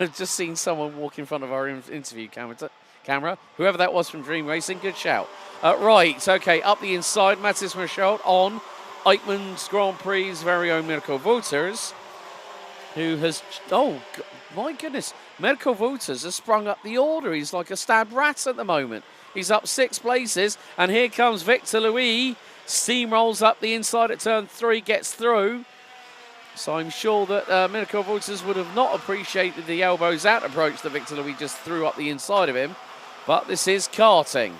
S1: I've just seen someone walk in front of our interview camera. Whoever that was from Dream Racing, good shout. Right, okay, up the inside, Matthias Marchal on Eichmann's Grand Prix' very own Mirko Wouters, who has... Oh, my goodness. Mirko Wouters has sprung up the order. He's like a stabbed rat at the moment. He's up 6 places, and here comes Victor Louis. Steamrolls up the inside at turn 3, gets through. So I'm sure that Mirko Wouters would have not appreciated the elbows out approach that Victor Louis just threw up the inside of him. But this is karting.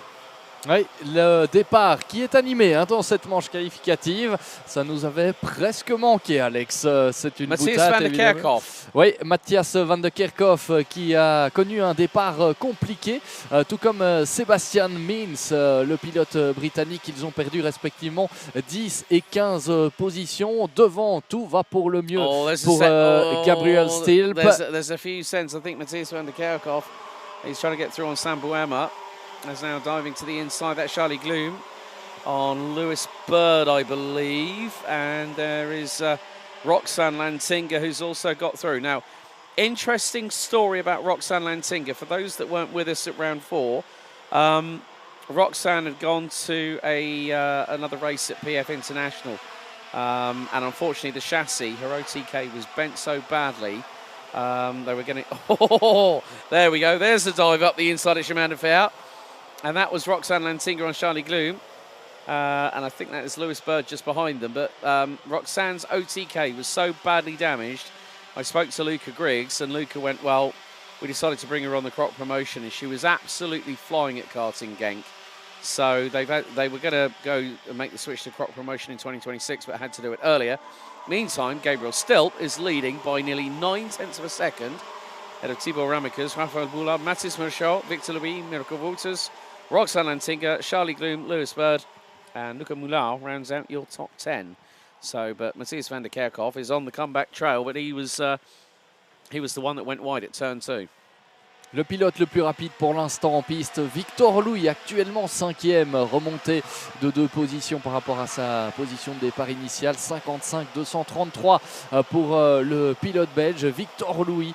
S2: Oui, le départ qui est animé dans cette manche qualificative, ça nous avait presque manqué, Alex. C'est une boutade,
S1: van der Kerkhoff.
S2: Oui, Matthias van der Kerkhoff qui a connu un départ compliqué, tout comme Sebastian Mins, le pilote britannique. Ils ont perdu respectivement 10 et 15 positions. Devant, tout va pour le mieux pour Gabriel Stilp.
S1: There's a few cents. I think Matthias van der Kerkhoff, he's trying to get through on Sam Buema. Is now diving to the inside. That's Charlie Gloom on Lewis Bird, I believe. And there is Roxanne Lantinga, who's also got through. Now, interesting story about Roxanne Lantinga. For those that weren't with us at round 4, Roxanne had gone to another race at PF International. And unfortunately, the chassis, her OTK, was bent so badly. They were going to... Oh, there we go. There's the dive up the inside of Shimanda Fiat. And that was Roxanne Lantinga on Charlie Gloom. And I think that is Lewis Bird just behind them. But Roxanne's OTK was so badly damaged. I spoke to Luca Griggs, and Luca went, well, we decided to bring her on the Croc promotion, and she was absolutely flying at Karting Genk. So they were going to go and make the switch to Croc promotion in 2026, but had to do it earlier. Meantime, Gabriel Stilp is leading by nearly 9/10 of a second. Ahead of Thibaut Ramekers, Rafael Boulard, Matthias Marchal, Victor Louis, Mirko Wouters, Roxanne Lantinga, Charlie Gloom, Lewis Bird, and Luca Moulin rounds out your top 10. So, but Matthias van der Kerkhoff is on the comeback trail, but he was the one that went wide at turn 2.
S2: Le pilote le plus rapide pour l'instant en piste, Victor Louis, actuellement 5e, remonté de 2 positions par rapport à sa position de départ initiale. 55-233 pour le pilote belge Victor Louis,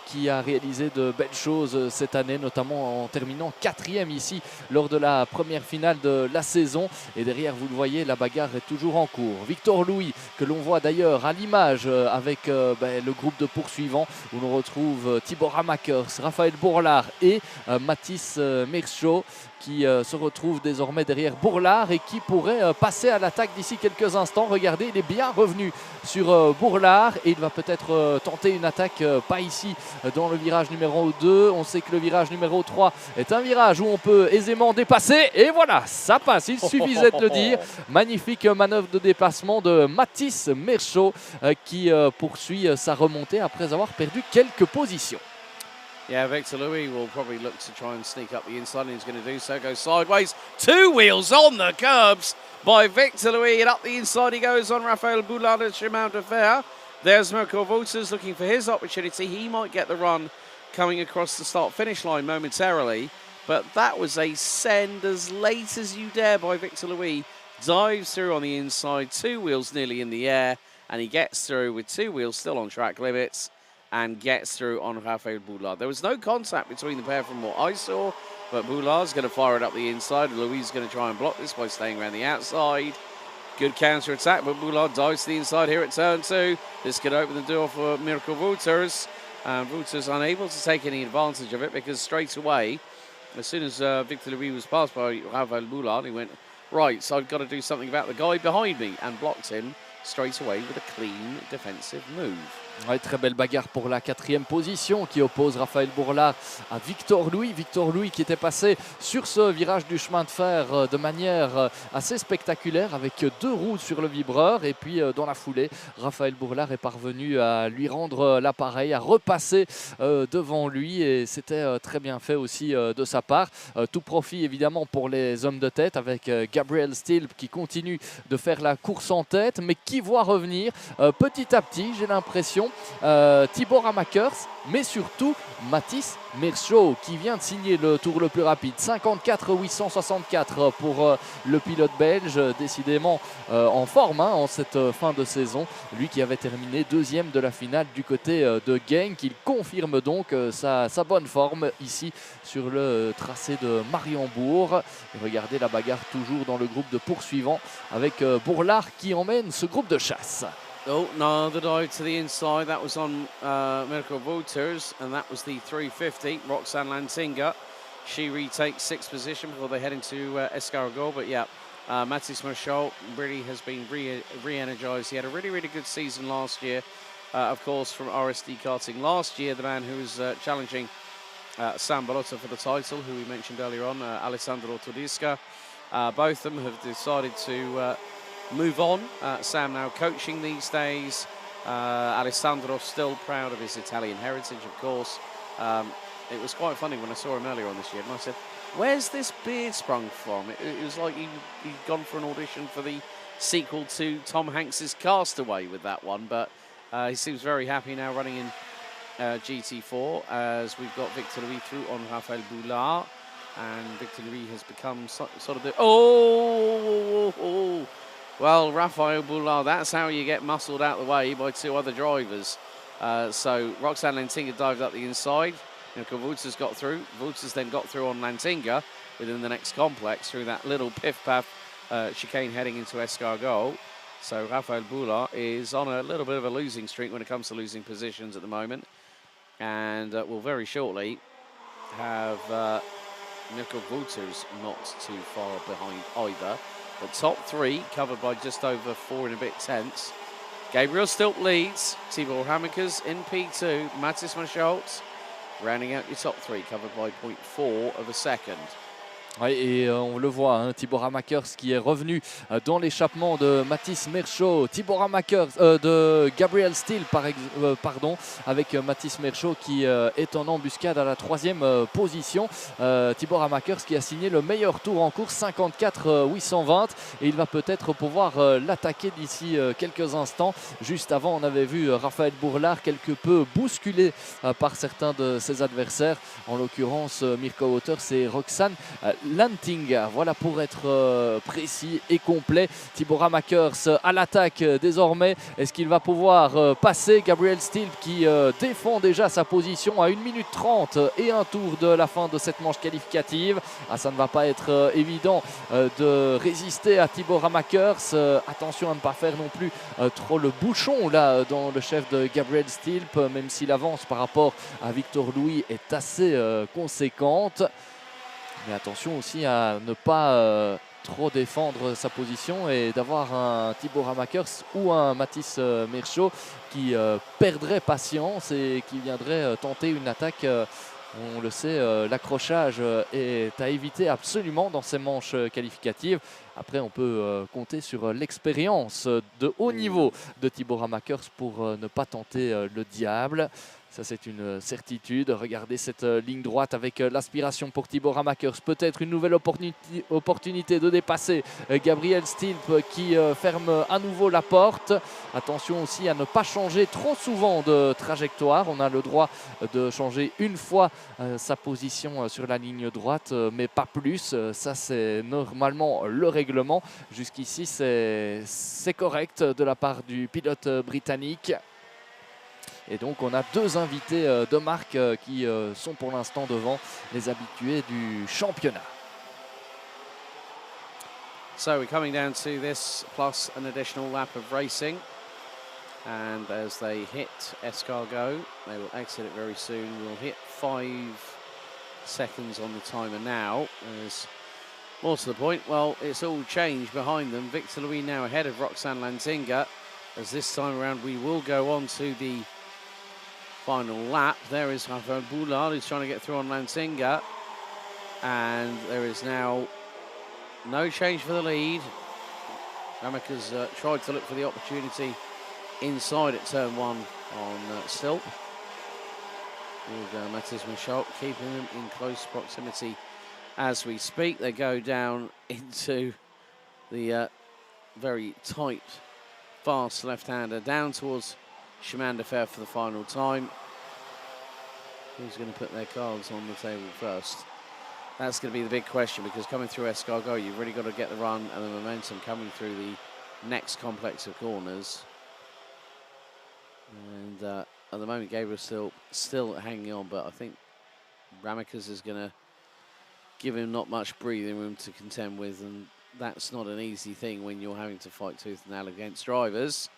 S2: qui a réalisé de belles choses cette année, notamment en terminant 4e ici lors de la première finale de la saison. Et derrière, vous le voyez, la bagarre est toujours en cours. Victor Louis, que l'on voit d'ailleurs à l'image avec le groupe de poursuivants, où l'on retrouve Tibor Hamakers, Raphaël Bourlard et Mathis Merchaud, qui se retrouve désormais derrière Bourlard et qui pourrait passer à l'attaque d'ici quelques instants. Regardez, il est bien revenu sur Bourlard et il va peut-être tenter une attaque, pas ici dans le virage numéro 2. On sait que le virage numéro 3 est un virage où on peut aisément dépasser et voilà, ça passe, il suffisait de le dire. Magnifique manœuvre de dépassement de Mathis Merchaud qui poursuit sa remontée après avoir perdu quelques positions.
S1: Yeah, Victor Louis will probably look to try and sneak up the inside, and he's going to do so. Goes sideways. 2 wheels on the curbs by Victor Louis, and up the inside he goes on Raphael Boulard and Chemin de Fer. There's Mirko Wouters looking for his opportunity. He might get the run coming across the start-finish line momentarily, but that was a send as late as you dare by Victor Louis. Dives through on the inside, 2 wheels nearly in the air, and he gets through with 2 wheels still on track limits, and gets through on Raphael Boulard. There was no contact between the pair from what I saw, but Boulard's going to fire it up the inside. Louis is going to try and block this by staying around the outside. Good counter-attack, but Boulard dives to the inside here at turn 2. This could open the door for Mirko Wouters. And Wouters unable to take any advantage of it because straight away, as soon as Victor Louis was passed by Raphael Boulard, he went, right, so I've got to do something about the guy behind me, and blocked him straight away with a clean defensive move.
S2: Ouais, très belle bagarre pour la 4e position qui oppose Raphaël Bourlard à Victor Louis. Victor Louis qui était passé sur ce virage du chemin de fer de manière assez spectaculaire avec 2 roues sur le vibreur. Et puis dans la foulée, Raphaël Bourlard est parvenu à lui rendre l'appareil, à repasser devant lui. Et c'était très bien fait aussi de sa part. Tout profit évidemment pour les hommes de tête avec Gabriel Stilp qui continue de faire la course en tête, mais qui voit revenir petit à petit, j'ai l'impression, Tibor Hamakers, mais surtout Mathis Merchaud qui vient de signer le tour le plus rapide. 54-864 pour le pilote belge, décidément en forme en cette fin de saison. Lui qui avait terminé 2e de la finale du côté de Genk. Il confirme donc sa bonne forme ici sur le tracé de Mariembourg. Et regardez la bagarre toujours dans le groupe de poursuivants avec Bourlard qui emmène ce groupe de chasse.
S1: Oh, no, the dive to the inside. That was on Mirko Wouters, and that was the 350. Roxanne Lantinga. She retakes 6th position before they head into Escargot. But yeah, Mathis Merchaud really has been re-energized. He had a really, really good season last year, of course, from RSD Karting. Last year, the man who was challenging Sam Balotto for the title, who we mentioned earlier on, Alessandro Todisca. Both of them have decided to move on. Sam now coaching these days. Alessandro still proud of his Italian heritage, of course. It was quite funny when I saw him earlier on this year, and I said, where's this beard sprung from? It was like he'd gone for an audition for the sequel to Tom Hanks's Castaway with that one, but he seems very happy now running in GT4, as we've got Victor Louis through on Raphael Boulard, and Victor Louis has become sort of the... Well, Raphael Boulard, that's how you get muscled out of the way by 2 other drivers. So Roxanne Lantinga dived up the inside. Wouters got through. Wouters then got through on Lantinga within the next complex through that little piff-paff chicane heading into Escargot. So Raphael Boulard is on a little bit of a losing streak when it comes to losing positions at the moment. And will very shortly have Mirko Wouters not too far behind either. The top 3 covered by just over 4 and a bit tenths. Gabriel Stilp leads. Tibor Hamakers in P2. Mathis Merchaud rounding out your top 3, covered by 0.4 of a second.
S2: Oui, et on le voit, hein, Tibor Ramakers qui est revenu dans l'échappement de Mathis Merchaud, Tibor Ramakers, de Gabriel Steele, pardon, avec Mathis Merchaud qui est en embuscade à la 3e position. Tibor Ramakers qui a signé le meilleur tour en course, 54-820, et il va peut-être pouvoir l'attaquer d'ici quelques instants. Juste avant, on avait vu Raphaël Bourlard quelque peu bousculé par certains de ses adversaires, en l'occurrence Mirko Wouters et Roxane Lantinga. Voilà pour être précis et complet. Tibor Ramakers à l'attaque désormais. Est-ce qu'il va pouvoir passer Gabriel Steele qui défend déjà sa position à 1 minute 30 et un tour de la fin de cette manche qualificative. Ça ne va pas être évident de résister à Tibor Ramakers. Attention à ne pas faire non plus trop le bouchon là dans le chef de Gabriel Steele, même si l'avance par rapport à Victor Louis est assez conséquente. Mais attention aussi à ne pas trop défendre sa position et d'avoir un Tibor Ramakers ou un Mathis Merchaud qui perdrait patience et qui viendrait tenter une attaque. On le sait, l'accrochage est à éviter absolument dans ces manches qualificatives. Après, on peut compter sur l'expérience de haut niveau de Tibor Ramakers pour ne pas tenter le diable. Ça, c'est une certitude. Regardez cette ligne droite avec l'aspiration pour Tibor Ramakers. Peut-être une nouvelle opportunité de dépasser Gabriel Steele qui ferme à nouveau la porte. Attention aussi à ne pas changer trop souvent de trajectoire. On a le droit de changer une fois sa position sur la ligne droite, mais pas plus. Ça, c'est normalement le règlement. Jusqu'ici, c'est correct de la part du pilote britannique. Et donc on a deux invités de marque qui sont pour l'instant devant les habitués du championnat.
S1: So we're coming down to this plus an additional lap of racing. And as they hit Escargot, they will exit it very soon. We'll hit 5 seconds on the timer now. As more to the point, well, it's all changed behind them. Victor Louis now ahead of Roxane Lantinga. As this time around we will go on to the final lap. There is Raphaël Boulard who's trying to get through on Lantinga. And there is now no change for the lead. Ramakers tried to look for the opportunity inside at turn 1 on Stilp. With Mathis Merchaud keeping them in close proximity as we speak. They go down into the very tight, fast left-hander down towards Chemin de Fer for the final time. Who's going to put their cards on the table first? That's going to be the big question, because coming through Escargot, you've really got to get the run and the momentum coming through the next complex of corners. And at the moment, Gabriel still hanging on, but I think Ramakers is going to give him not much breathing room to contend with, and that's not an easy thing when you're having to fight tooth and nail against drivers.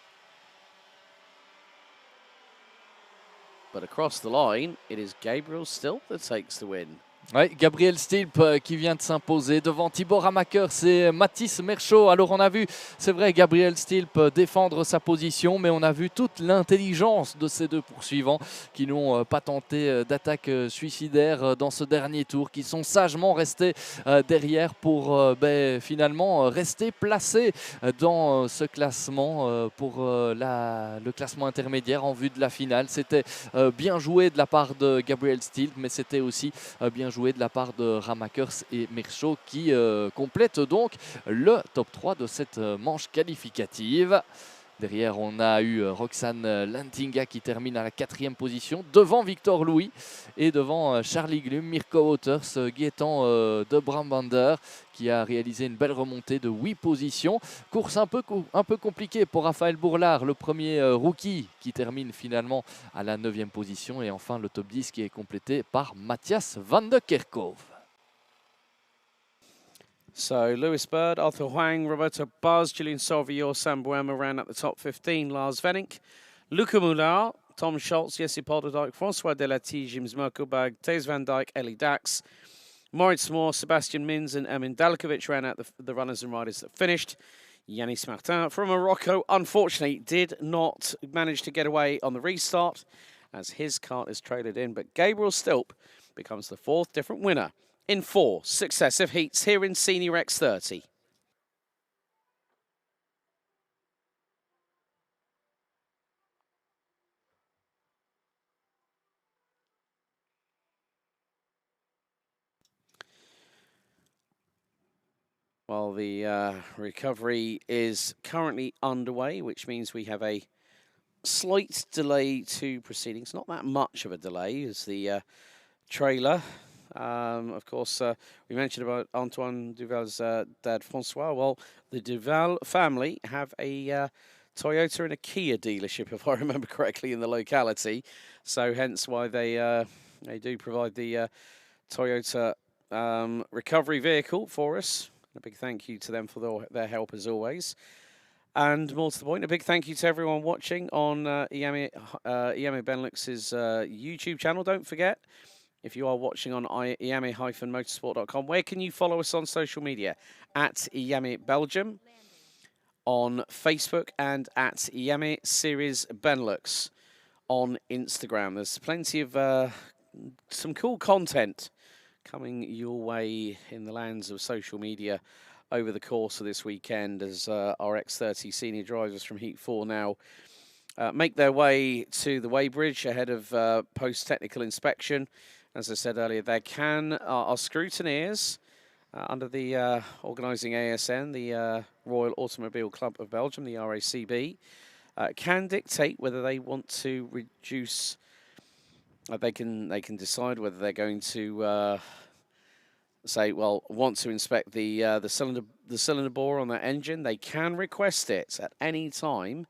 S1: But across the line, it is Gabriel Stilp that takes the win.
S2: Oui, Gabriel Stilp qui vient de s'imposer devant Tibor Ramakers et Mathis Merchaud. Alors on a vu, c'est vrai, Gabriel Stilp défendre sa position, mais on a vu toute l'intelligence de ces deux poursuivants qui n'ont pas tenté d'attaque suicidaire dans ce dernier tour, qui sont sagement restés derrière pour finalement rester placés dans ce classement pour le classement intermédiaire en vue de la finale. C'était bien joué de la part de Gabriel Stilp, mais c'était aussi bien joué de la part de Ramakers et Merchaud qui complètent donc le top 3 de cette manche qualificative. Derrière, on a eu Roxane Lantinga qui termine à la 4e position, devant Victor Louis et devant Charlie Glum, Mirko Wouters, Gaëtan de Brabander qui a réalisé une belle remontée de 8 positions. Course un peu compliquée pour Raphaël Bourlard, le premier rookie qui termine finalement à la 9e position. Et enfin, le top 10 qui est complété par Matthias van de Kerkhove.
S1: So Lewis Bird, Arthur Huang, Roberto Buzz, Julian Sauvier, Sam Boema ran up the top 15. Lars Venink, Luca Moulard, Tom Schultz, Jesse Polderdijk, François Delati, James Merkelberg, Thijs van Dijk, Ellie Dax, Moritz Moore, Sebastian Mins and Emin Dalkovic ran out the runners and riders that finished. Yanis Martin from Morocco, unfortunately, did not manage to get away on the restart as his cart is traded in. But Gabriel Stilp becomes the 4th different winner in 4 successive heats here in Senior X30. Well, the recovery is currently underway, which means we have a slight delay to proceedings. Not that much of a delay as the trailer. Of course, we mentioned about Antoine Duval's dad, Francois. Well, the Duval family have a Toyota and a Kia dealership, if I remember correctly, in the locality. So hence why they do provide the Toyota recovery vehicle for us. A big thank you to them for their help as always. And more to the point, a big thank you to everyone watching on Iame Benelux's YouTube channel. Don't forget, if you are watching on iame-motorsport.com, where can you follow us on social media? At Iame Belgium on Facebook and at Iame Series Benelux on Instagram. There's plenty of some cool content coming your way in the lands of social media over the course of this weekend as our X30 senior drivers from Heat 4 now make their way to the weighbridge ahead of post-technical inspection. As I said earlier, there are scrutineers under the organising ASN, the Royal Automobile Club of Belgium, the RACB, can dictate whether they want to reduce. They can decide whether they're going to say, well, want to inspect the cylinder bore on that engine. They can request it at any time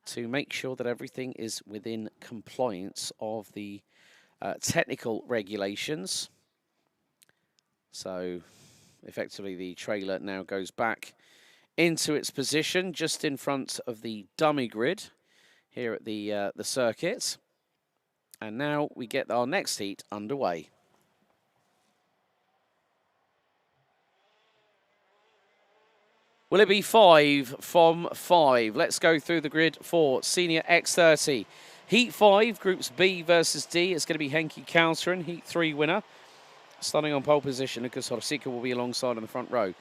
S1: to make sure that everything is within compliance of the technical regulations. So effectively the trailer now goes back into its position just in front of the dummy grid here at the circuit. And now we get our next heat underway. Will it be 5 from 5? Let's go through the grid for Senior X30. Heat 5, Groups B versus D. It's going to be Henki Kouteren, Heat 3 winner. Starting on pole position, Lucas Horsika will be alongside on the front row.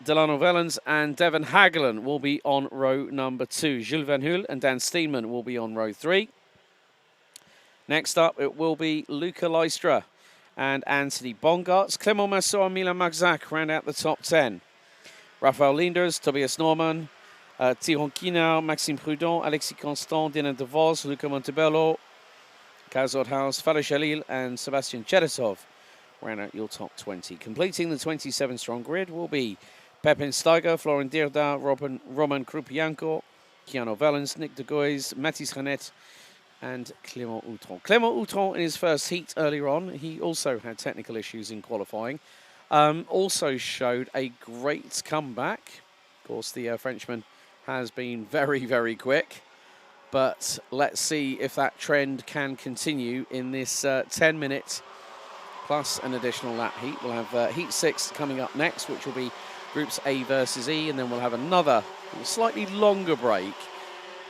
S1: Delano Vellens and Devon Hagelin will be on row number 2. Jules Van Hul and Dan Steenman will be on row 3. Next up, it will be Luca Lystra and Anthony Bongartz. Clément Massot and Milan Magzac round out the top 10. Raphael Linders, Tobias Norman, Tyrone Kinau, Maxime Prudent, Alexis Constant, Dylan De Vos, Luca Montebello, Kaz Oldhaus, Fala Jalil and Sebastian Cheretov round out your top 20. Completing the 27-strong grid will be Pepin Steiger, Florent Dirda, Roman Krupianko, Keanu Vellens, Nick de Gois, Mathis Renet, and Clément Outron. Clément Outron in his first heat earlier on, he also had technical issues in qualifying. Also showed a great comeback. Of course, the Frenchman has been very, very quick. But let's see if that trend can continue in this 10-minute plus an additional lap heat. We'll have Heat 6 coming up next, which will be Groups A versus E. And then we'll have another slightly longer break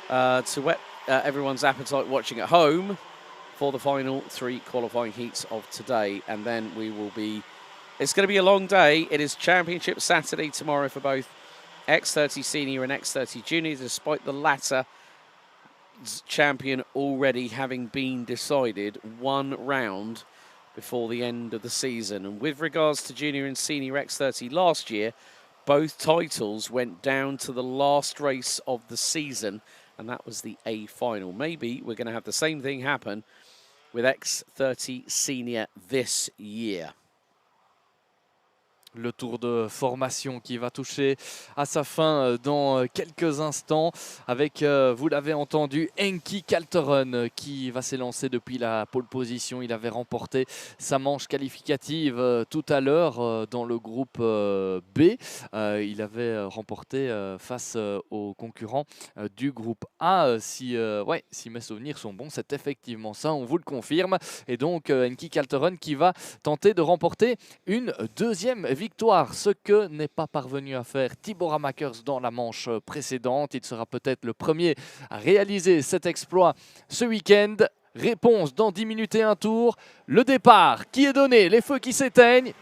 S1: to whet everyone's appetite watching at home for the final 3 qualifying heats of today. And then we will be... It's going to be a long day. It is Championship Saturday tomorrow for both X30 Senior and X30 Junior, despite the latter champion already having been decided 1 round before the end of the season. And with regards to Junior and Senior X30 last year, both titles went down to the last race of the season, and that was the A final. Maybe we're going to have the same thing happen with X30 Senior this year.
S2: Le tour de formation qui va toucher à sa fin dans quelques instants avec, vous l'avez entendu, Henki Kouteren qui va s'élancer depuis la pole position. Il avait remporté sa manche qualificative tout à l'heure dans le groupe B. Il avait remporté face aux concurrents du groupe A. Si mes souvenirs sont bons, c'est effectivement ça, on vous le confirme. Et donc Henki Kouteren qui va tenter de remporter une deuxième victoire, ce que n'est pas parvenu à faire Thibaut Ramakers dans la manche précédente. Il sera peut-être le premier à réaliser cet exploit ce week-end. Réponse dans 10 minutes et un tour. Le départ qui est donné, les feux qui s'éteignent.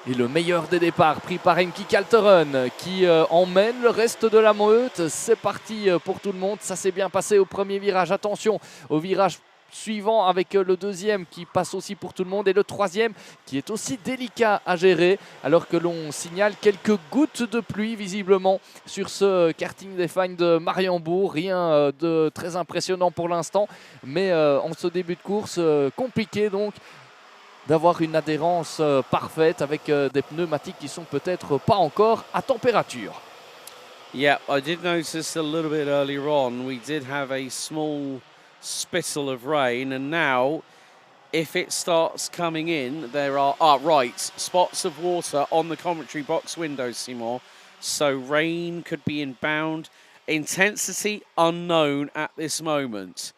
S2: Et le meilleur des départs pris par Heikki Kalteren qui emmène le reste de la meute. C'est parti pour tout le monde. Ça s'est bien passé au premier virage. Attention au virage suivant avec le deuxième qui passe aussi pour tout le monde et le troisième qui est aussi délicat à gérer alors que l'on signale quelques gouttes de pluie visiblement sur ce karting des Fagnes de Mariembourg. Rien de très impressionnant pour l'instant, mais en ce début de course compliqué donc d'avoir une adhérence parfaite avec des pneumatiques qui sont peut-être pas encore à température.
S1: Yeah, I did notice a little bit earlier on we did have a small spittle of rain, and now if it starts coming in there are spots of water on the commentary box windows, Seymour, so rain could be inbound. Intensity unknown at this moment,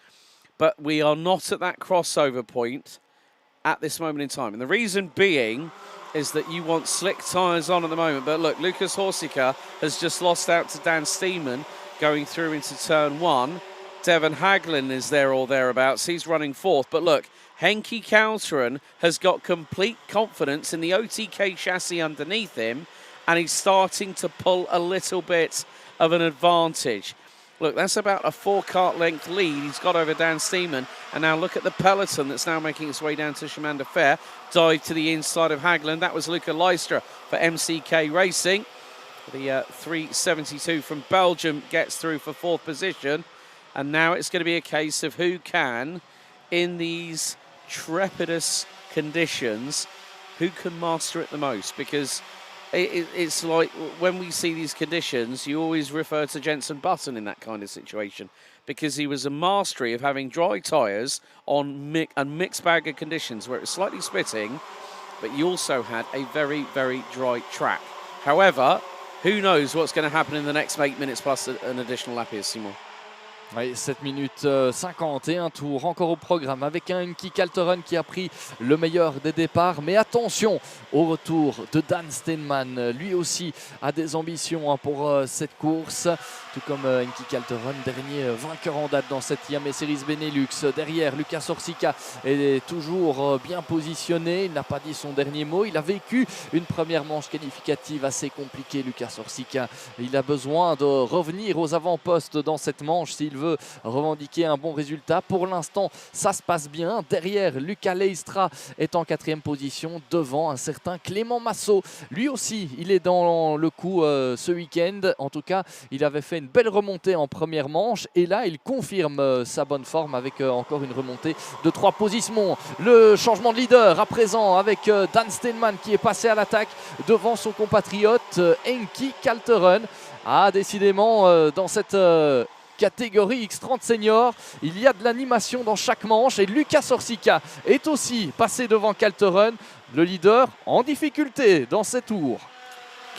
S1: but we are not at that crossover point at this moment in time, and the reason being is that you want slick tyres on at the moment. But look, Lucas Horsika has just lost out to Dan Steeman going through into turn 1. Devon Haglin is there or thereabouts. He's running 4th. But look, Heikki Kalteren has got complete confidence in the OTK chassis underneath him, and he's starting to pull a little bit of an advantage. Look, that's about a 4-kart length lead he's got over Dan Steeman. And now look at the peloton that's now making its way down to Chemin de Fer. Dive to the inside of Haglin. That was Luca Leistra for MCK Racing. The 372 from Belgium gets through for 4th position. And now it's going to be a case of who can, in these trepidous conditions, who can master it the most. Because it's like when we see these conditions, you always refer to Jenson Button in that kind of situation, because he was a mastery of having dry tyres on a mixed bag of conditions where it was slightly spitting, but you also had a very, very dry track. However, who knows what's going to happen in the next 8 minutes plus an additional lap here, Simon.
S2: Oui, 7 minutes 51 tours encore au programme avec un Heikki Kalteren qui a pris le meilleur des départs. Mais attention au retour de Dan Steinman. Lui aussi a des ambitions pour cette course. Tout comme Heikki Kalteren, dernier vainqueur en date dans cette Iame Series Benelux. Derrière, Lucas Horsika est toujours bien positionné. Il n'a pas dit son dernier mot. Il a vécu une première manche qualificative assez compliquée, Lucas Horsika. Il a besoin de revenir aux avant-postes dans cette manche s'il veut revendiquer un bon résultat. Pour l'instant, ça se passe bien. Derrière, Luca Leistra est en 4e position devant un certain Clément Massot. Lui aussi, il est dans le coup ce week-end. En tout cas, il avait fait une belle remontée en première manche et là, il confirme sa bonne forme avec encore une remontée de 3 positions. Le changement de leader à présent avec Dan Steinman qui est passé à l'attaque devant son compatriote Heikki Kalteren. Ah, décidément, dans cette catégorie X30 Senior, il y a de l'animation dans chaque manche et Lucas Horsika est aussi passé devant Kalteren, le leader en difficulté dans ces tours.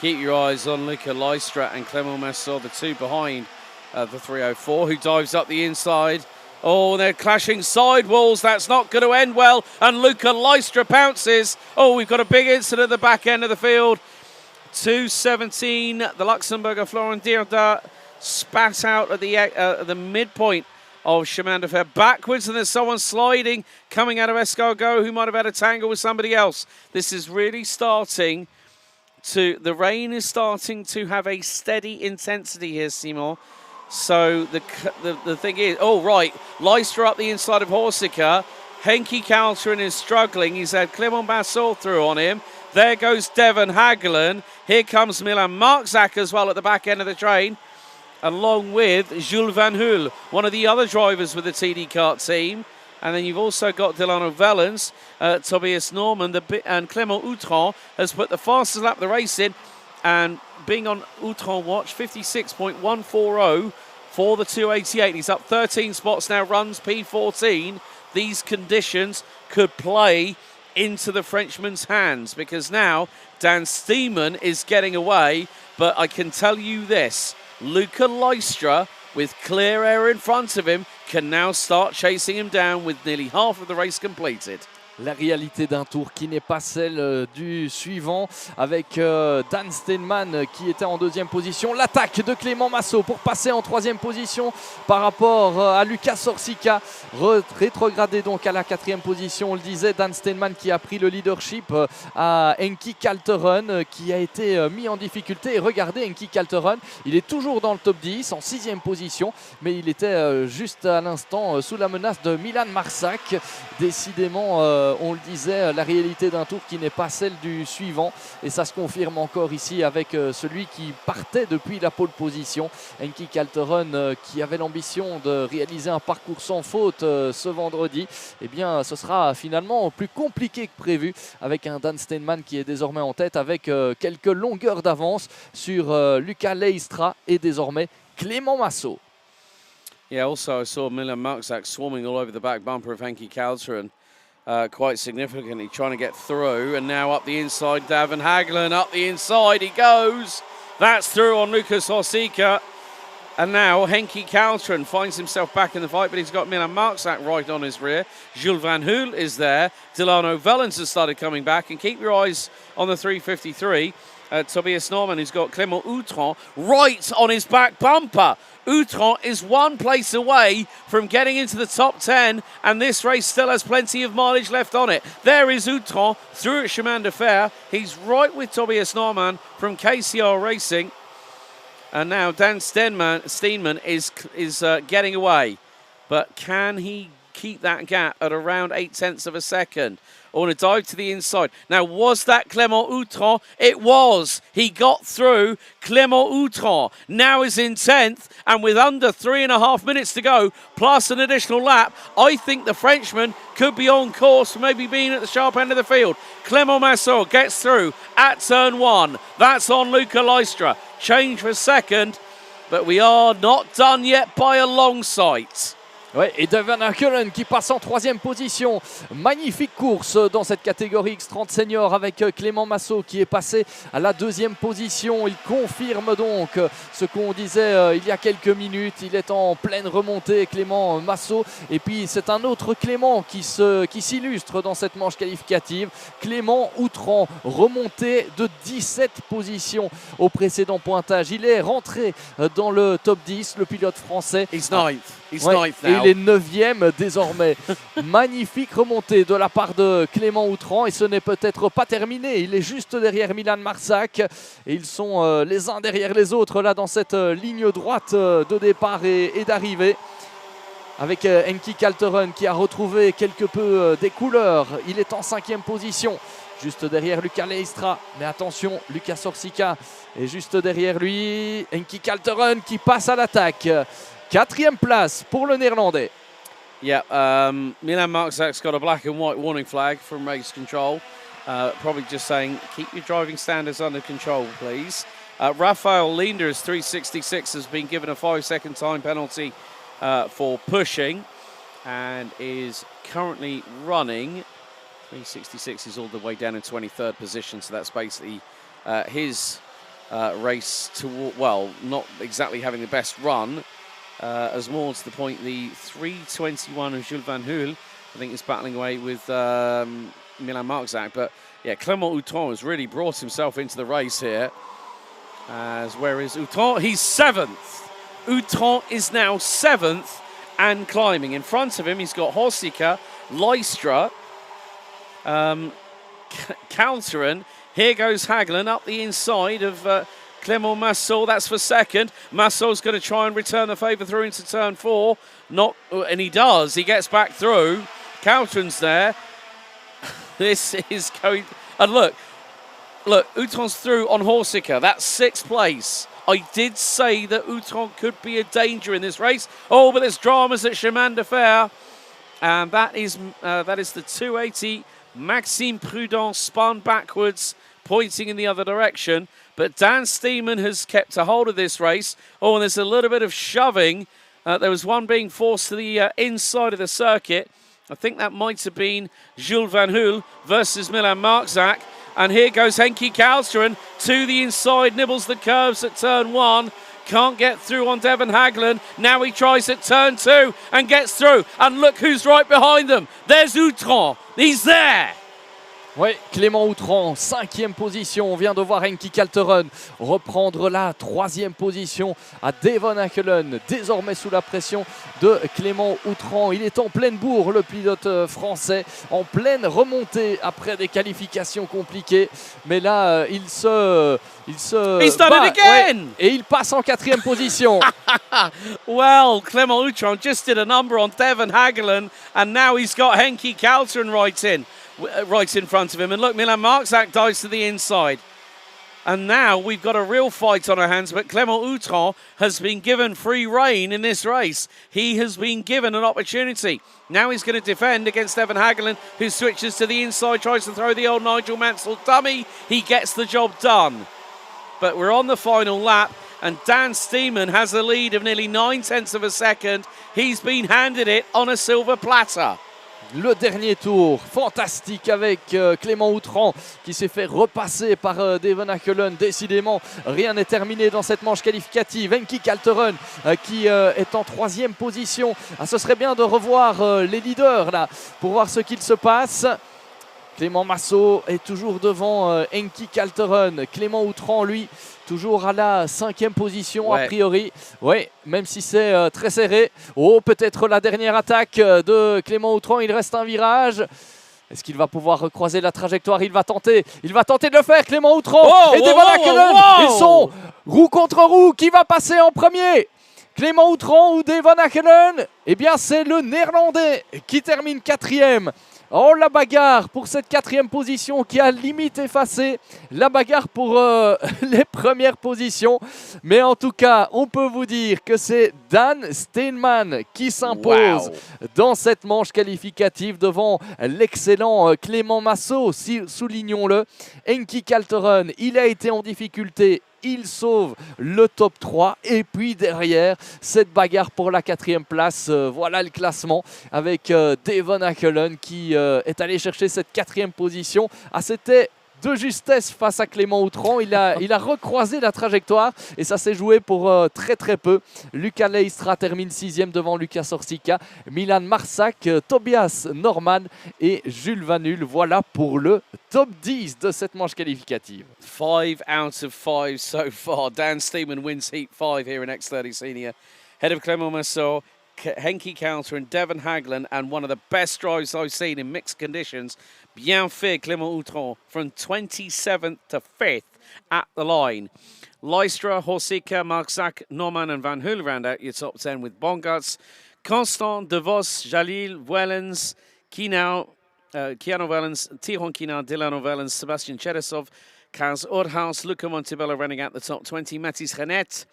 S1: Keep your eyes on Luca Leistra and Clément Massot, the two behind the 304, who dives up the inside. Oh, they're clashing sidewalls. That's not going to end well. And Luca Leistra pounces. Oh, we've got a big incident at the back end of the field. 217, the Luxembourger Florent Dierda spat out at the midpoint of Chemin de Fer backwards, and there's someone sliding coming out of Escargot who might have had a tangle with somebody else. This is really starting to, the rain is starting to have a steady intensity here, Simon. So the thing is, oh right, Leistra up the inside of Horsika. Heikki Kalteren is struggling. He's had Clément Massot through on him. There goes Devon Hagelin. Here comes Milan Marczak as well at the back end of the train, along with Jules Van Hul, one of the other drivers with the TD Kart team. And then you've also got Delano Vellens, Tobias Norman, and Clément Outron has put the fastest lap of the race in. And being on Outron watch, 56.140 for the 288. He's up 13 spots now, runs P14. These conditions could play into the Frenchman's hands, because now Dan Steeman is getting away. But I can tell you this, Luca Leistra, with clear air in front of him, can now start chasing him down with nearly half of the race completed.
S2: La réalité d'un tour qui n'est pas celle du suivant avec Dan Steinman qui était en deuxième position. L'attaque de Clément Massot pour passer en troisième position par rapport à Lucas Orsica. Rétrogradé donc à la quatrième position. On le disait, Dan Steinman qui a pris le leadership à Enki Kalteren qui a été mis en difficulté. Et regardez Enki Kalteren, il est toujours dans le top 10 en sixième position. Mais il était juste à l'instant sous la menace de Milan Marsac. Décidément, on le disait, la réalité d'un tour qui n'est pas celle du suivant. Et ça se confirme encore ici avec celui qui partait depuis la pole position. Enki Kalteren qui avait l'ambition de réaliser un parcours sans faute ce vendredi. Eh bien, ce sera finalement plus compliqué que prévu avec un Dan Steinman qui est désormais en tête avec quelques longueurs d'avance sur Luca Leistra et désormais Clément Massot.
S1: Yeah, also I saw Milan Markzak swarming all over the back bumper of Henki Kalteren quite significantly, trying to get through. And now up the inside, Davin Hagland up the inside, he goes. That's through on Lucas Orsica. And now Henki Kalteren finds himself back in the fight, but he's got Milan Markzak right on his rear. Jules Van Hoel is there. Delano Vellens has started coming back. And keep your eyes on the 353. Tobias Norman, who's got Clément Outran right on his back bumper. Outran is one place away from getting into the top 10, and this race still has plenty of mileage left on it. There is Outran through at Chemin de Fer. He's right with Tobias Norman from KCR Racing. And now Dan Steinman is getting away. But can he keep that gap at around 0.8 of a second? On a dive to the inside. Now, was that Clément Outran? It was. He got through. Clément Outran now is in 10th, and with under 3.5 minutes to go, plus an additional lap, I think the Frenchman could be on course for maybe being at the sharp end of the field. Clément Massot gets through at turn 1. That's on Luca Leistra. Change for second, but we are not done yet by a long sight.
S2: Ouais, et Devin Hakkelen qui passe en troisième position. Magnifique course dans cette catégorie X30 Senior avec Clément Massot qui est passé à la deuxième position. Il confirme donc ce qu'on disait il y a quelques minutes. Il est en pleine remontée, Clément Massot. Et puis c'est un autre Clément qui s'illustre dans cette manche qualificative. Clément Outran, remonté de 17 positions au précédent pointage. Il est rentré dans le top 10, le pilote français.
S1: He's ninth. He's
S2: Ouais,
S1: ninth now.
S2: et il est 9e désormais. Magnifique remontée de la part de Clément Outran et ce n'est peut-être pas terminé. Il est juste derrière Milan Marsac et ils sont les uns derrière les autres là dans cette ligne droite de départ et d'arrivée. Avec Enki Kalteren qui a retrouvé quelque peu des couleurs. Il est en 5e position. Juste derrière Luca Leistra. Mais attention, Lucas Orsica est juste derrière lui. Enki Kalteren qui passe à l'attaque. 4e place pour le Néerlandais.
S1: Yeah, Milan Markzak's got a black and white warning flag from race control. Probably just saying, keep your driving standards under control, please. Raphael Linder's 366 has been given a 5-second time penalty for pushing and is currently running. 366 is all the way down in 23rd position, so that's basically his race toward, well, not exactly having the best run. As more to the point, the 321 of Jules Van Hoel, I think, is battling away with Milan Markzak. But yeah, Clément Outran has really brought himself into the race here. As where is Outran? He's 7th. Outran is now 7th and climbing. In front of him, he's got Orsica, Leistra, Kalteren. Here goes Hagland up the inside of Clément Massot, that's for second. Massot's going to try and return the favour through into turn 4. And he does. He gets back through. Kalteren's there. This is going... And look, Outran's through on Orsica. That's 6th place. I did say that Outran could be a danger in this race. Oh, but there's dramas at Chemin de Fer. And that is the 280. Maxime Prudent spun backwards, pointing in the other direction. But Dan Steinman has kept a hold of this race. Oh, and there's a little bit of shoving. There was one being forced to the inside of the circuit. I think that might have been Jules Van Hoel versus Milan Markzak. And here goes Henki Kalteren to the inside, nibbles the curves at turn 1. Can't get through on Devon Hagland. Now he tries at turn 2 and gets through. And look who's right behind them. There's Outram. He's there.
S2: Oui, Clément Outram, 5e position. On vient de voir Henki Kalteren reprendre la 3e position à Devon Hagelen, désormais sous la pression de Clément Outram. Il est en pleine bourre, le pilote français, en pleine remontée après des qualifications compliquées. Mais là, il se
S1: He's done it again!
S2: Ouais, et il passe en 4e position.
S1: Well, Clément Outram just did a number on Devon Hagelen, and now he's got Henki Kalteren right in front of him. And look, Milan Marczak dives to the inside. And now we've got a real fight on our hands, but Clément Outram has been given free rein in this race. He has been given an opportunity. Now he's going to defend against Devon Hagelen, who switches to the inside, tries to throw the old Nigel Mansell dummy. He gets the job done. But we're on the final lap, and Dan Steeman has a lead of nearly 9/10 of a second. He's been handed it on a silver platter.
S2: Le dernier tour, fantastique avec Clément Outram qui s'est fait repasser par Devon Hagelen. Décidément, rien n'est terminé dans cette manche qualificative. Henki Kalteren qui est en 3e position. Ah, ce serait bien de revoir les leaders là pour voir ce qu'il se passe. Clément Massot est toujours devant Henki Kalteren. Clément Outram, lui, toujours à la 5e position a priori. Oui, même si c'est très serré. Oh, peut-être la dernière attaque de Clément Outram. Il reste un virage. Est-ce qu'il va pouvoir recroiser la trajectoire? Il va tenter de le faire, Clément Outram. Et Devon Hagelen, ils sont roue contre roue. Qui va passer en premier? Clément Outram ou Devon Hagelen? Eh bien, c'est le Néerlandais qui termine 4e. Oh, la bagarre pour cette 4e position qui a limite effacé la bagarre pour les premières positions. Mais en tout cas, on peut vous dire que c'est Dan Steenman qui s'impose dans cette manche qualificative devant l'excellent Clément Massot, soulignons-le. Henki Kalteren, il a été en difficulté. Il sauve le top 3 et puis derrière cette bagarre pour la 4e place, voilà le classement avec Devon Hagelen qui est allé chercher cette 4e position. Ah, c'était de justesse face à Clément Outram. Il a recroisé la trajectoire et ça s'est joué pour très très peu. Luca Leistra termine 6e devant Lucas Orsica, Milan Marczak, Tobias Norman et Jules Vanul. Voilà pour le top 10 de cette manche qualificative.
S1: 5 out of 5 so far. Dan Steeman wins Heat 5 here in X30 Senior. Head of Clément Massot, Henki Kalteren, Devon Hagelen, and one of the best drives I've seen in mixed conditions. Bien fait, Clément Outram, from 27th to 5th at the line. Leistra, Horsika, Marczak, Norman and Van Hool round out your top 10 with Bongarts. Constant, De Vos, Jalil, Wellens, Kiano Wellens, Tihon Kinar, Dilano Wellens, Sebastian Chedesov, Kaz Ordhaus, Luca Montebello running out the top 20. Mathis Renet,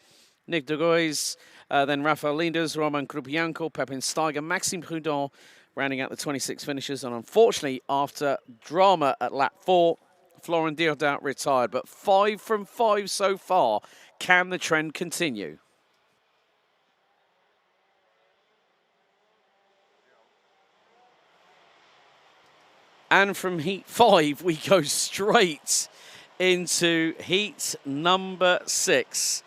S1: Nick de Gois, then Rafael Linders, Roman Krupianko, Pepin Steiger, Maxime Prudhomme, rounding out the 26 finishers. And unfortunately, after drama at lap 4, Florent Dierdaut retired. But 5 from 5 so far. Can the trend continue? And from Heat 5, we go straight into Heat number 6.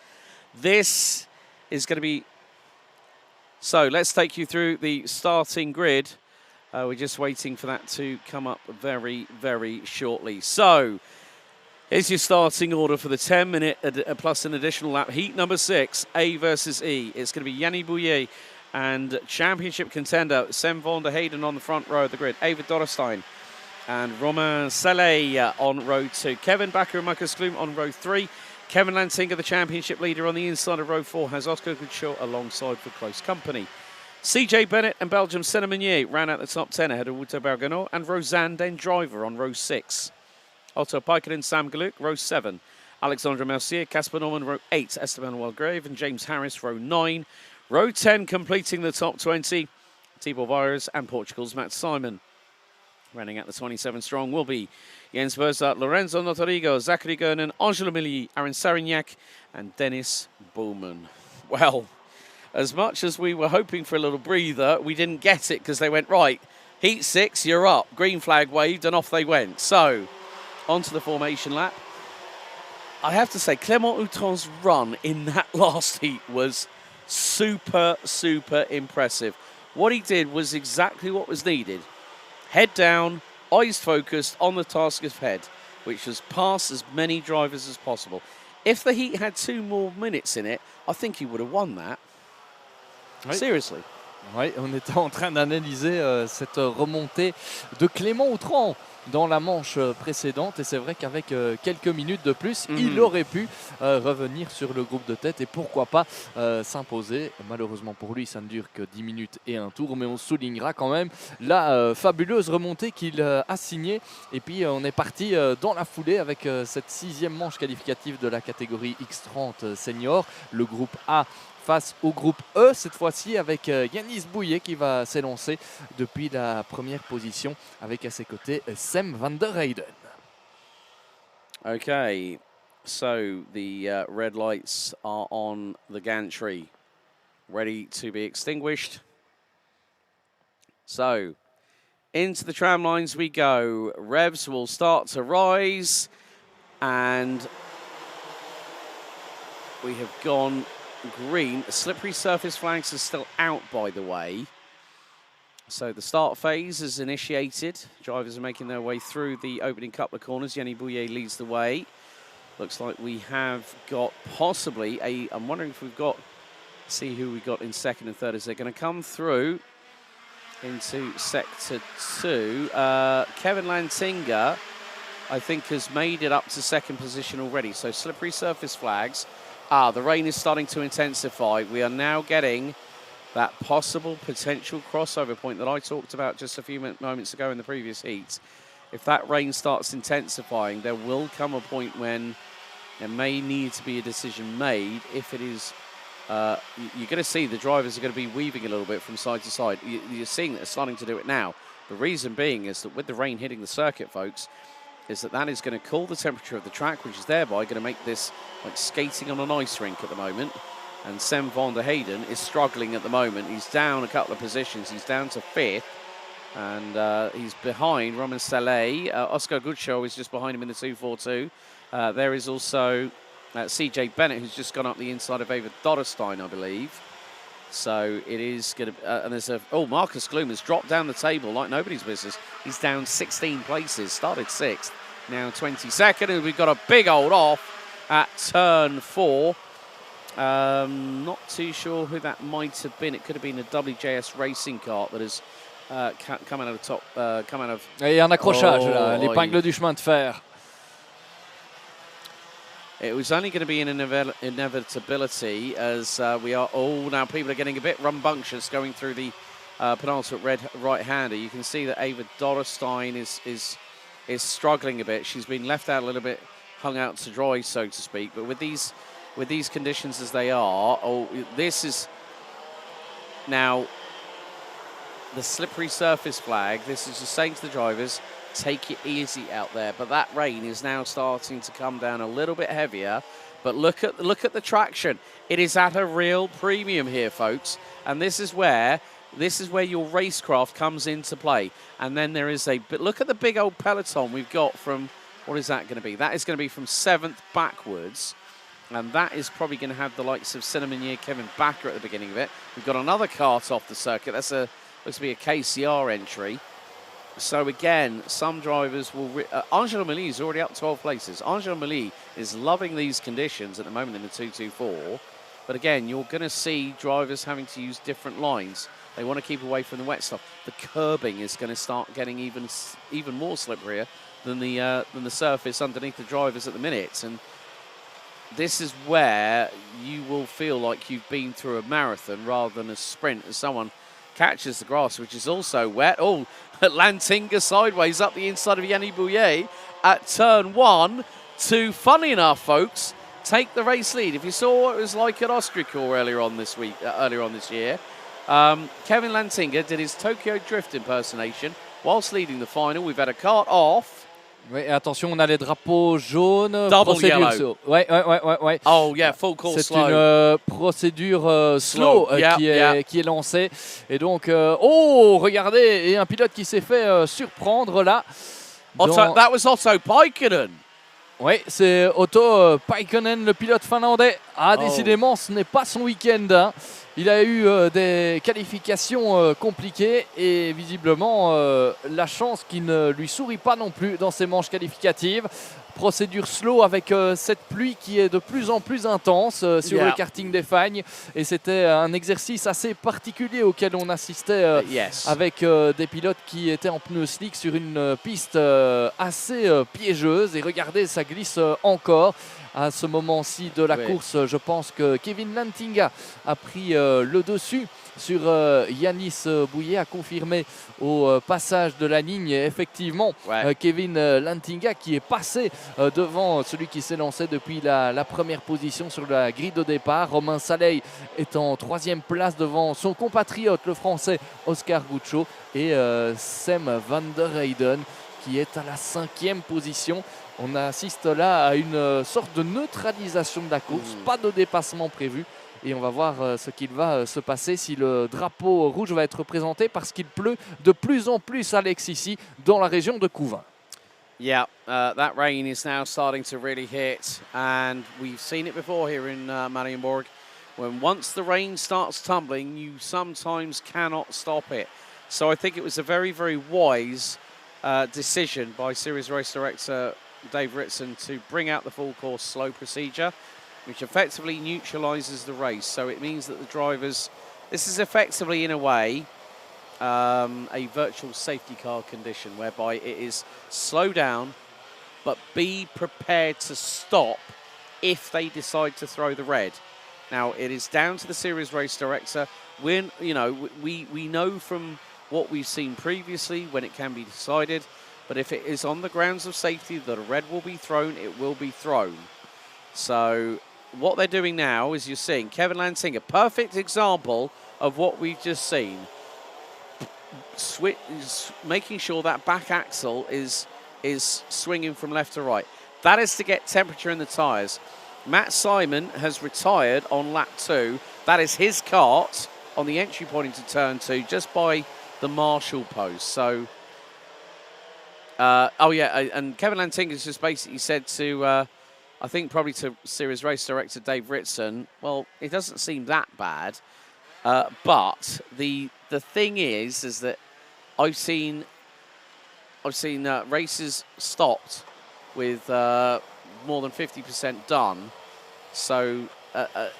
S1: This is going to be... So let's take you through the starting grid. We're just waiting for that to come up very, very shortly. So here's your starting order for the 10-minute plus an additional lap. Heat number 6, A versus E. It's going to be Yanni Bouillet and championship contender Sam van der Heyden on the front row of the grid. Ava Dorrestein and Romain Saleh on row 2. Kevin Bakker and Marcus Klum on row 3. Kevin Lansinger, the championship leader on the inside of row 4, has Oscar Couture alongside for close company. CJ Bennett and Belgium's Senna Meunier ran out the top 10 ahead of Wouter Bergenot and Rosanne Den Driver on row 6. Otto Peikkinen, Sam Galuk, row 7. Alexandre Mercier, Casper Norman, row 8. Esteban Walgrave and James Harris, row 9. Row 10 completing the top 20. Tibor Virus and Portugal's Matt Simon. Running at the 27 strong will be Jens Berzat, Lorenzo Notorigo, Zachary Gernan, Angelo Milli, Aaron Sarignac and Dennis Bullman. Well, as much as we were hoping for a little breather, we didn't get it because they went, right, Heat 6, you're up. Green flag waved and off they went. So, onto the formation lap. I have to say, Clément Outron's run in that last heat was super, super impressive. What he did was exactly what was needed. Head down, eyes focused on the task ahead, which was pass as many drivers as possible. If the heat had 2 more minutes in it, I think he would have won that.
S2: Oui.
S1: Seriously.
S2: Oui, on était en train d'analyser cette remontée de Clément Outron dans la manche précédente et c'est vrai qu'avec quelques minutes de plus, il aurait pu revenir sur le groupe de tête et pourquoi pas s'imposer. Malheureusement pour lui, ça ne dure que 10 minutes et un tour, mais on soulignera quand même la fabuleuse remontée qu'il a signée. Et puis on est parti dans la foulée avec cette 6e manche qualificative de la catégorie X30 Senior, le groupe A face au groupe E, cette fois-ci avec Yanis Bouillet qui va s'élancer depuis la première position avec à ses côtés Sam van der Heyden.
S1: Okay, so the red lights are on the gantry, ready to be extinguished. So, into the tram lines we go. Revs will start to rise, and we have gone green. Slippery surface flags are still out, by the way. So the start phase is initiated. Drivers are making their way through the opening couple of corners. Yannis Bouillet leads the way. Looks like we have got possibly I'm wondering if we've got, see who we got in second and third as they're going to come through into sector 2. Kevin Lantinga, I think, has made it up to second position already. So slippery surface flags. The rain is starting to intensify. We are now getting that possible potential crossover point that I talked about just a few moments ago in the previous heats. If that rain starts intensifying, there will come a point when there may need to be a decision made. If it is, you're going to see the drivers are going to be weaving a little bit from side to side. You're seeing that they're starting to do it now. The reason being is that with the rain hitting the circuit, folks, is that is going to cool the temperature of the track, which is thereby going to make this like skating on an ice rink at the moment. And Sam van der Heyden is struggling at the moment. He's down a couple of positions. He's down to 5th. And he's behind Roman Saleh. Oscar Gutschow is just behind him in the 242. There is also CJ Bennett, who's just gone up the inside of David Dodderstein, I believe. So it is going to... and there's Marcus Gloom has dropped down the table like nobody's business. He's down 16 places. Started 6th. Now 22nd. And we've got a big old off at turn 4. Not too sure who that might have been. It could have been a WJS racing cart that has come out of the top. Come out of...
S2: Et un accrochage, là, l'épingle du chemin de fer.
S1: It was only going to be an inevitability as we are all now people are getting a bit rambunctious going through the penultimate right-hander. You can see that Ava Dodderstein is struggling a bit. She's been left out a little bit, hung out to dry, so to speak. But with these conditions as they are, this is now the slippery surface flag. This is just saying to the drivers, take it easy out there. But that rain is now starting to come down a little bit heavier. But look at the traction. It is at a real premium here, folks. And this is where your racecraft comes into play. And then there is but look at the big old peloton we've got from, what is that going to be? That is going to be from 7th backwards. And that is probably going to have the likes of Cinnamonier, Kevin Backer at the beginning of it. We've got another kart off the circuit. That's looks to be a KCR entry. So again, some drivers will... Angelo Milly is already up 12 places. Angelo Milly is loving these conditions at the moment in the 224. But again, you're going to see drivers having to use different lines. They want to keep away from the wet stuff. The curbing is going to start getting even more slipperier than the surface underneath the drivers at the minute. And this is where you will feel like you've been through a marathon rather than a sprint as someone catches the grass, which is also wet. Lantinga sideways up the inside of Yannis Bouillet at turn 1 to, funny enough, folks, take the race lead. If you saw what it was like at Austricourt earlier on this year, Kevin Lantinga did his Tokyo Drift impersonation whilst leading the final. We've had a kart off.
S2: Oui, attention, on a les drapeaux jaunes.
S1: Double yellow.
S2: Ouais.
S1: Oh, yeah, full course slow.
S2: C'est une procédure slow qui est lancée. Et donc, regardez, et un pilote qui s'est fait surprendre là.
S1: That was Otto Paikkonen.
S2: Oui, c'est Otto Paikkonen, le pilote finlandais. Ah, décidément, ce n'est pas son week-end. Hein. Il a eu des qualifications compliquées et visiblement la chance qui ne lui sourit pas non plus dans ces manches qualificatives. Procédure slow avec cette pluie qui est de plus en plus intense sur le karting des Fagnes. Et c'était un exercice assez particulier auquel on assistait avec des pilotes qui étaient en pneus slick sur une piste assez piégeuse. Et regardez, ça glisse encore. À ce moment-ci de la course, je pense que Kevin Lantinga a pris le dessus sur Yanis Bouillet, a confirmé au passage de la ligne. Et effectivement, Kevin Lantinga qui est passé devant celui qui s'est lancé depuis la première position sur la grille de départ. Romain Saleil est en 3e place devant son compatriote, le français Oscar Guccio, et Sam van der Heyden qui est à la 5e position. On assiste là à une sorte de neutralisation de la course, pas de dépassement prévu. Et on va voir ce qu'il va se passer si le drapeau rouge va être présenté parce qu'il pleut de plus en plus, Alex, ici dans la région de Couvin.
S1: Yeah, that rain is now starting to really hit, and we've seen it before here in Mariembourg. When once the rain starts tumbling, you sometimes cannot stop it. So I think it was a very, very wise decision by Series Race Director Dave Ritson to bring out the full course slow procedure, which effectively neutralises the race. So it means that the drivers, this is effectively in a way a virtual safety car condition whereby it is slow down but be prepared to stop if they decide to throw the red. Now it is down to the series race director. We know from what we've seen previously when it can be decided, but if it is on the grounds of safety that a red will be thrown, it will be thrown. So what they're doing now is you're seeing Kevin Lantinga, a perfect example of what we've just seen. Making sure that back axle is swinging from left to right. That is to get temperature in the tyres. Matt Simon has retired on lap 2. That is his kart on the entry point into turn 2, just by the Marshall post. So, and Kevin Lantinga has just basically said to, I think probably to series race director Dave Ritson, well, it doesn't seem that bad. But the thing is that I've seen races stopped with more than 50% done. So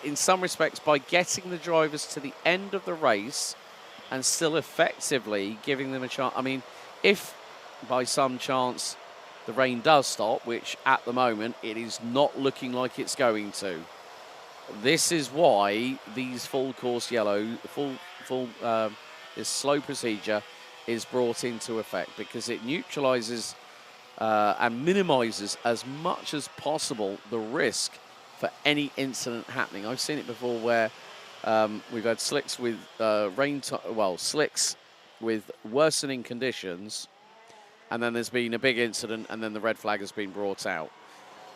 S1: in some respects, by getting the drivers to the end of the race and still effectively giving them a chance. I mean, if by some chance the rain does stop, which at the moment it is not looking like it's going to, this is why these full course yellow, this slow procedure is brought into effect, because it neutralizes and minimizes as much as possible the risk for any incident happening. I've seen it before where we've had slicks with slicks with worsening conditions, and then there's been a big incident, and then the red flag has been brought out.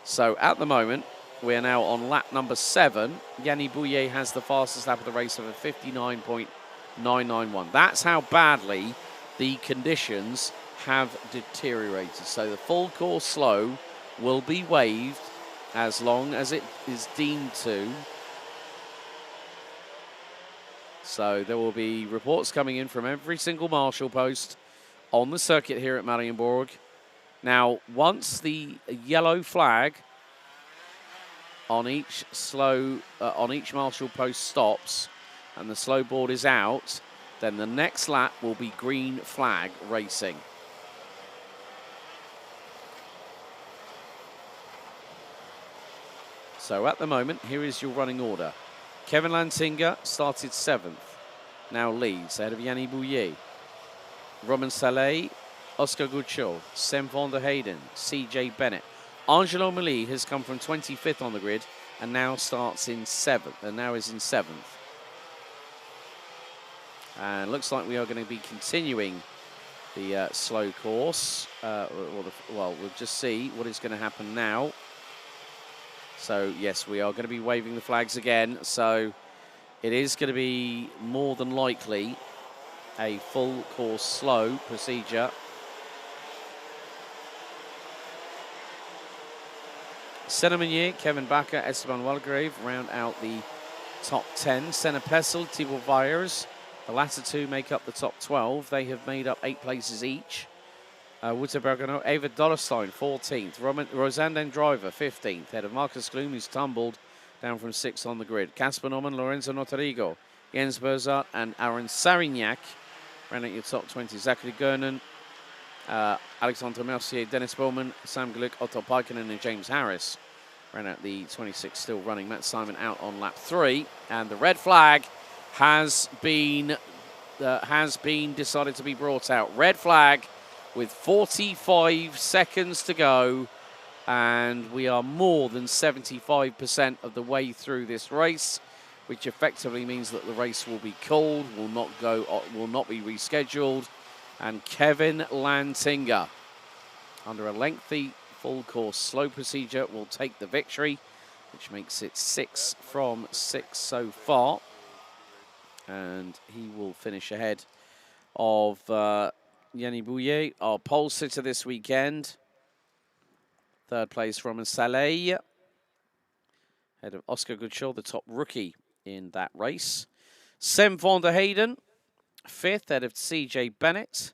S1: So at the moment, we are now on lap number 7. Yannis Bouillet has the fastest lap of the race of a 59.991. That's how badly the conditions have deteriorated. So the full course slow will be waived as long as it is deemed to. So there will be reports coming in from every single marshal post on the circuit here at Mariembourg. Now, once the yellow flag on each marshal post stops and the slow board is out, then the next lap will be green flag racing. So at the moment, here is your running order. Kevin Lantinga started 7th, now leads ahead of Yannis Bouillet. Romain Saleh, Oscar Guccio, Sam van der Heyden, CJ Bennett. Angelo Mali has come from 25th on the grid and now starts in 7th, and now is in 7th. And looks like we are going to be continuing the slow course. We'll just see what is going to happen now. So, yes, we are going to be waving the flags again. So, it is going to be more than likely a full course slow procedure. Senna Meunier, Kevin Bakker, Esteban Walgrave round out the top 10. Senna Pessel, Thibaut Viers, the latter two make up the top 12. They have made up 8 places each. Wouter Bergano, Eva Dollerstein, 14th. Rosanne Driver, 15th. Head of Marcus Gloom, who's tumbled down from 6th on the grid. Casper Norman, Lorenzo Notarigo, Jens Berzart, and Aaron Sarignac rounding your top 20. Zachary Gernon, Alexandre Mercier, Dennis Bowman, Sam Gluck, Otto Paikanen, and James Harris round out the 26 still running. Matt Simon out on lap 3, and the red flag has been decided to be brought out. Red flag with 45 seconds to go, and we are more than 75% of the way through this race, which effectively means that the race will be called, will not be rescheduled, and Kevin Lantinga, under a lengthy full course slow procedure, will take the victory, which makes it 6 from 6 so far, and he will finish ahead of Yanni Bouillet, our pole sitter this weekend. 3rd place, Roman Saleh, head of Oscar Goodshaw, the top rookie in that race. Sem van der Heyden, 5th, head of CJ Bennett.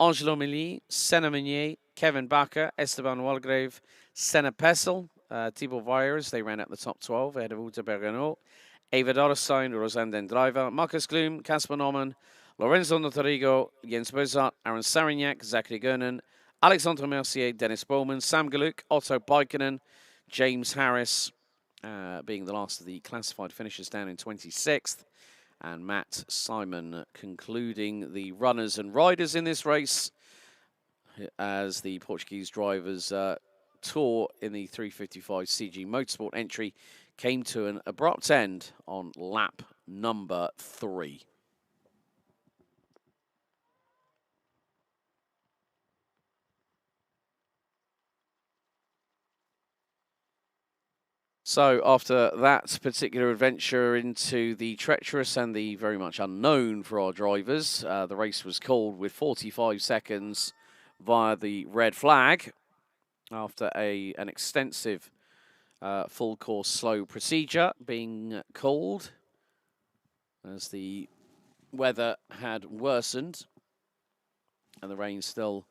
S1: Angelo Milly, Senna Meunier, Kevin Bakker, Esteban Walgrave, Senna Pessel, Thibaut Viers, they ran out the top 12, ahead of Wouter Bergano. Eva Dorstein, Rosanne Den Driver, Marcus Gloom, Casper Norman, Lorenzo Notarigo, Jens Berzart, Aaron Sarignac, Zachary Gernon, Alexandre Mercier, Dennis Bowman, Sam Gluck, Otto Paikanen, James Harris, being the last of the classified finishers down in 26th. And Matt Simon concluding the runners and riders in this race as the Portuguese drivers' tour in the 355 CG Motorsport entry came to an abrupt end on lap number 3. So after that particular adventure into the treacherous and the very much unknown for our drivers, the race was called with 45 seconds via the red flag after an extensive full course slow procedure being called as the weather had worsened and the rain still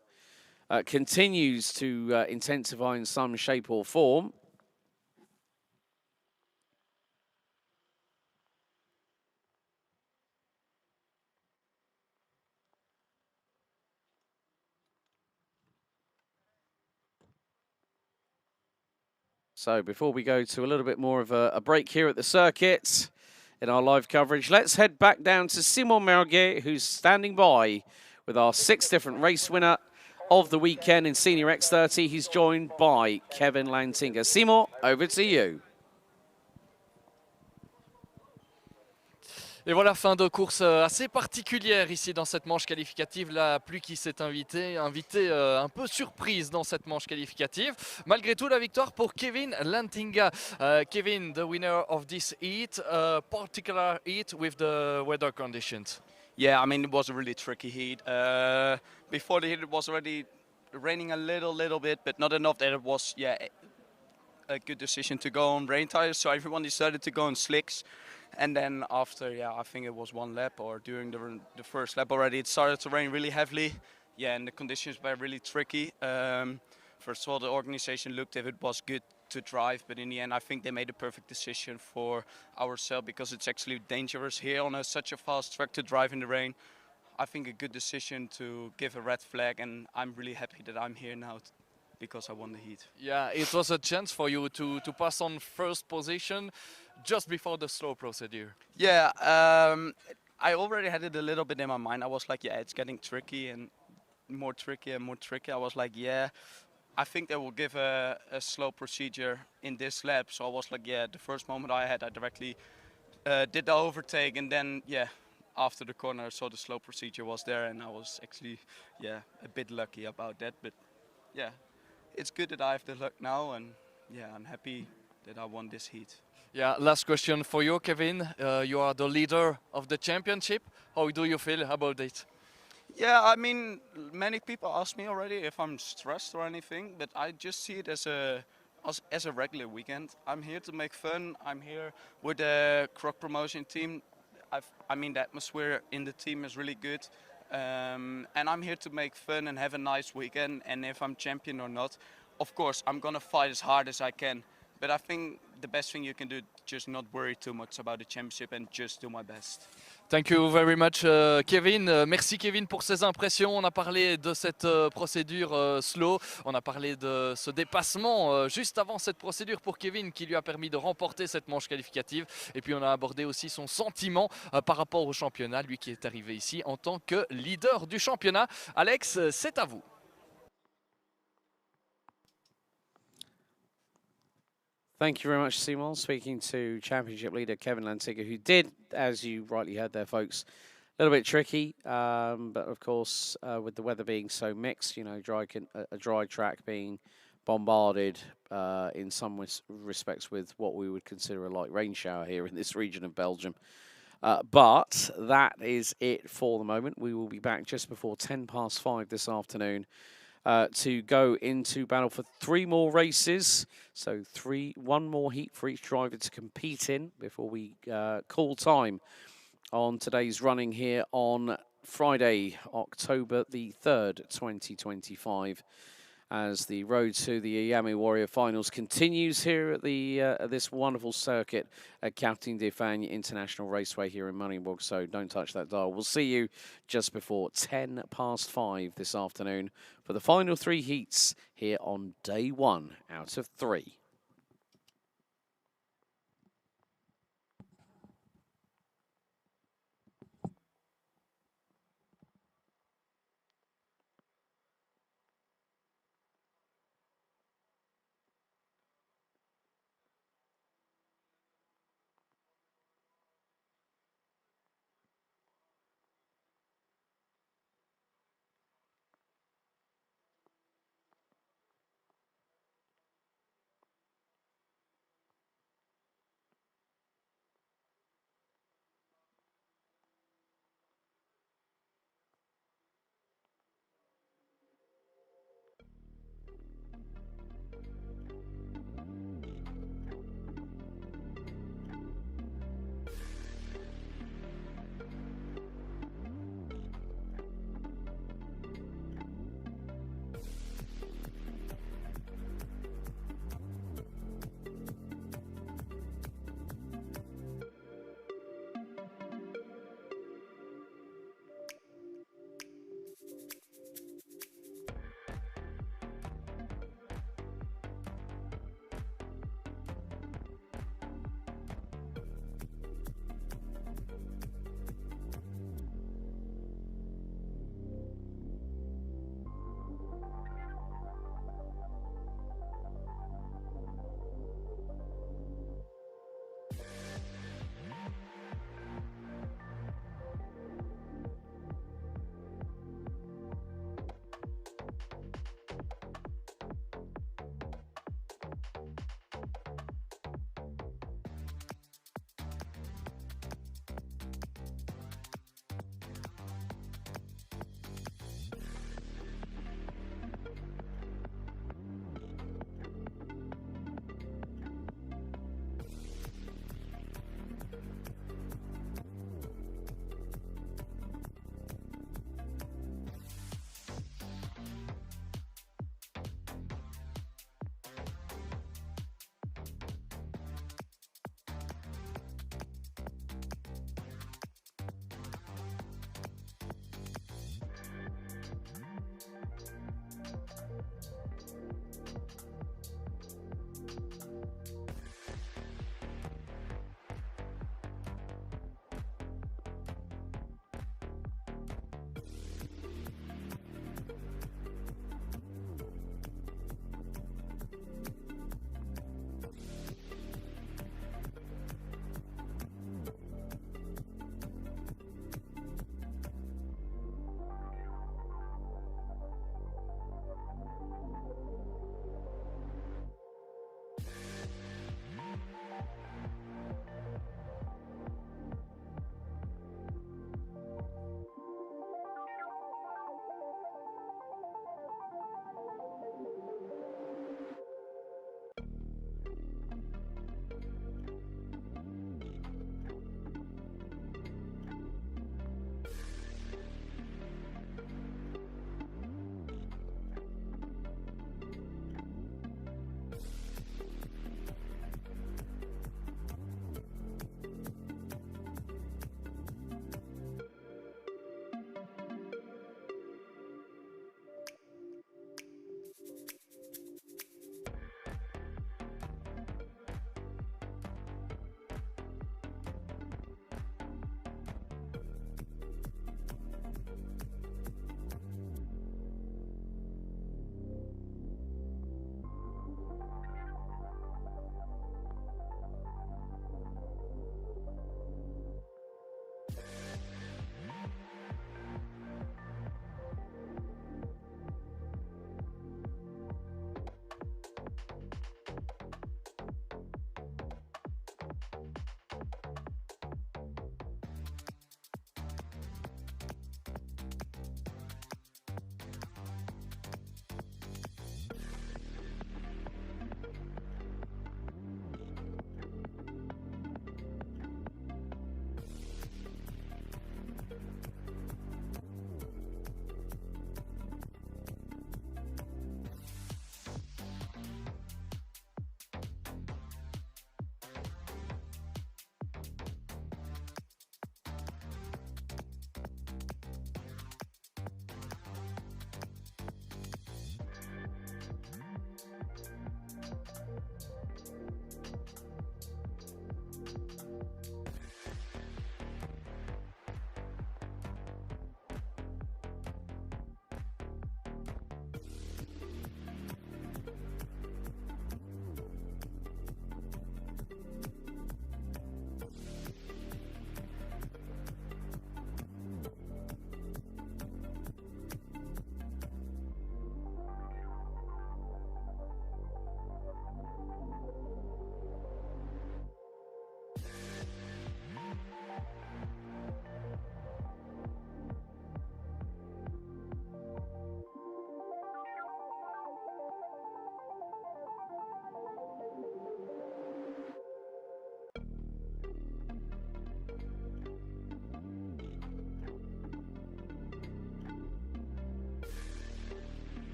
S1: continues to intensify in some shape or form. So before we go to a little bit more of a break here at the circuit in our live coverage, let's head back down to Simon Mirguet, who's standing by with our 6th different race winner of the weekend in Senior X30. He's joined by Kevin Lantinga. Simon, over to you.
S2: Et voilà, fin de course assez particulière ici dans cette manche qualificative. La pluie qui s'est invitée un peu surprise dans cette manche qualificative. Malgré tout, la victoire pour Kevin Lantinga. Kevin, the winner of this heat, particular heat with the weather conditions.
S5: Yeah, I mean, it was a really tricky heat. Before the heat, it was already raining a little bit, but not enough that it was, a good decision to go on rain tires. So everyone decided to go on slicks. And then after, I think it was 1 lap or during the first lap already, it started to rain really heavily. Yeah, and the conditions were really tricky. First of all, the organization looked if it was good to drive, but in the end, I think they made a perfect decision for ourselves because it's actually dangerous here on such a fast track to drive in the rain. I think a good decision to give a red flag, and I'm really happy that I'm here now because I won the heat.
S2: Yeah, it was a chance for you to pass on first position just before the slow procedure.
S5: Yeah, I already had it a little bit in my mind. I was like, it's getting tricky and more tricky and more tricky. I was like, I think they will give a slow procedure in this lap. So I was like, the first moment I directly did the overtake, and then, after the corner, I saw the slow procedure was there, and I was actually, a bit lucky about that. But it's good that I have the luck now, and I'm happy that I won this heat.
S2: Yeah, last question for you, Kevin. You are the leader of the championship. How do you feel about it?
S5: Yeah, I mean, many people ask me already if I'm stressed or anything, but I just see it as a as a regular weekend. I'm here to make fun. I'm here with the Croc promotion team. I mean, the atmosphere in the team is really good. And I'm here to make fun and have a nice weekend. And if I'm champion or not, of course, I'm going to fight as hard as I can. But I think the best thing you can do, just not worry too much about the championship and just do my best.
S2: Thank you very much, Kevin. Merci, Kevin, pour ces impressions. On a parlé de cette procédure slow. On a parlé de ce dépassement juste avant cette procédure pour Kevin qui lui a permis de remporter cette manche qualificative. Et puis, on a abordé aussi son sentiment par rapport au championnat, lui qui est arrivé ici en tant que leader du championnat. Alex, c'est à vous.
S1: Thank you very much, Simon. Speaking to Championship leader Kevin Lantiga, who did, as you rightly heard there, folks, a little bit tricky. But of course, with the weather being so mixed, you know, a dry track being bombarded in some respects with what we would consider a light rain shower here in this region of Belgium. But that is it for the moment. We will be back just before 5:10 this afternoon. To go into battle for 3 more races. So 1 more heat for each driver to compete in before we call time on today's running here on Friday, October the 3rd, 2025. As the road to the Iame Warrior Finals continues here at the this wonderful circuit at Karting de Fagnes International Raceway here in Mariembourg. So don't touch that dial. We'll see you just before 5:10 this afternoon for the final 3 heats here on day 1 out of 3.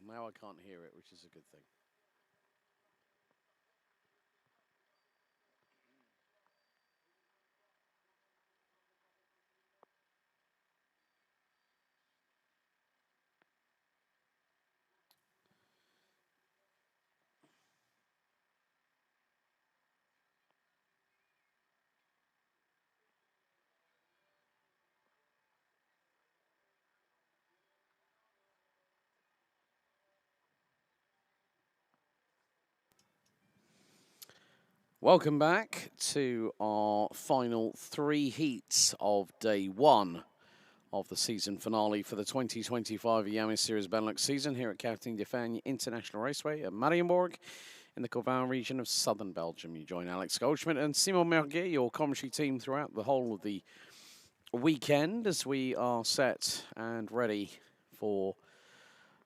S1: Now I can't hear it, which is a good thing. Welcome back to our final 3 heats of day 1 of the season finale for the 2025 Iame Series Benelux season here at Karting de Fagnes International Raceway at Mariembourg in the Corval region of southern Belgium. You join Alex Goldschmidt and Simon Mirguet, your commentary team throughout the whole of the weekend as we are set and ready for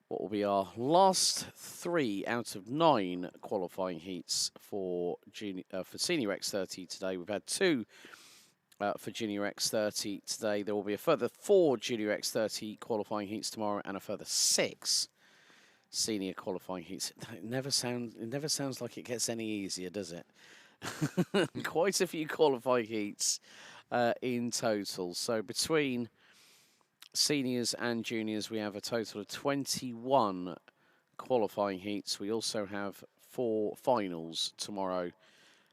S1: what will be our last 3 out of 9 qualifying heats for Senior X30 today. We've had 2 for Junior X30 today. There will be a further 4 Junior X30 qualifying heats tomorrow and a further 6 Senior qualifying heats. It never sounds like it gets any easier, does it? Quite a few qualifying heats in total. So between seniors and juniors, we have a total of 21 qualifying heats. We also have 4 finals tomorrow.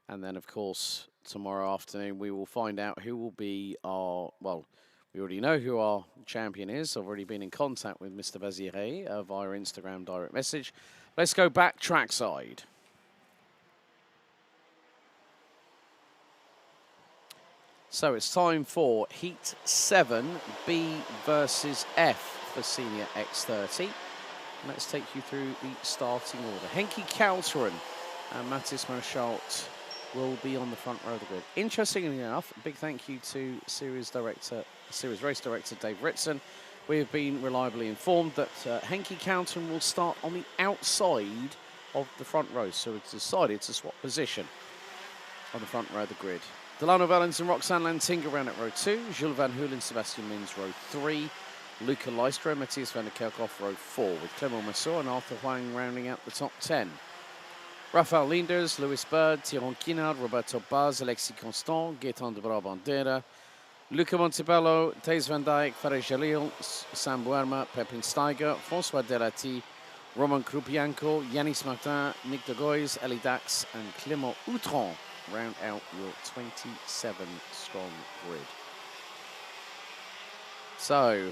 S1: And then, of course, tomorrow afternoon, we will find out who will be our, well, we already know who our champion is. I've already been in contact with Mr. Bazire via Instagram direct message. Let's go back trackside. So it's time for Heat 7, B versus F for Senior X30. Let's take you through the starting order. Henki Kalteren and Mathis Marschalt will be on the front row of the grid. Interestingly enough, a big thank you to Series Race Director Dave Ritson. We have been reliably informed that Henki Kalteren will start on the outside of the front row. So it's decided to swap position on the front row of the grid. Delano Valens and Roxanne Lantinga round at row 2. Jules Van Hoolen, Sebastian Mins row 3. Luca Leistro, Matthias van der Kerkhoff row 4, with Clément Massot and Arthur Huang rounding out the top 10. Rafael Linders, Lewis Bird, Thierry Kinard, Roberto Baz, Alexis Constant, Gaetan de Brabandera, Luca Montebello, Thijs van Dijk, Farid Jalil, Sam Buerma, Pepin Steiger, François Delati, Roman Krupianko, Yanis Martin, Nick de Gois, Elie Dax and Clément Outron round out your 27 strong grid. So,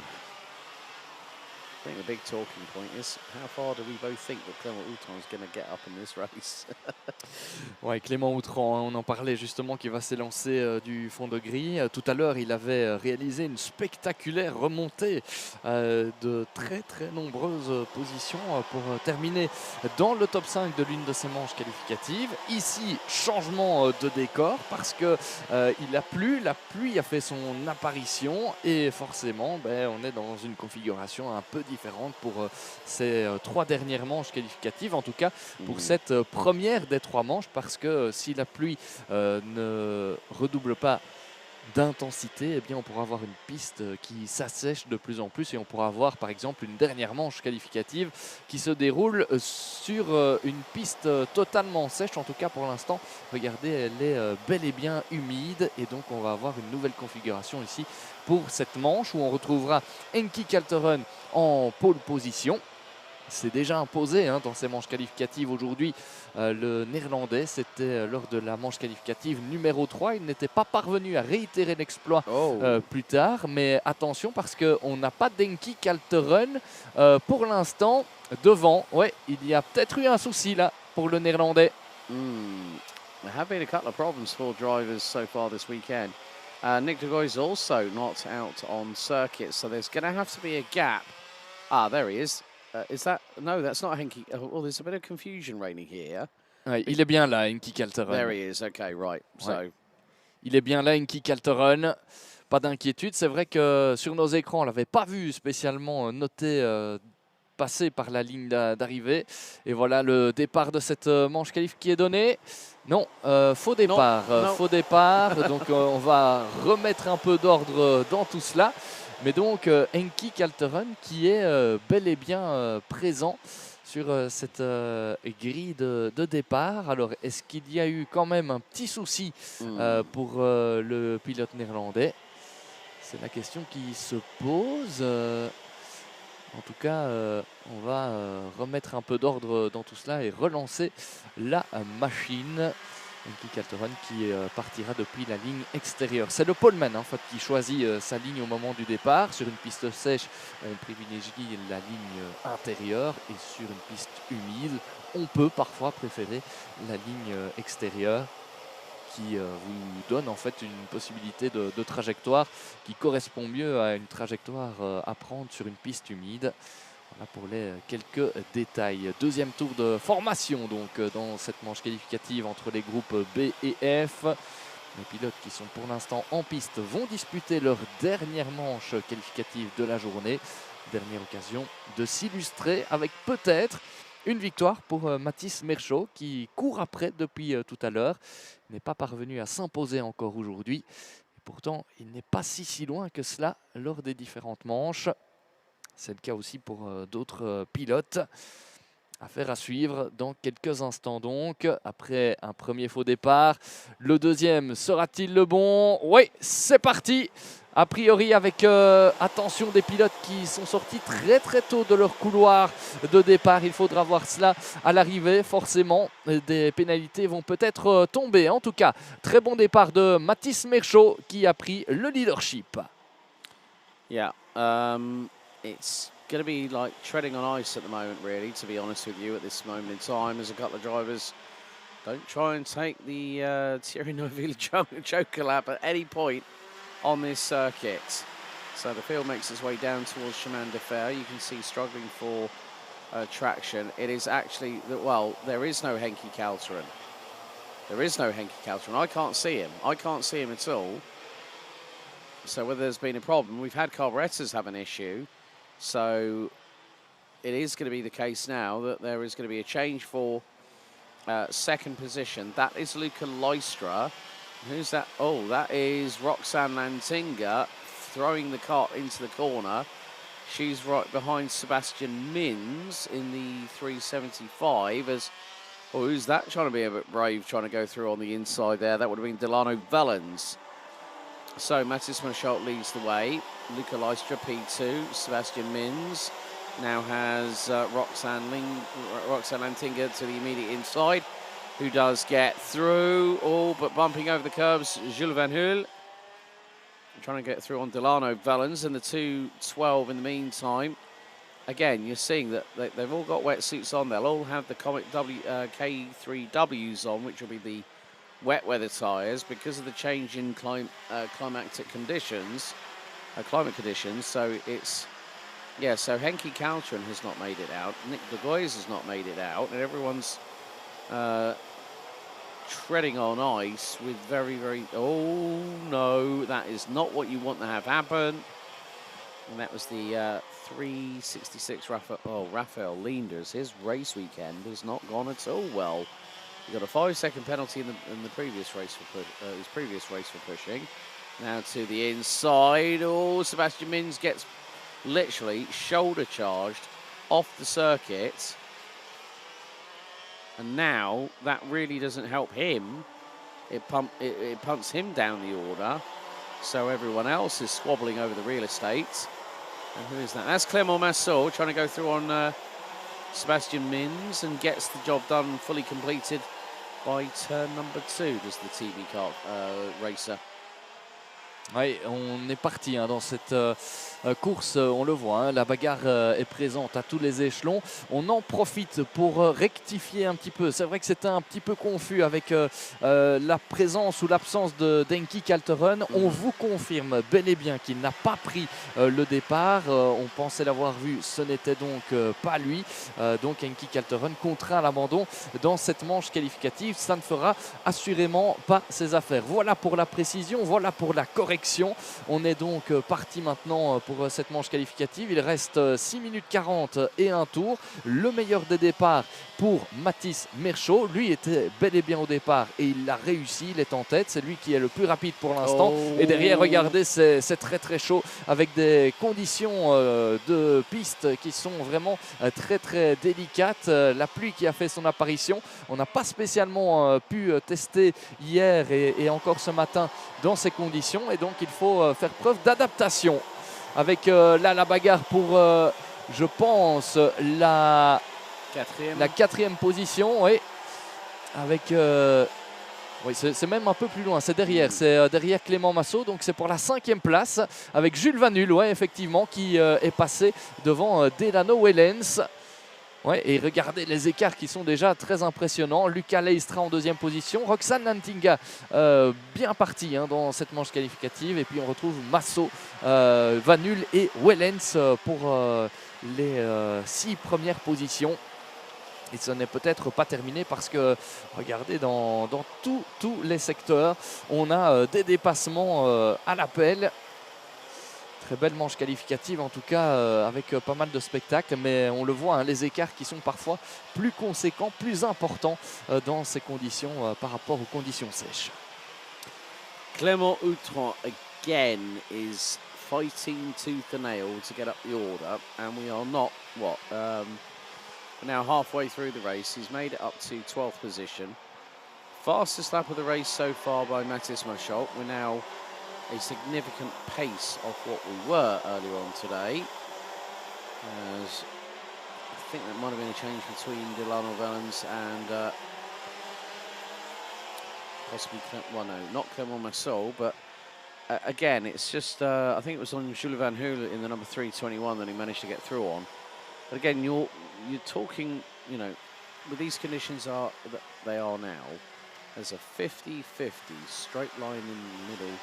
S1: I think the big talking point is how far do we both think that Clément Outron is going to get up in this race?
S2: Ouais, Clément Outron, on en parlait justement, qui va s'élancer du fond de grille. Tout à l'heure, il avait réalisé une spectaculaire remontée de très très nombreuses positions pour terminer dans le top 5 de l'une de ses manches qualificatives. Ici, changement de décor parce que il a plu, la pluie a fait son apparition et forcément, on est dans une configuration un peu différente pour ces 3 dernières manches qualificatives, en tout cas pour cette première des 3 manches, parce que si la pluie ne redouble pas d'intensité, eh bien on pourra avoir une piste qui s'assèche de plus en plus et on pourra avoir par exemple une dernière manche qualificative qui se déroule sur une piste totalement sèche. En tout cas pour l'instant, regardez, elle est bel et bien humide et donc on va avoir une nouvelle configuration ici pour cette manche où on retrouvera Henki Kalteren en pole position. C'est déjà imposé dans ces manches qualificatives aujourd'hui. Le néerlandais, c'était lors de la manche qualificative numéro 3. Il n'était pas parvenu à réitérer l'exploit plus tard. Mais attention parce qu'on n'a pas d'Henki Kalteren pour l'instant devant. Ouais, il y a peut-être eu un souci là pour le néerlandais.
S1: There have been a couple of problems for drivers so far this weekend. Nick de Gois is also not out on circuit, so there's going to have to be a gap. Ah, there he is. Is that no? That's not Henki. Oh, there's a bit of confusion reigning here.
S2: Ouais, il est bien là, Henki Kalteren.
S1: There he is. Okay, right.
S2: Ouais. So, il est bien là, Henki Kalteren. Pas d'inquiétude. C'est vrai que sur nos écrans, on l'avait pas vu spécialement noté passer par la ligne d'arrivée. Et voilà le départ de cette manche qualif qui est donnée. Non, faux départ.
S1: Non.
S2: Faux départ. Donc on va remettre un peu d'ordre dans tout cela. Mais donc Henki Kalteren qui est bel et bien présent sur cette grille de départ. Alors, est-ce qu'il y a eu quand même un petit souci pour le pilote néerlandais? C'est la question qui se pose. En tout cas, on va remettre un peu d'ordre dans tout cela et relancer la machine. Henki Kalteren qui partira depuis la ligne extérieure. C'est le poleman en fait, qui choisit sa ligne au moment du départ. Sur une piste sèche, on privilégie la ligne intérieure et sur une piste humide, on peut parfois préférer la ligne extérieure qui vous donne en fait une possibilité de trajectoire qui correspond mieux à une trajectoire à prendre sur une piste humide. Voilà pour les quelques détails. Deuxième tour de formation donc dans cette manche qualificative entre les groupes B et F. Les pilotes qui sont pour l'instant en piste vont disputer leur dernière manche qualificative de la journée. Dernière occasion de s'illustrer avec peut-être une victoire pour Mathis Merchaud qui court après depuis tout à l'heure. Il n'est pas parvenu à s'imposer encore aujourd'hui. Et pourtant, il n'est pas si loin que cela lors des différentes manches. C'est le cas aussi pour d'autres pilotes. Affaire à suivre dans quelques instants donc. Après un premier faux départ, le deuxième sera-t-il le bon? Oui, c'est parti. A priori avec attention des pilotes qui sont sortis très tôt de leur couloir de départ. Il faudra voir cela à l'arrivée. Forcément, des pénalités vont peut-être tomber. En tout cas, très bon départ de Mathis Merchaud qui a pris le leadership.
S1: Yeah, it's going to be like treading on ice at the moment, really, to be honest with you, at this moment in time, as a couple of drivers don't try and take the Thierry Neuville joker lap at any point on this circuit. So the field makes its way down towards Chemin de Fer. You can see struggling for traction. It is actually, well, there is no Henki Kalteren. There is no Henki Kalteren. I can't see him. I can't see him at all. So whether there's been a problem, we've had carburetors have an issue. So it is going to be the case now that there is going to be a change for second position. That is Luca Lystra. Who's that? Oh, that is Roxanne Lantinga throwing the cart into the corner. She's right behind Sebastian Mins in the 375 as... Oh, who's that trying to be a bit brave, trying to go through on the inside there? That would have been Delano Vellens. So Mathis Merchaud leads the way. Luca Lystra P2. Sebastian Mins now has Roxanne Lantinga to the immediate inside, who does get through. Oh, but bumping over the curbs, Jules Van Huel. Trying to get through on Delano Vellens and the 212 in the meantime. Again, you're seeing that they've all got wetsuits on. They'll all have the Comet K3Ws on, which will be the wet weather tyres because of the change in climatic conditions, climate conditions. So it's, yeah, so Henki Kalteren has not made it out. Nick de Gois has not made it out. And everyone's treading on ice with very, oh no, that is not what you want to have happen. And that was the 366 Raphael Leenders. His race weekend has not gone at all well. He got a 5-second penalty in the previous race for his previous race for pushing. Now to the inside. Oh, Sebastian Mins gets literally shoulder charged off the circuit. And now that really doesn't help him. It punts him down the order. So everyone else is squabbling over the real estate. And who is that? That's Clément Massot trying to go through on Sebastian Mins and gets the job done, fully completed by turn number 2, does the TB car racer.
S2: Oui, on est parti dans cette course, on le voit, la bagarre est présente à tous les échelons. On en profite pour rectifier un petit peu. C'est vrai que c'était un petit peu confus avec la présence ou l'absence d'Henki Kalteren. On vous confirme bel et bien qu'il n'a pas pris le départ. On pensait l'avoir vu, ce n'était donc pas lui. Donc Henki Kalteren contraint à l'abandon dans cette manche qualificative. Ça ne fera assurément pas ses affaires. Voilà pour la précision, voilà pour la correction direction. On est donc parti maintenant pour cette manche qualificative. Il reste 6 minutes 40 et un tour. Le meilleur des départs pour Mathis Merchaud. Lui était bel et bien au départ et il l'a réussi. Il est en tête. C'est lui qui est le plus rapide pour l'instant.
S1: Oh.
S2: Et derrière, regardez, c'est très très chaud avec des conditions de piste qui sont vraiment très très délicates. La pluie qui a fait son apparition. On n'a pas spécialement pu tester hier et encore ce matin dans ces conditions. Et donc, il faut faire preuve d'adaptation. Avec là la bagarre pour, je pense, la quatrième position. Oui, avec... oui, c'est même un peu plus loin, c'est derrière, c'est derrière Clément Massot, donc c'est pour la 5e place avec Jules Vanul, ouais, effectivement, qui est passé devant Delano Wellens. Ouais, et regardez les écarts qui sont déjà très impressionnants. Lucas Leistra en 2e position, Roxane Nantinga bien parti dans cette manche qualificative, et puis on retrouve Massot, Vanul et Wellens pour les 6 premières positions. Et ce n'est peut-être pas terminé parce que, regardez, dans tous les secteurs, on a des dépassements à l'appel. Très belle manche qualificative, en tout cas, avec pas mal de spectacles. Mais on le voit, les écarts qui sont parfois plus conséquents, plus importants dans ces conditions par rapport aux conditions sèches.
S1: Clément Outran, again, is fighting tooth and nail to get up the order. And we are not, we're now halfway through the race. He's made it up to 12th position. Fastest lap of the race so far by Mathis Merchaud. We're now a significant pace of what we were earlier on today. As I think that might have been a change between Delano Wellens and possibly, well, no, not Clément Massot, but again, it's just, I think it was on Jules Van Hool in the number 321 that he managed to get through on. But again, you're talking, with these conditions that they are now, as a 50-50 straight line in the middle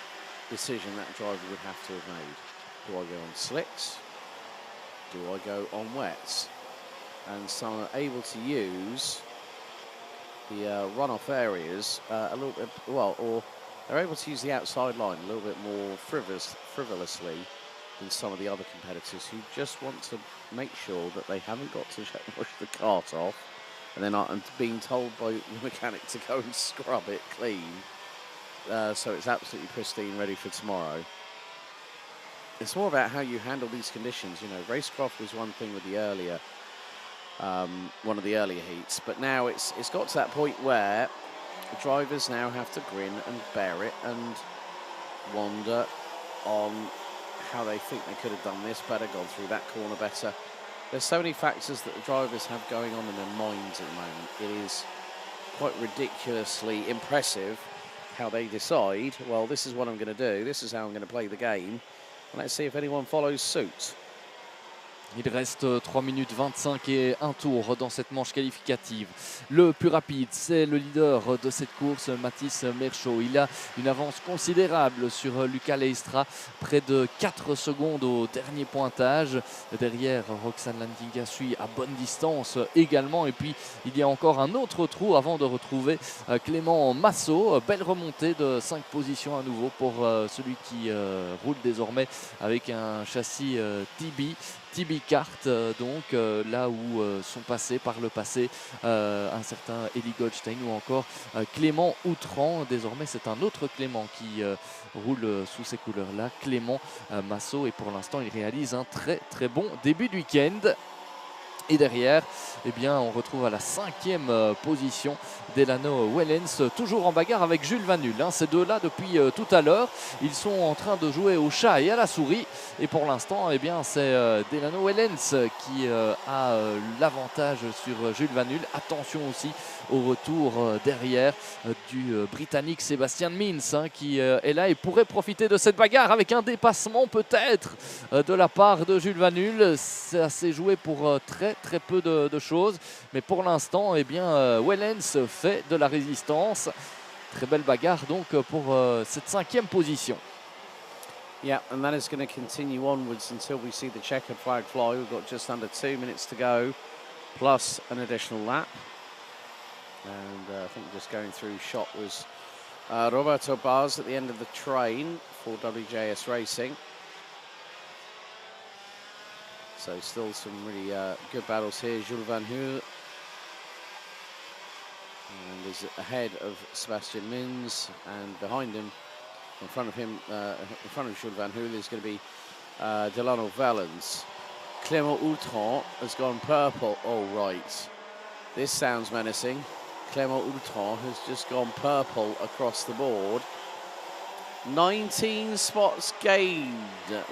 S1: decision that driver would have to have made. Do I go on slicks? Do I go on wets? And some are able to use the runoff areas a little bit, or they're able to use the outside line a little bit more frivolously than some of the other competitors who just want to make sure that they haven't got to wash the cart off and then are being told by the mechanic to go and scrub it clean so it's absolutely pristine, ready for tomorrow. It's more about how you handle these conditions. Racecraft was one thing with the earlier, one of the earlier heats, but now it's got to that point where the drivers now have to grin and bear it and wonder on how they think they could have done this better, gone through that corner better. There's so many factors that the drivers have going on in their minds at the moment. It is quite ridiculously impressive how they decide, well, this is what I'm going to do, this is how I'm going to play the game, and let's see if anyone follows suit.
S2: Il reste 3 minutes 25 et un tour dans cette manche qualificative. Le plus rapide, c'est le leader de cette course, Mathis Merchaud. Il a une avance considérable sur Lucas Leistra, près de 4 secondes au dernier pointage. Derrière, Roxane Landinga suit à bonne distance également. Et puis, il y a encore un autre trou avant de retrouver Clément Massot. Belle remontée de 5 positions à nouveau pour celui qui roule désormais avec un châssis TB Kart, donc là où sont passés par le passé un certain Eli Goldstein ou encore Clément Outran. Désormais, c'est un autre Clément qui roule sous ces couleurs-là, Clément Massot, et pour l'instant, il réalise un très très bon début de week-end. Et derrière, on retrouve à la 5e position Delano Wellens, toujours en bagarre avec Jules Vanul. Ces deux-là, depuis tout à l'heure, ils sont en train de jouer au chat et à la souris. Et pour l'instant, c'est Delano Wellens qui a l'avantage sur Jules Vanul. Attention aussi au retour derrière du Britannique Sébastien Mins qui est là et pourrait profiter de cette bagarre avec un dépassement peut-être de la part de Jules Vanul. Ça s'est joué pour très peu de choses, mais pour l'instant, Wellens fait de la résistance. Très belle bagarre donc pour cette 5e position.
S1: Yeah, and that is going to continue onwards until we see the checkered flag fly. We've got just under 2 minutes to go, plus an additional lap. And I think just going through shot was Roberto Baz at the end of the train for WJS Racing. So still some really good battles here. Jules Van Hoel and is ahead of Sebastian Mins, and behind him, in front of him, in front of Jules Van Hoel is going to be Delano Valens. Clément Outran has gone purple. Oh, right. This sounds menacing. Clément Outran has just gone purple across the board. 19 spots gained,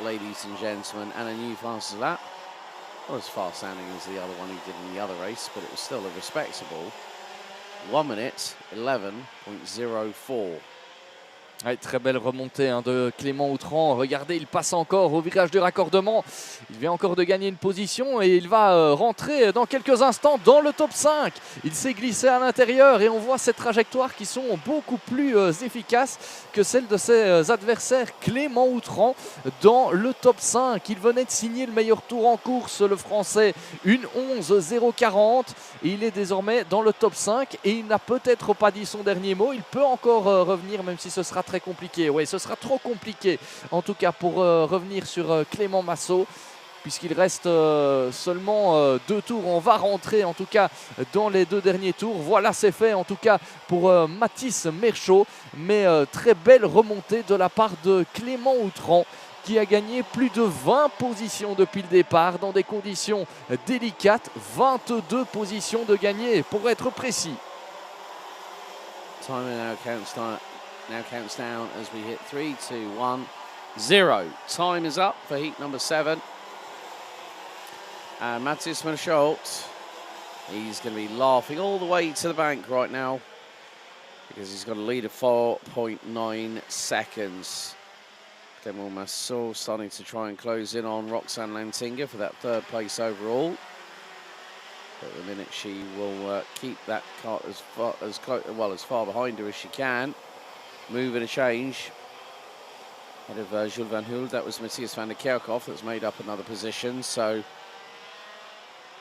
S1: ladies and gentlemen, and a new fastest lap. Not as fast sounding as the other one he did in the other race, but it was still a respectable 1 minute 11.04.
S2: Ouais, très belle remontée hein, de Clément Outran. Regardez, il passe encore au virage du raccordement. Il vient encore de gagner une position et il va rentrer dans quelques instants dans le top 5. Il s'est glissé à l'intérieur et on voit ces trajectoires qui sont beaucoup plus efficaces que celles de ses adversaires. Clément Outran dans le top 5. Il venait de signer le meilleur tour en course, le français, une 11.040. Et il est désormais dans le top 5 et il n'a peut-être pas dit son dernier mot. Il peut encore revenir, même si ce sera très compliqué. Oui, ce sera trop compliqué en tout cas pour revenir sur Clément Massot, puisqu'il reste seulement 2 tours. On va rentrer en tout cas dans les 2 derniers tours. Voilà, c'est fait en tout cas pour Mathis Merchaud, mais très belle remontée de la part de Clément Outran, qui a gagné plus de 20 positions depuis le départ dans des conditions délicates. 22 positions de gagné pour être précis.
S1: Now counts down as we hit 3, 2, 1, 0. Time is up for heat number 7. And Matthias Merchaud, he's going to be laughing all the way to the bank right now, because he's got a lead of 4.9 seconds. Clément Massot starting to try and close in on Roxane Lantinga for that 3rd place overall. But at the minute she will keep that car as far behind her as she can. Move and a change ahead of Jules Van Hoel. That was Matthias van der Kerkhoff that's made up another position. So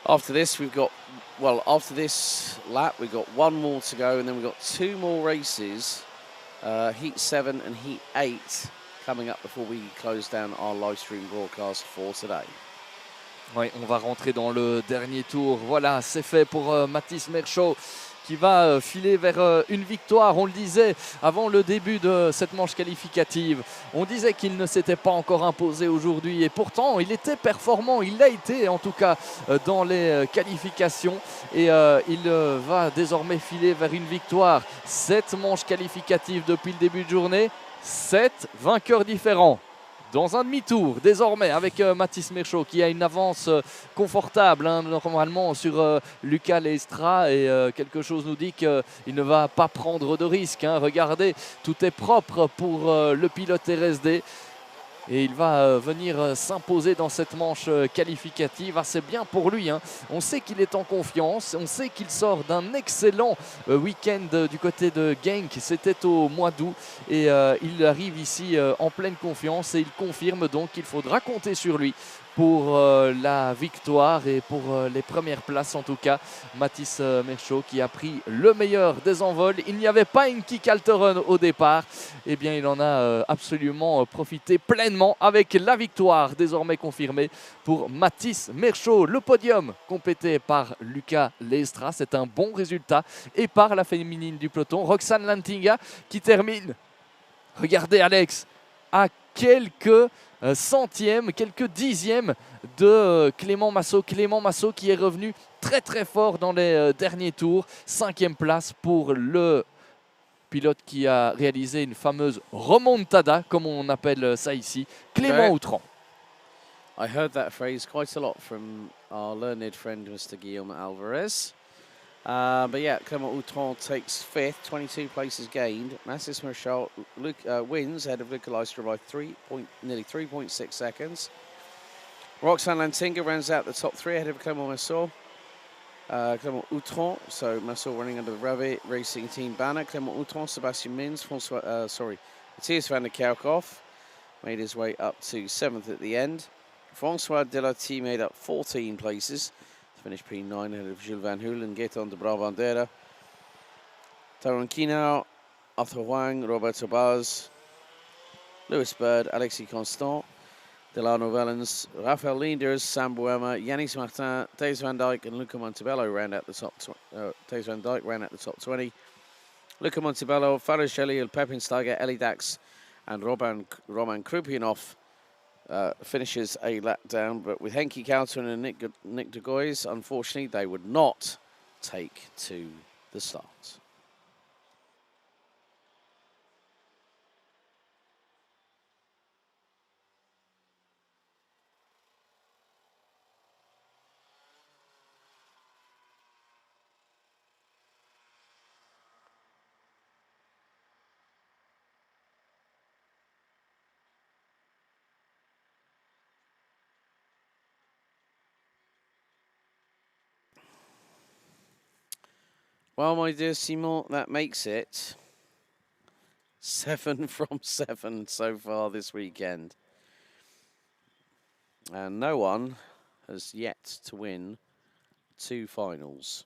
S1: after this after this lap we've got 1 more to go, and then we've got 2 more races, heat 7 and heat 8 coming up before we close down our live stream broadcast for today.
S2: Oui, on va rentrer dans le dernier tour. Voilà, c'est fait pour Mathis Merchaud, qui va filer vers une victoire. On le disait avant le début de cette manche qualificative. On disait qu'il ne s'était pas encore imposé aujourd'hui, et pourtant il était performant. Il l'a été en tout cas dans les qualifications, et il va désormais filer vers une victoire. 7 manches qualificatives depuis le début de journée, 7 vainqueurs différents. Dans un demi-tour désormais avec Mathis Merchaud, qui a une avance confortable normalement sur Lucas Leestra, et quelque chose nous dit qu'il ne va pas prendre de risque. Regardez, tout est propre pour le pilote RSD. Et il va venir s'imposer dans cette manche qualificative. C'est bien pour lui. On sait qu'il est en confiance. On sait qu'il sort d'un excellent week-end du côté de Genk. C'était au mois d'août. Et il arrive ici en pleine confiance. Et il confirme donc qu'il faudra compter sur lui pour la victoire et pour les premières places en tout cas. Mathis Merchaud, qui a pris le meilleur des envols. Il n'y avait pas une kick Alteron au départ. Eh bien, il en a absolument profité pleinement avec la victoire désormais confirmée pour Mathis Merchaud. Le podium complété par Lucas Leestra, c'est un bon résultat. Et par la féminine du peloton, Roxane Lantinga, qui termine, regardez Alex, à quelques centièmes, quelques dixièmes de Clément Massot. Clément Massot qui est revenu très très fort dans les derniers tours. 5e place pour le pilote qui a réalisé une fameuse remontada, comme on appelle ça ici, Clément Outran.
S1: I heard that phrase quite a lot from our learned friend Mr. Guillaume Alvarez. But yeah, Clément Outran takes 5th, 22 places gained. Mathis Merchaud wins ahead of Lucas Leestra by nearly 3.6 seconds. Roxane Lantinga rounds out the top 3 ahead of Clément Massot. Clément Outran, so Massot running under the Ravet Racing Team banner. Clément Outran, Sebastian Mins, Matthias van der Kerkhoff made his way up to 7th at the end. François Delati made up 14 places. Finished P9 ahead of Jules Van Hoel and Gaetan de Brabandera. Taron Kinau, Arthur Wang, Roberto Baz, Lewis Bird, Alexis Constant, Delano Vellens, Rafael Leenders, Sam Boema, Yannis Martin, Thijs van Dijk and Luca Montebello round out the top. Thijs van Dijk ran out the top 20. Luca Montebello, Farid Shelly, Pepinsteiger, Eli Dax, and Roman Krupinov finishes a lap down. But with Henki Kouten and Nick de Gois, unfortunately, they would not take to the start. Well, my dear Simon, that makes it 7 from 7 so far this weekend. And no one has yet to win 2 finals.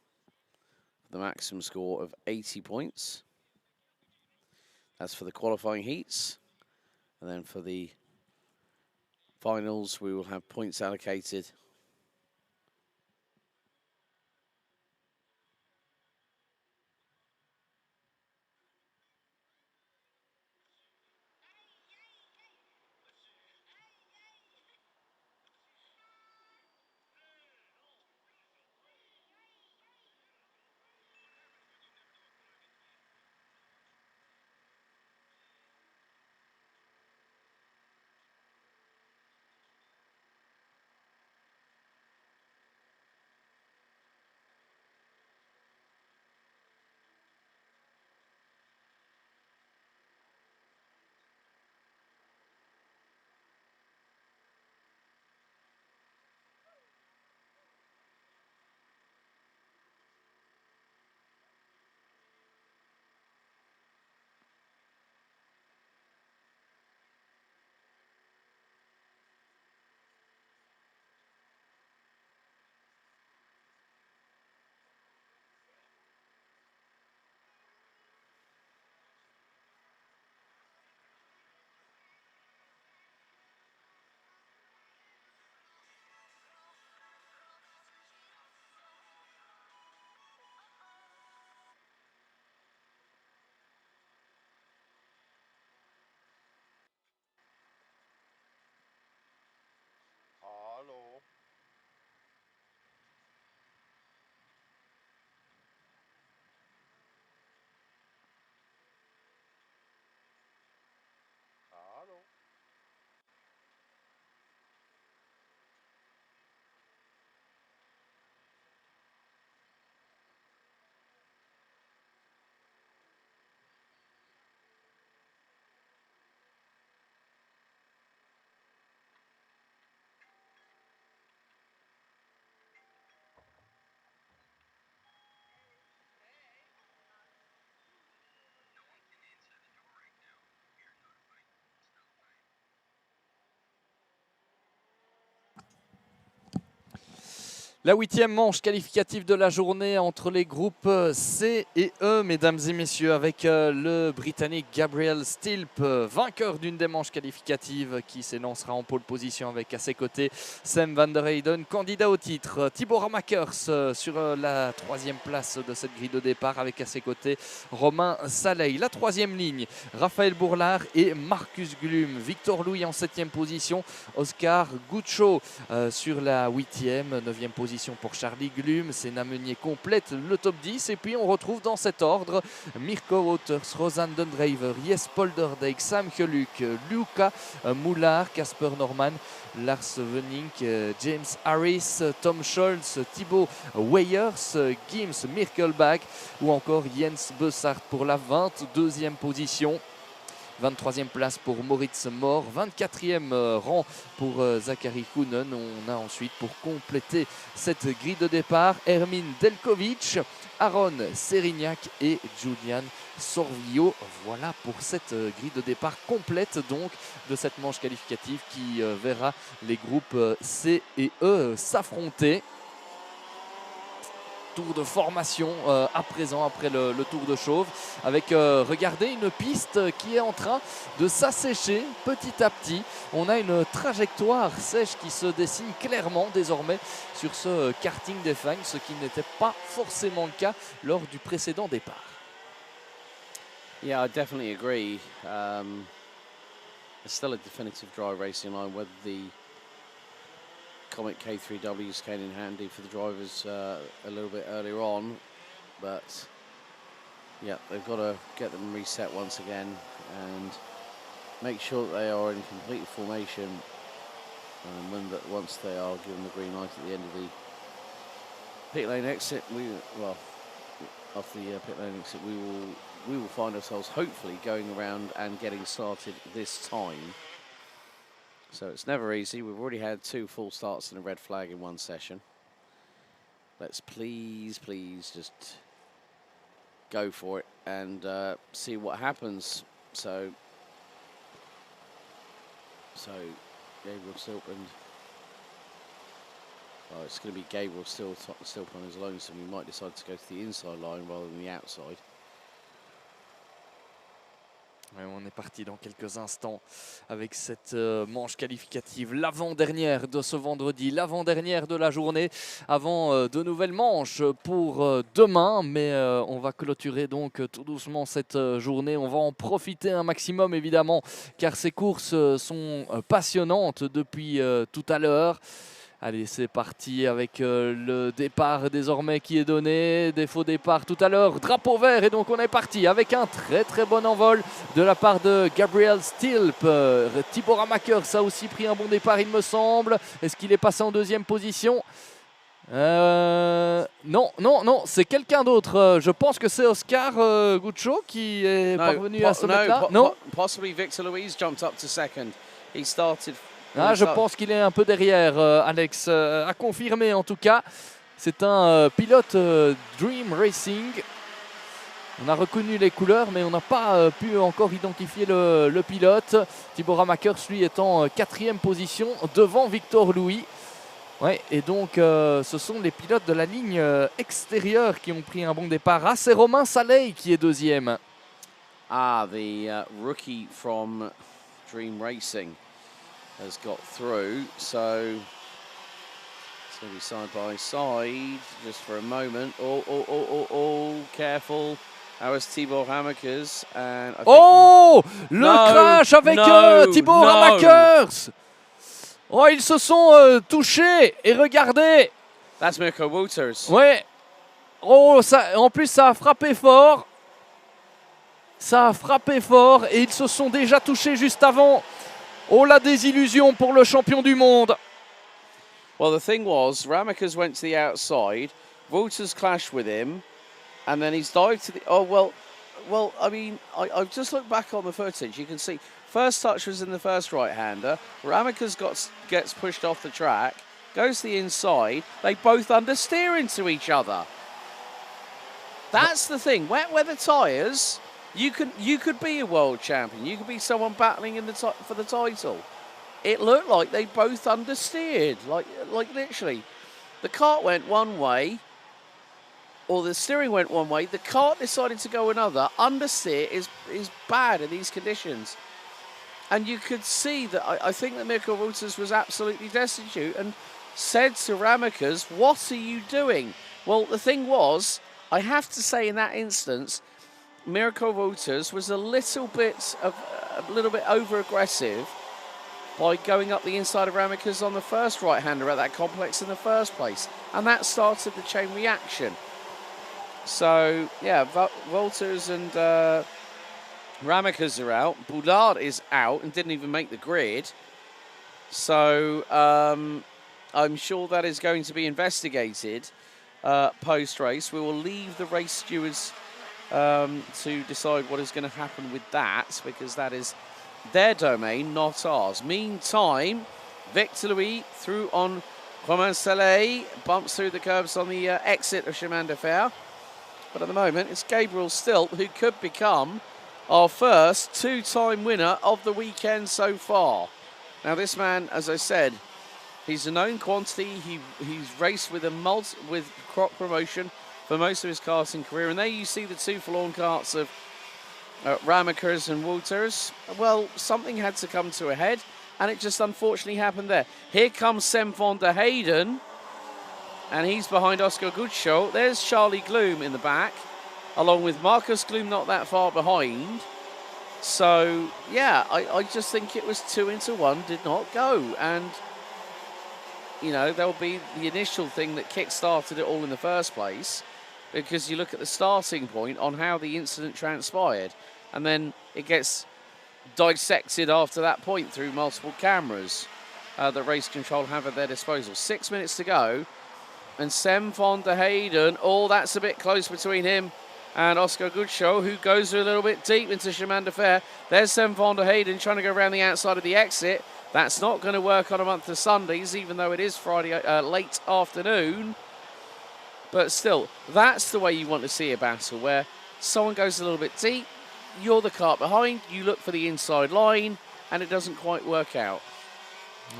S1: The maximum score of 80 points. That's for the qualifying heats. And then for the finals, we will have points allocated.
S2: La 8e manche qualificative de la journée entre les groupes C et E, mesdames et messieurs, avec le Britannique Gabriel Stilp, vainqueur d'une des manches qualificatives, qui s'élancera en pole position avec à ses côtés Sam van der Heyden, candidat au titre. Thibaut Ramakers sur la 3e place de cette grille de départ avec à ses côtés Romain Saleil. La 3e ligne, Raphaël Bourlard et Marcus Glum. Victor Louis en 7e position, Oscar Guccio sur la 8e, 9e position pour Charlie Glum. Senna Meunier complète le top 10 et puis on retrouve dans cet ordre Mirko Wouters, Rosanne Dundrever, Jes Polderdijk, Sam Geluk, Luca Moulard, Casper Norman, Lars Venink, James Harris, Tom Scholz, Thibaut Weyers, Gims Mirkelbach ou encore Jens Bessart pour la 22e position. 23e place pour Moritz Mor, 24e rang pour Zachary Kounen. On a ensuite pour compléter cette grille de départ Hermine Delkovic, Aaron Serignac et Julian Sorvio. Voilà pour cette grille de départ complète donc de cette manche qualificative qui verra les groupes C et E s'affronter. tour de formation à présent, après le tour de chauve, avec, regardez, une piste qui est en train de s'assécher petit à petit. On a une trajectoire sèche qui se dessine clairement désormais sur ce karting des Fagnes, ce qui n'était pas forcément le cas lors du précédent départ.
S1: Yeah, I definitely agree. It's still a definitive dry racing line. Whether the Comet K3Ws came in handy for the drivers a little bit earlier on, but yeah, they've got to get them reset once again and make sure that they are in complete formation. And once they are given the green light at the end of the pit lane exit, after the pit lane exit, we will find ourselves hopefully going around and getting started this time. So it's never easy. We've already had 2 full starts and a red flag in one session. Let's please just go for it and see what happens. So Gabriel Stilpin. Oh, it's going to be Gabriel Stilpin on his own, so we might decide to go to the inside line rather than the outside.
S2: On est parti dans quelques instants avec cette manche qualificative, l'avant-dernière de ce vendredi, l'avant-dernière de la journée, avant de nouvelles manches pour demain. Mais on va clôturer donc tout doucement cette journée. On va en profiter un maximum évidemment, car ces courses sont passionnantes depuis tout à l'heure. Allez, c'est parti avec le départ désormais qui est donné. Des faux départs tout à l'heure. Drapeau vert, et donc on est parti avec un très bon envol de la part de Gabriel Stilp. Tibor Amakers a aussi pris un bon départ, il me semble. Est-ce qu'il est passé en deuxième position? Non, c'est quelqu'un d'autre. Je pense que c'est Oscar Guccio qui est parvenu à se mettre là. Non,
S1: possibly Victor Louise jumped up to second. He started.
S2: Je pense qu'il est un peu derrière, Alex, à confirmer en tout cas. C'est un pilote Dream Racing. On a reconnu les couleurs, mais on n'a pas pu encore identifier le pilote. Tibor Amakers, lui, est en 4e position devant Victor Louis. Ouais, et donc, ce sont les pilotes de la ligne extérieure qui ont pris un bon départ. Ah, c'est Romain Saleh qui est 2e.
S1: Ah, the rookie from Dream Racing has got through, so it's going to be side by side just for a moment. Oh, careful. That was Tibor Amakers. And
S2: le crash avec Tibor Amakers. Oh, ils se sont touchés, et regardez.
S1: That's Mirko Wouters.
S2: Ouais. Oh, en plus ça a frappé fort. Ça a frappé fort et ils se sont déjà touchés juste avant. Oh, la désillusion pour le champion du monde.
S1: Well, the thing was, Ramakers went to the outside, Wouters clashed with him, and then he's dived to the... Oh, well, I mean, I've just looked back on the footage. You can see, first touch was in the first right-hander. Ramakers gets pushed off the track, goes to the inside. They both understeer into each other. That's the thing. Wet weather tyres... You could be a world champion. You could be someone battling for the title. It looked like they both understeered. Like literally, the kart went one way, or the steering went one way. The kart decided to go another. Understeer is bad in these conditions, and you could see that. I think that Mirko Wouters was absolutely destitute and said to Ramakers, "What are you doing?" Well, the thing was, I have to say, in that instance, Mirko Wouters was a little bit over-aggressive by going up the inside of Ramakers on the first right-hander at that complex in the first place. And that started the chain reaction. So, yeah, Wouters and Ramakers are out. Boulard is out and didn't even make the grid. So, I'm sure that is going to be investigated post-race. We will leave the race stewards to decide what is going to happen with that, because that is their domain, not ours. Meantime, Victor Louis through on Romain Saleh, bumps through the curbs on the exit of Chemin de Fer. But at the moment, it's Gabriel Stilp who could become our first 2-time winner of the weekend so far. Now, this man, as I said, he's a known quantity. He's raced with with crop promotion for most of his karting career. And there you see the two forlorn carts of Ramakers and Wouters. Well, something had to come to a head, and it just unfortunately happened there. Here comes Sem van der Heyden, and he's behind Oscar Goodschmidt. There's Charlie Gloom in the back, along with Marcus Gloom not that far behind. So, yeah, I just think it was 2 into 1, did not go. And, you know, there'll be the initial thing that kick-started it all in the first place, because you look at the starting point on how the incident transpired, and then it gets dissected after that point through multiple cameras that Race Control have at their disposal. 6 minutes to go, and Sem van der Heyden, oh, that's a bit close between him and Oscar Goodschmidt, who goes a little bit deep into Chemin de Fer. There's Sem van der Heyden trying to go around the outside of the exit. That's not going to work on a month of Sundays, even though it is Friday late afternoon. But still, that's the way you want to see a battle, where someone goes a little bit deep, you're the cart behind, you look for the inside line, and it doesn't quite work out.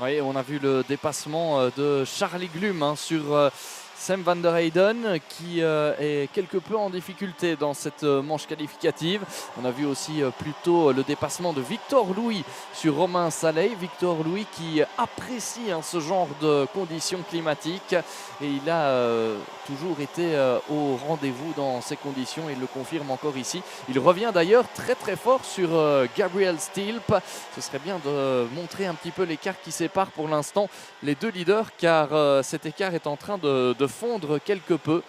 S2: Oui, on a vu le dépassement de Charlie Gloom sur Sem van der Heyden qui est quelque peu en difficulté dans cette manche qualificative. On a vu aussi plutôt le dépassement de Victor Louis sur Romain Saley. Victor Louis qui apprécie ce genre de conditions climatiques et il a toujours été au rendez-vous dans ces conditions. Il le confirme encore ici. Il revient d'ailleurs très très fort sur Gabriel Stilp. Ce serait bien de montrer un petit peu l'écart qui sépare pour l'instant les deux leaders, car cet écart est en train de fondre quelque peu,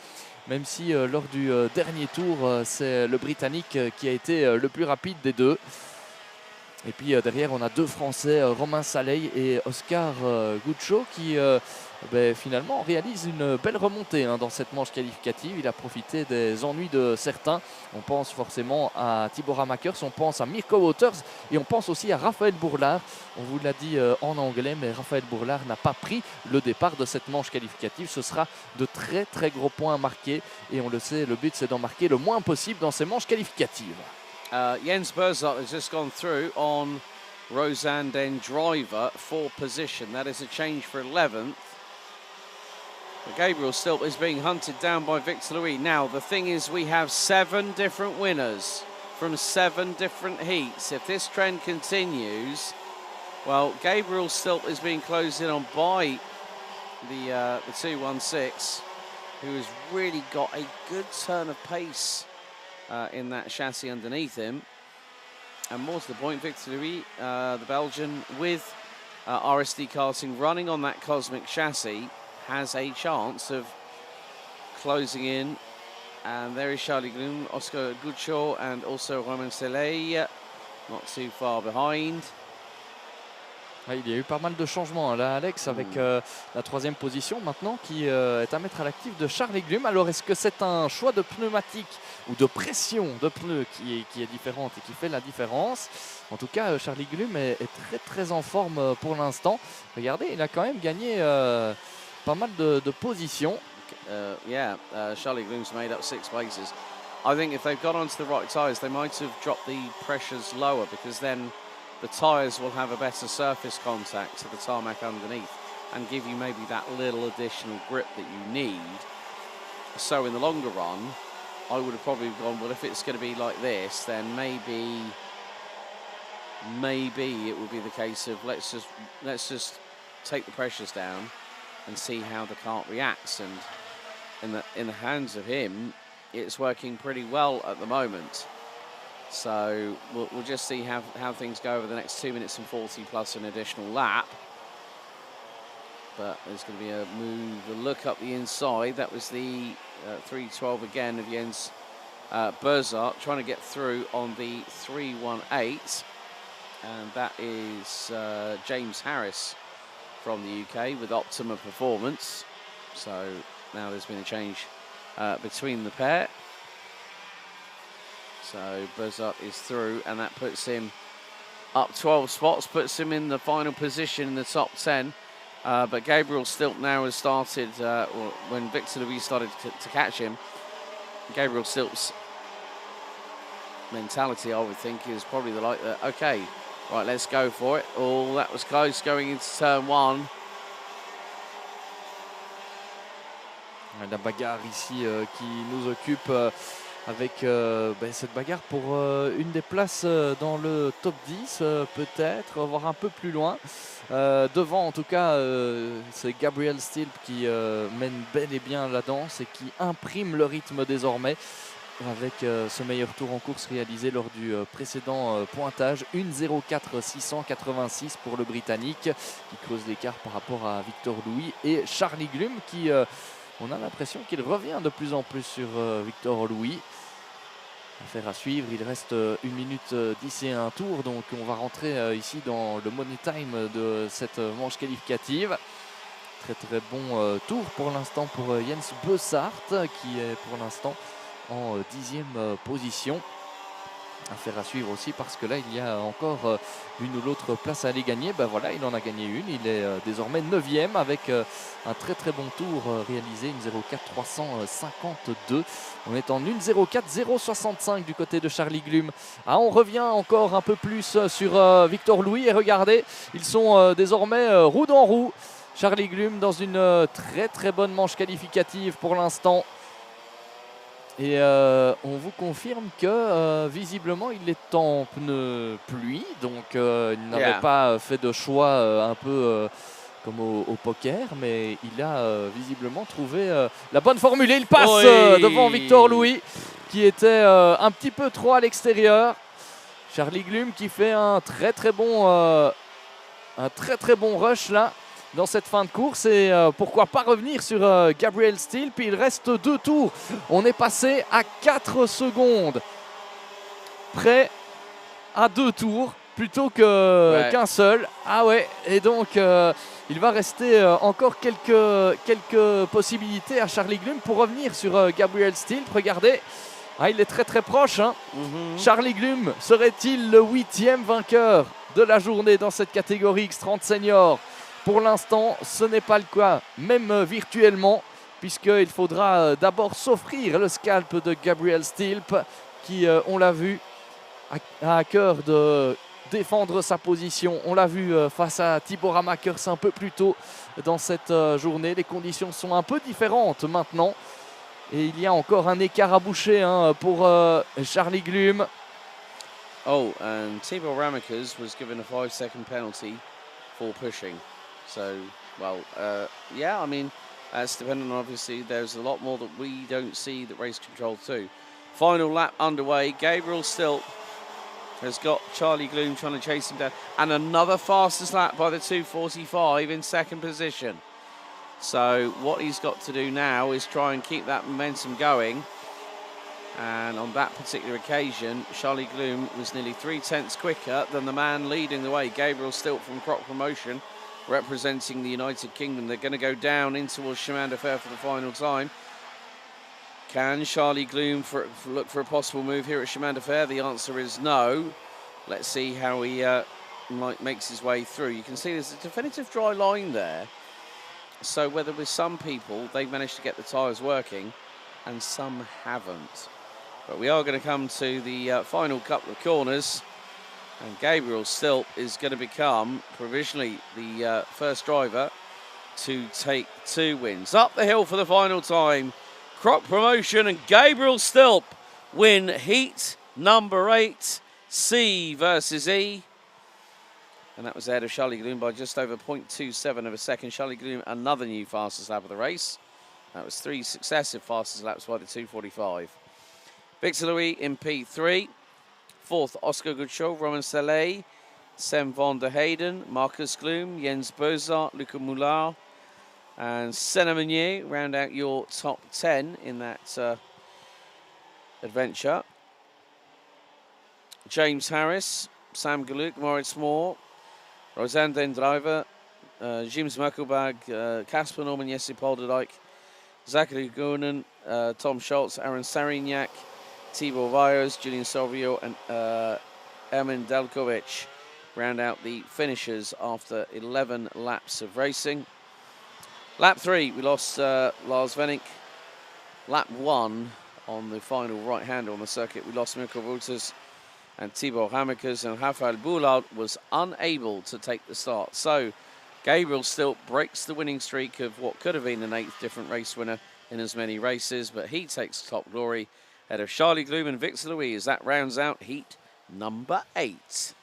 S2: même si lors du dernier tour c'est le Britannique qui a été le plus rapide des deux. Et puis derrière on a deux Français, Romain Saley et Oscar Goodschmidt, qui finalement réalise une belle remontée dans cette manche qualificative. Il a profité des ennuis de certains. On pense forcément à Thibaut Ramakers, on pense à Mirko Wouters et on pense aussi à Raphaël Bourlard. On vous l'a dit en anglais, mais Raphaël Bourlard n'a pas pris le départ de cette manche qualificative. Ce sera de très très gros points marqués et on le sait, le but c'est d'en marquer le moins possible dans ces manches qualificatives.
S1: Jens Berzot has just gone through on Rosanne Den Driver for position. That is a change for 11th. But Gabriel Stilp is being hunted down by Victor Louis. Now, the thing is, we have 7 different winners from 7 different heats. If this trend continues, well, Gabriel Stilp is being closed in on by the 216, who has really got a good turn of pace in that chassis underneath him. And more to the point, Victor Louis, the Belgian, with RSD Karting running on that Cosmic chassis, has a chance of closing in. And there is Charlie Gloom, Oscar Goodschmidt, and also Romain Saley, not too far behind.
S2: Il y a eu pas mal de changements là, Alex, avec la 3e position maintenant qui est à mettre à l'actif de Charlie Gloom. Alors, est-ce que c'est un choix de pneumatique ou de pression de pneus qui est différente et qui fait la différence? En tout cas, Charlie Gloom est très très en forme pour l'instant. Regardez, il a quand même gagné pas mal de positions.
S1: Charlie Gloom's made up 6 places. I think if they've got onto the right tyres, they might have dropped the pressures lower, because then the tyres will have a better surface contact to the tarmac underneath and give you maybe that little additional grip that you need. So in the longer run, I would have probably gone, well, if it's going to be like this, then maybe it would be the case of let's just take the pressures down and see how the cart reacts. And in the hands of him, it's working pretty well at the moment. So we'll just see how things go over the next 2 minutes and 40 plus an additional lap. But there's going to be a look up the inside. That was the 312 again of Jens Berzot trying to get through on the 318. And that is James Harris from the UK with Optima Performance. So now there's been a change between the pair. So Berzot is through, and that puts him up 12 spots, puts him in the final position in the top 10. But Gabriel Stilp now has started, when Victor Louis started to catch him, Gabriel Stilp's mentality, I would think, is probably the like that, okay, right, let's go for it. Oh, that was close going into turn 1.
S2: La bagarre ici qui nous occupe avec cette bagarre pour une des places dans le top 10 peut-être, voire un peu plus loin. Devant en tout cas c'est Gabriel Stilp qui mène bel et bien la danse et qui imprime le rythme désormais avec ce meilleur tour en course réalisé lors du précédent pointage. 1:04 686 pour le Britannique qui creuse l'écart par rapport à Victor Louis et Charlie Glum qui on a l'impression qu'il revient de plus en plus sur Victor Louis. Affaire à suivre, il reste 1 minute 10 et un tour, donc on va rentrer ici dans le money time de cette manche qualificative. Très bon tour pour l'instant pour Jens Bessart qui est pour l'instant en 10e position. Affaire à suivre aussi parce que là il y a encore une ou l'autre place à aller gagner. Ben voilà, il en a gagné une, il est désormais 9e avec un très bon tour réalisé, 1:04 352. On est en 1:04 065 du côté de Charlie Glum. Ah, on revient encore un peu plus sur Victor Louis et regardez, ils sont désormais roue dans roue. Charlie Glum dans une très bonne manche qualificative pour l'instant. Et on vous confirme que visiblement il est en pneu pluie, donc il n'avait pas fait de choix un peu comme au poker, mais il a visiblement trouvé la bonne formule. Et il passe devant Victor Louis qui était un petit peu trop à l'extérieur. Charlie Glum qui fait un très bon rush là dans cette fin de course et pourquoi pas revenir sur Gabriel Stilp. Il reste 2 tours, on est passé à 4 secondes près à 2 tours plutôt qu'un seul. Ah ouais, et donc il va rester encore quelques possibilités à Charlie Glum pour revenir sur Gabriel Stilp. Regardez, il est très proche hein. Charlie Glum serait-il le 8e vainqueur de la journée dans cette catégorie X30 Senior? Pour l'instant, ce n'est pas le cas, même virtuellement, puisqu'il faudra d'abord s'offrir le scalp de Gabriel Stilp, qui, on l'a vu, a à cœur de défendre sa position. On l'a vu face à Tibor Ramakers un peu plus tôt dans cette journée. Les conditions sont un peu différentes maintenant. Et il y a encore un écart à boucher hein, pour Charlie Glum.
S1: Oh, and Tibor Ramakers was given a 5-second penalty for pushing. So, well, yeah, I mean, that's dependent on obviously there's a lot more that we don't see that race control too. Final lap underway. Gabriel Stilp has got Charlie Glum trying to chase him down. And another fastest lap by the 2:45 in second position. So what he's got to do now is try and keep that momentum going. And on that particular occasion, Charlie Glum was nearly 3/10 quicker than the man leading the way, Gabriel Stilp from Croc Promotion, representing the United Kingdom. They're going to go down in towards Chemin de Fer for the final time. Can Charlie Glum look for a possible move here at Chemin de Fer? The answer is no. Let's see how he makes his way through. You can see there's a definitive dry line there. So whether with some people, they've managed to get the tyres working and some haven't. But we are going to come to the final couple of corners. And Gabriel Stilp is going to become provisionally the first driver to take 2 wins. Up the hill for the final time. Croc Promotion and Gabriel Stilp win heat number 8, C versus E. And that was ahead of Charlie Glum by just over 0.27 of a second. Charlie Glum, another new fastest lap of the race. That was 3 successive fastest laps by the 2:45. Victor Louis in P3. 4th, Oscar Goodshall, Roman Saleh, Sem van der Heyden, Marcus Glum, Jens Bozart, Luca Moulard, and Senna Meunier round out your top 10 in that adventure. James Harris, Sam Galuk, Moritz Moore, Rosanne Den Driver, James Merkelbag, Casper Norman, Jesse Polderdijk, Zachary Goonen, Tom Schultz, Aaron Sarignac, Tibor Vios, Julian Salvio and Ermin Delkovic round out the finishers after 11 laps of racing. Lap 3, we lost Lars Venink. Lap 1, on the final right-hander on the circuit, we lost Mirko Wouters and Tibor Ramakers, and Rafael Boulard was unable to take the start. So Gabriel Stilp breaks the winning streak of what could have been an 8th different race winner in as many races, but he takes top glory ahead of Charlie Gloom and Victor Louise. That rounds out heat number 8.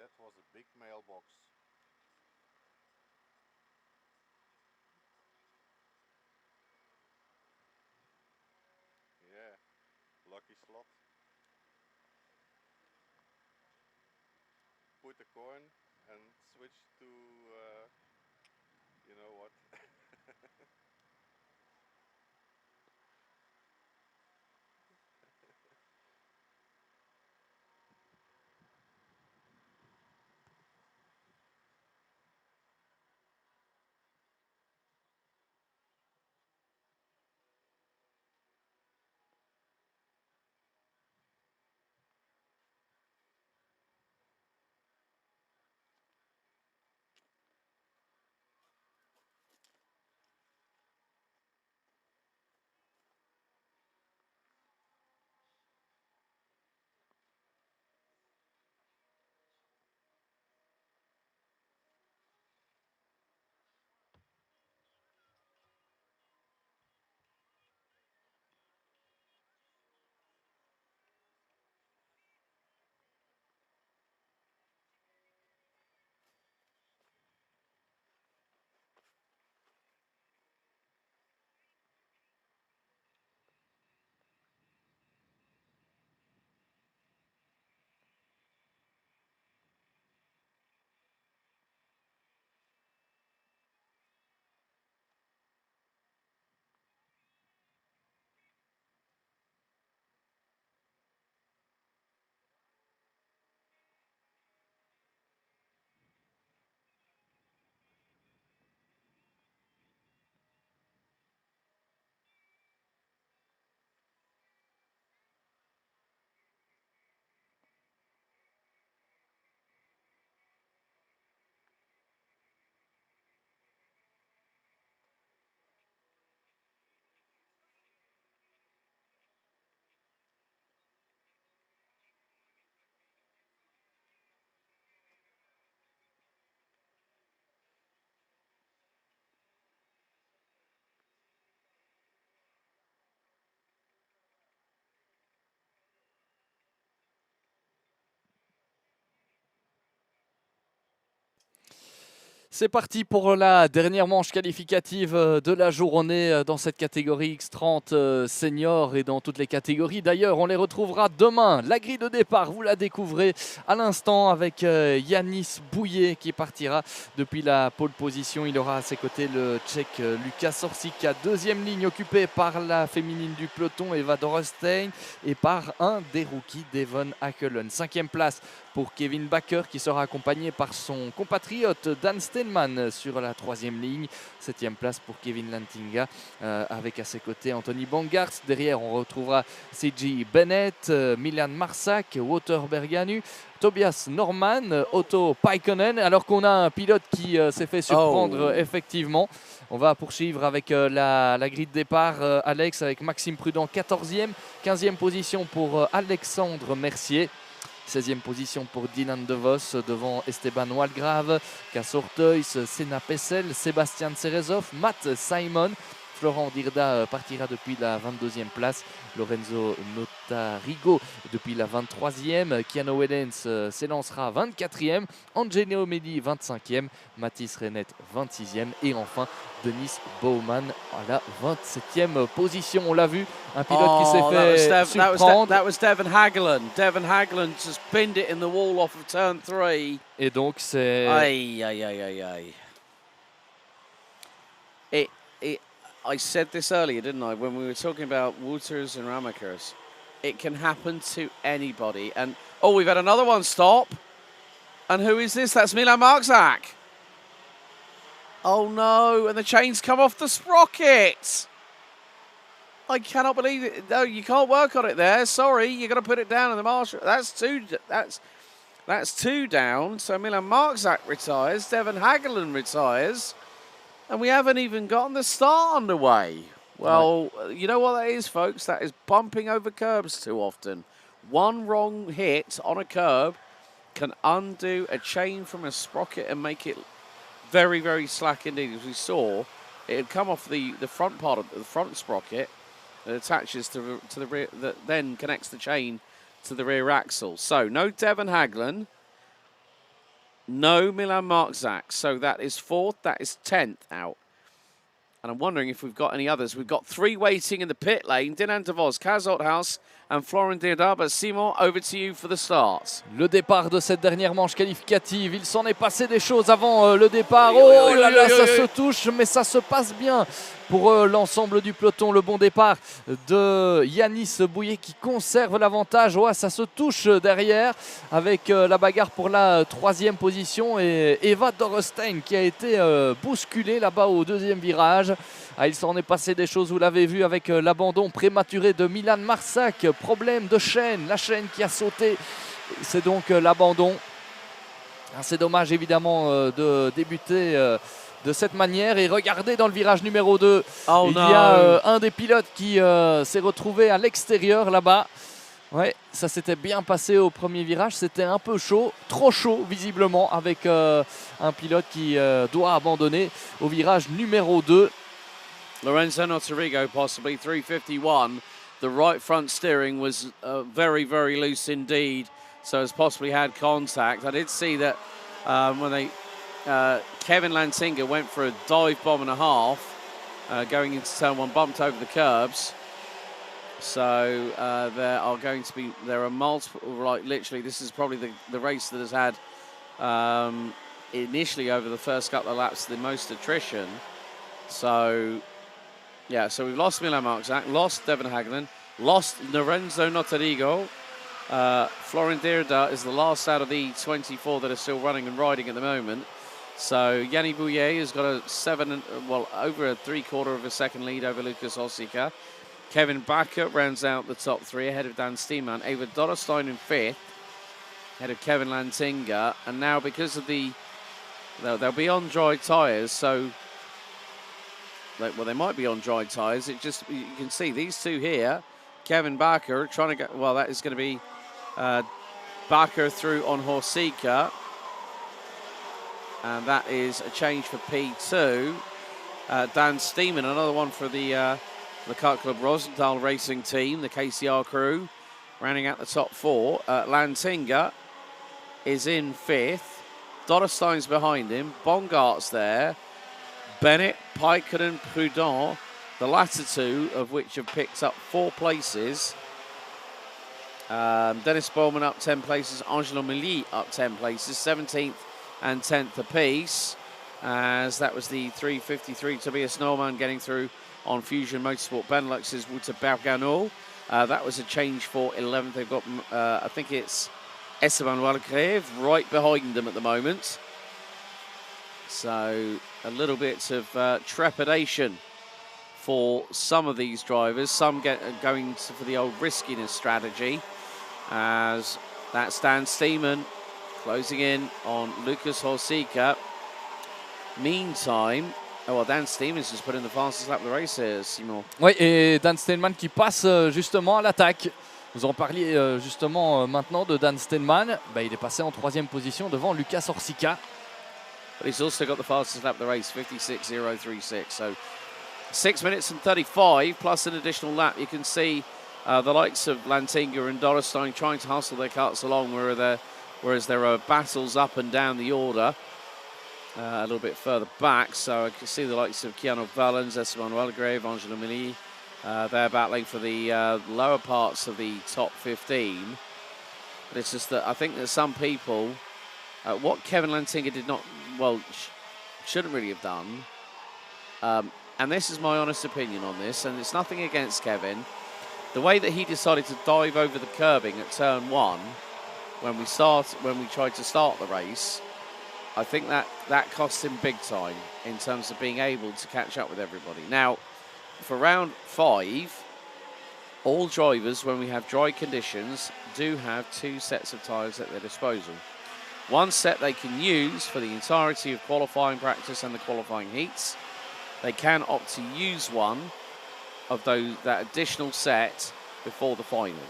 S6: That was a big mailbox. Yeah, lucky slot. Put a coin and switch to, you know what?
S2: C'est parti pour la dernière manche qualificative de la journée dans cette catégorie X30 Senior et dans toutes les catégories. D'ailleurs, on les retrouvera demain. La grille de départ, vous la découvrez à l'instant avec Yanis Bouillet qui partira depuis la pole position. Il aura à ses côtés le Tchèque Lukas Orsica. Deuxième ligne occupée par la féminine du peloton, Eva Dorestein, et par un des rookies, Devon Hackelen. Cinquième place pour Kevin Bakker qui sera accompagné par son compatriote Dan Steinman sur la troisième ligne. Septième place pour Kevin Lantinga avec à ses côtés Anthony Bongars. Derrière, on retrouvera C.J. Bennett, Milan Marsak, Wouter Berganu, Tobias Norman, Otto Paikkonen, alors qu'on a un pilote qui s'est fait surprendre effectivement. On va poursuivre avec la grille de départ, Alex, avec Maxime Prudent 14e, 15e position pour Alexandre Mercier. 16e position pour Dylan De Vos devant Esteban Walgrave, Cas Orteus, Senna Pessel, Sébastien Cerezov, Matt Simon. Florent Dirda partira depuis la 22e place. Lorenzo Notarigo depuis la 23e. Keanu Wedens s'élancera 24e. Angelo Medi 25e. Mathis Renet 26e. Et enfin Denis Bowman à la 27e position. On l'a vu, un pilote qui s'est fait surprendre.
S1: That was Devon Hagelin. Devon Hagelin just pinned it in the wall off of turn 3.
S2: Et donc c'est...
S1: Aïe, aïe, aïe, aïe, aïe. I said this earlier, didn't I, when we were talking about Wouters and Ramakers. It can happen to anybody. And, oh, we've had another one stop. And who is this? That's Milan Marczak. Oh, no, and the chain's come off the sprocket. I cannot believe it. No, you can't work on it there. Sorry, you've got to put it down in the marshal. That's two down. So Milan Marczak retires. Devon Hagelin retires. And we haven't even gotten the start underway. Well, you know what that is, folks? That is bumping over curbs too often. One wrong hit on a curb can undo a chain from a sprocket and make it very, very slack indeed. As we saw, it had come off the front part of the front sprocket that attaches to the rear, that then connects the chain to the rear axle. So no Devon Hagelin. No Milan Marczak, so that is 4th, that is 10th out. And I'm wondering if we've got any others. We've got 3 waiting in the pit lane. Dylan De Vos, Kaz Othaus and Florent Dirda. But Simon, over to you for the start.
S2: Le départ de cette dernière manche qualificative. Il s'en est passé des choses avant le départ. Oh là là, ça se touche, mais ça se passe bien pour l'ensemble du peloton. Le bon départ de Yanis Bouillet qui conserve l'avantage. Ouais, ça se touche derrière avec la bagarre pour la 3e position. Et Eva Dorestein qui a été bousculée là-bas au 2e virage. Ah, il s'en est passé des choses, vous l'avez vu, avec l'abandon prématuré de Milan Marczak. Problème de chaîne, la chaîne qui a sauté. C'est donc l'abandon. C'est dommage évidemment de débuter de cette manière. Et regardez dans le virage numéro 2, il y a un des pilotes qui s'est retrouvé à l'extérieur là-bas. Ouais, ça s'était bien passé au premier virage. C'était un peu chaud, trop chaud visiblement, avec un pilote qui doit abandonner au virage numéro 2.
S1: Lorenzo Notarigo, possibly 351. The right front steering was very, very loose indeed, so has possibly had contact. I did see that when Kevin Lantinga went for a dive bomb and a half, going into turn 1, bumped over the curbs. So there are multiple, like literally, this is probably the race that has had initially over the first couple of laps the most attrition. So, yeah, so we've lost Milan Marczak, lost Devon Hagelin, lost Lorenzo Notarigo. Florent Dirda is the last out of the 24 that are still running and riding at the moment. So Yanni Bouillet has got over a 3/4 of a second lead over Lukas Orsica. Kevin Bakker rounds out the top 3 ahead of Dan Stiemann. Eva Dorestein in 5th, ahead of Kevin Lantinga. And now because of they'll be on dry tyres, so well, they might be on dry tyres. You can see these two here, Kevin Bakker trying to get, well, that is going to be Bakker through on Horsica. And that is a change for P2. Dan Stiemann, another one for the Kart Club Rosenthal Racing Team, the KCR crew, rounding out the top 4. Lantinga is in 5th. Dodderstein's behind him. Bongart's there. Bennett, Paikkonen, Prudent, the latter two of which have picked up 4 places. Dennis Bowman up 10 places. Angelo Milly up 10 places. 17th and 10th apiece. As that was the 353. Tobias Norman getting through on Fusion Motorsport Benelux's Wouter Bergano. That was a change for 11th. They've got, I think it's Esteban Walgrave right behind them at the moment. So a little bit of trepidation for some of these drivers. Some going for the old riskiness strategy. As that's Dan Steeman closing in on Lucas Horsika. Meantime, Dan Steeman's just put in the fastest lap of the race here, Simon.
S2: Oui, et Dan Steinman qui passe justement à l'attaque. Vous en parliez justement maintenant de Dan Steinman. Il est passé en 3e position devant Lucas Horsika.
S1: But he's also got the fastest lap of the race, 56.036. So 6 minutes and 35 plus an additional lap. You can see the likes of Lantinga and Dorrestein trying to hustle their carts along, whereas there are battles up and down the order. A little bit further back, so I can see the likes of Keanu Valens, Esteban Walgrave, Angelo Milly. They're battling for the lower parts of the top 15. But it's just that I think that some people, what Kevin Lantinga did not, shouldn't really have done, and this is my honest opinion on this, and it's nothing against Kevin, the way that he decided to dive over the curbing at turn 1 when we tried to start the race, I think that cost him big time in terms of being able to catch up with everybody. Now, for round 5, all drivers, when we have dry conditions, do have 2 sets of tyres at their disposal. One set they can use for the entirety of qualifying practice and the qualifying heats. They can opt to use one of that additional set before the final.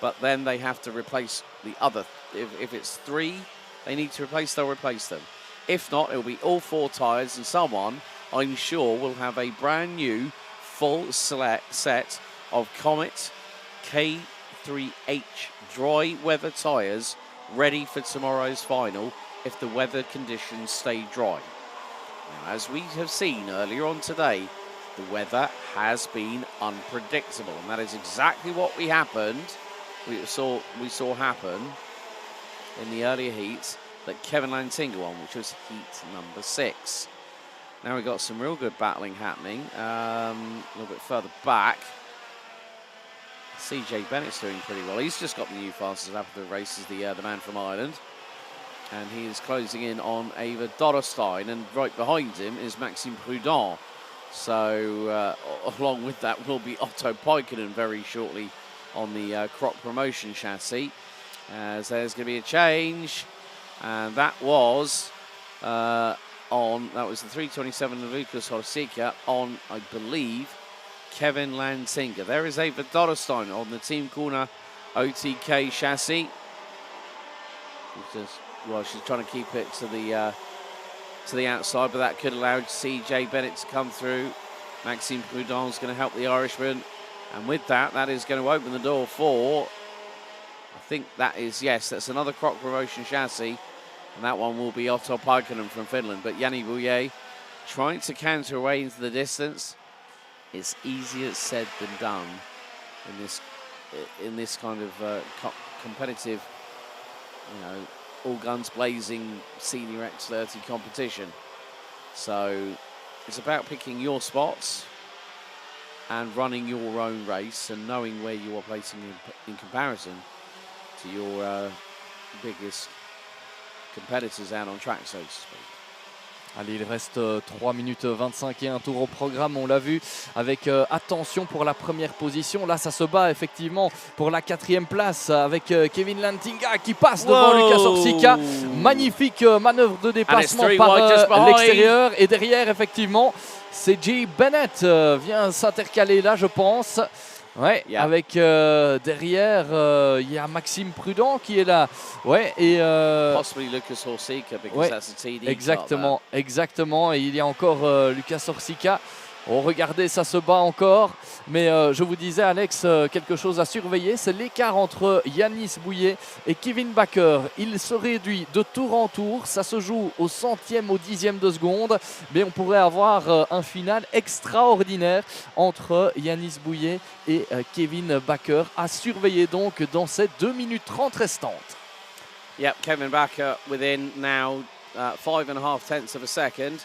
S1: But then they have to replace the other. If it's 3 they need to replace, they'll replace them. If not, it'll be all 4 tyres, and someone, I'm sure, will have a brand new full set of Comet K3H dry weather tyres ready for tomorrow's final if the weather conditions stay dry. Now, as we have seen earlier on today, the weather has been unpredictable, and that is exactly what we saw happen in the earlier heats that Kevin Lantinga won, which was heat number 6. Now we've got some real good battling happening. A little bit further back, CJ Bennett's doing pretty well. He's just got the new fastest lap of the race as the man from Ireland. And he is closing in on Ava Dodderstein, and right behind him is Maxime Prudent. So along with that will be Otto Paikkonen very shortly on the Croc Promotion chassis. As there's going to be a change, and that was the 327 of Lucas Horsika on, I believe, Kevin Lantinga. There is Ava Dodderstein on the Team Corner OTK chassis. She's trying to keep it to the outside, but that could allow CJ Bennett to come through. Maxime Prudent's going to help the Irishman, and with that is going to open the door for, I think that is, yes, that's another Croc Promotion chassis, and that one will be Otto Paikkonen from Finland. But Yanni Bouillet trying to canter away into the distance. It's easier said than done in this kind of competitive, all guns blazing senior X30 competition. So it's about picking your spots and running your own race and knowing where you are placing in comparison to your biggest competitors out on track, so to speak.
S2: Allez, il reste 3 minutes 25 et un tour au programme, on l'a vu, avec attention pour la première position. Là, ça se bat effectivement pour la 4e place avec Kevin Lantinga qui passe devant Lucas Horsika. Magnifique manœuvre de dépassement par l'extérieur. Et derrière, effectivement, CJ Bennett vient s'intercaler là, je pense. Ouais, yeah. Avec derrière, il y a Maxime Prudent qui est là. Ouais, et
S1: possibly Lucas Horsika because that's a TD.
S2: Exactement. Et il y a encore Lucas Horsika Oh, regardez, ça se bat encore. Mais je vous disais, Alex, quelque chose à surveiller, c'est l'écart entre Yanis Bouillet et Kevin Baker. Il se réduit de tour en tour. Ça se joue au centième, au dixième de seconde. Mais on pourrait avoir un final extraordinaire entre Yanis Bouillet et Kevin Baker. À surveiller donc dans ces 2 minutes 30 restantes.
S1: Yep, Kevin Baker within now 5.5 tenths of a second.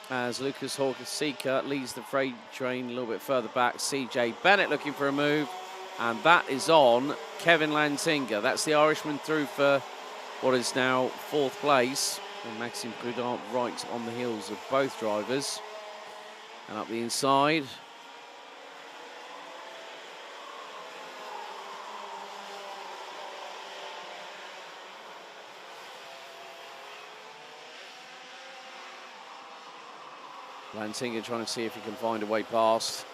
S1: As Lucas Horka-Sika leads the freight train a little bit further back. CJ Bennett looking for a move, and that is on Kevin Lantinga. That's the Irishman through for what is now 4th place. And Maxime Prudent right on the heels of both drivers. And up the inside. Lantinga trying to see if he can find a way past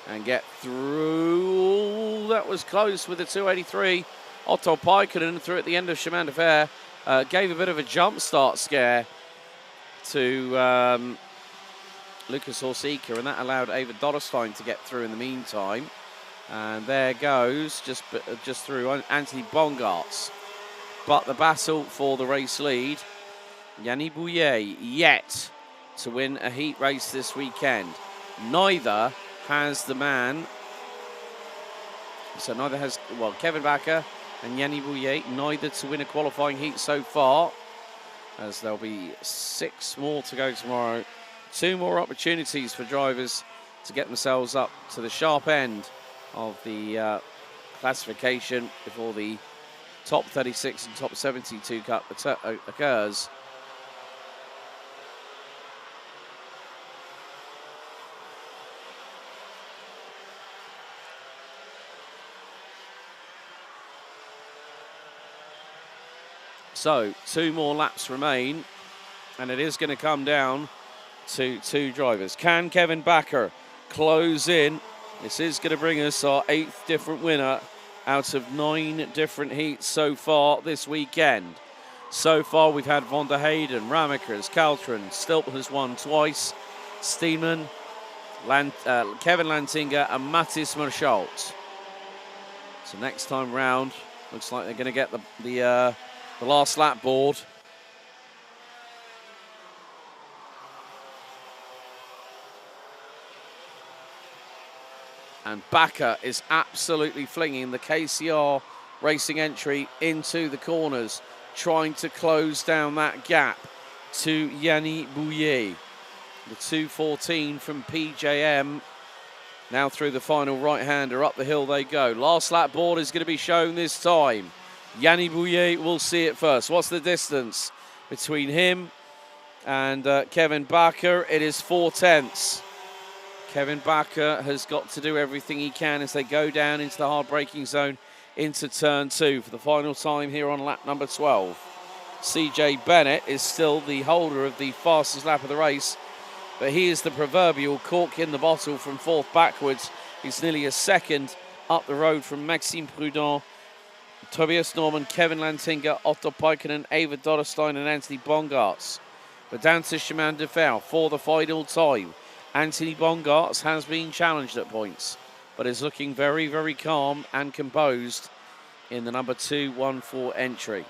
S1: and get through. That was close with the 283. Otto Paikkonen through at the end of Chemin de Fer. Gave a bit of a jump start scare to Lucas Horsika, and that allowed Ava Dotterstein to get through in the meantime. And there goes, just through Anthony Bongarts. But the battle for the race lead, Yanni Bouillet yet to win a heat race this weekend. Neither has the man, so neither has, well, Kevin Baker and Yanni Bouillet, neither to win a qualifying heat so far, as there'll be 6 more to go tomorrow. 2 more opportunities for drivers to get themselves up to the sharp end of the classification before the top 36 and top 72 Cup occurs. So 2 more laps remain, and it is going to come down to 2 drivers. Can Kevin Baker close in? This is going to bring us our 8th different winner out of 9 different heats so far this weekend. So far we've had Von der Heyden, Ramekers, Caltron, Stilton has won twice, Steenman, Kevin Lantinga and Mattis Marschalt. So next time round, looks like they're going to get the last lap board. And Baker is absolutely flinging the KCR Racing entry into the corners, trying to close down that gap to Yanni Bouillet. The 214 from PJM. Now through the final right-hander, up the hill they go. Last lap board is going to be shown this time. Yanni Bouillet will see it first. What's the distance between him and Kevin Baker? It is 4 tenths. Kevin Baker has got to do everything he can as they go down into the hard braking zone into turn 2 for the final time here on lap number 12. CJ Bennett is still the holder of the fastest lap of the race, but he is the proverbial cork in the bottle from 4th backwards. He's nearly a second up the road from Maxime Prudent, Tobias Norman, Kevin Lantinga, Otto Paikkonen, Ava Dotterstein and Anthony Bongarts. But down to Chemin de Fer for the final time. Anthony Bongarts has been challenged at points, but is looking very, very calm and composed in the number 214 entry.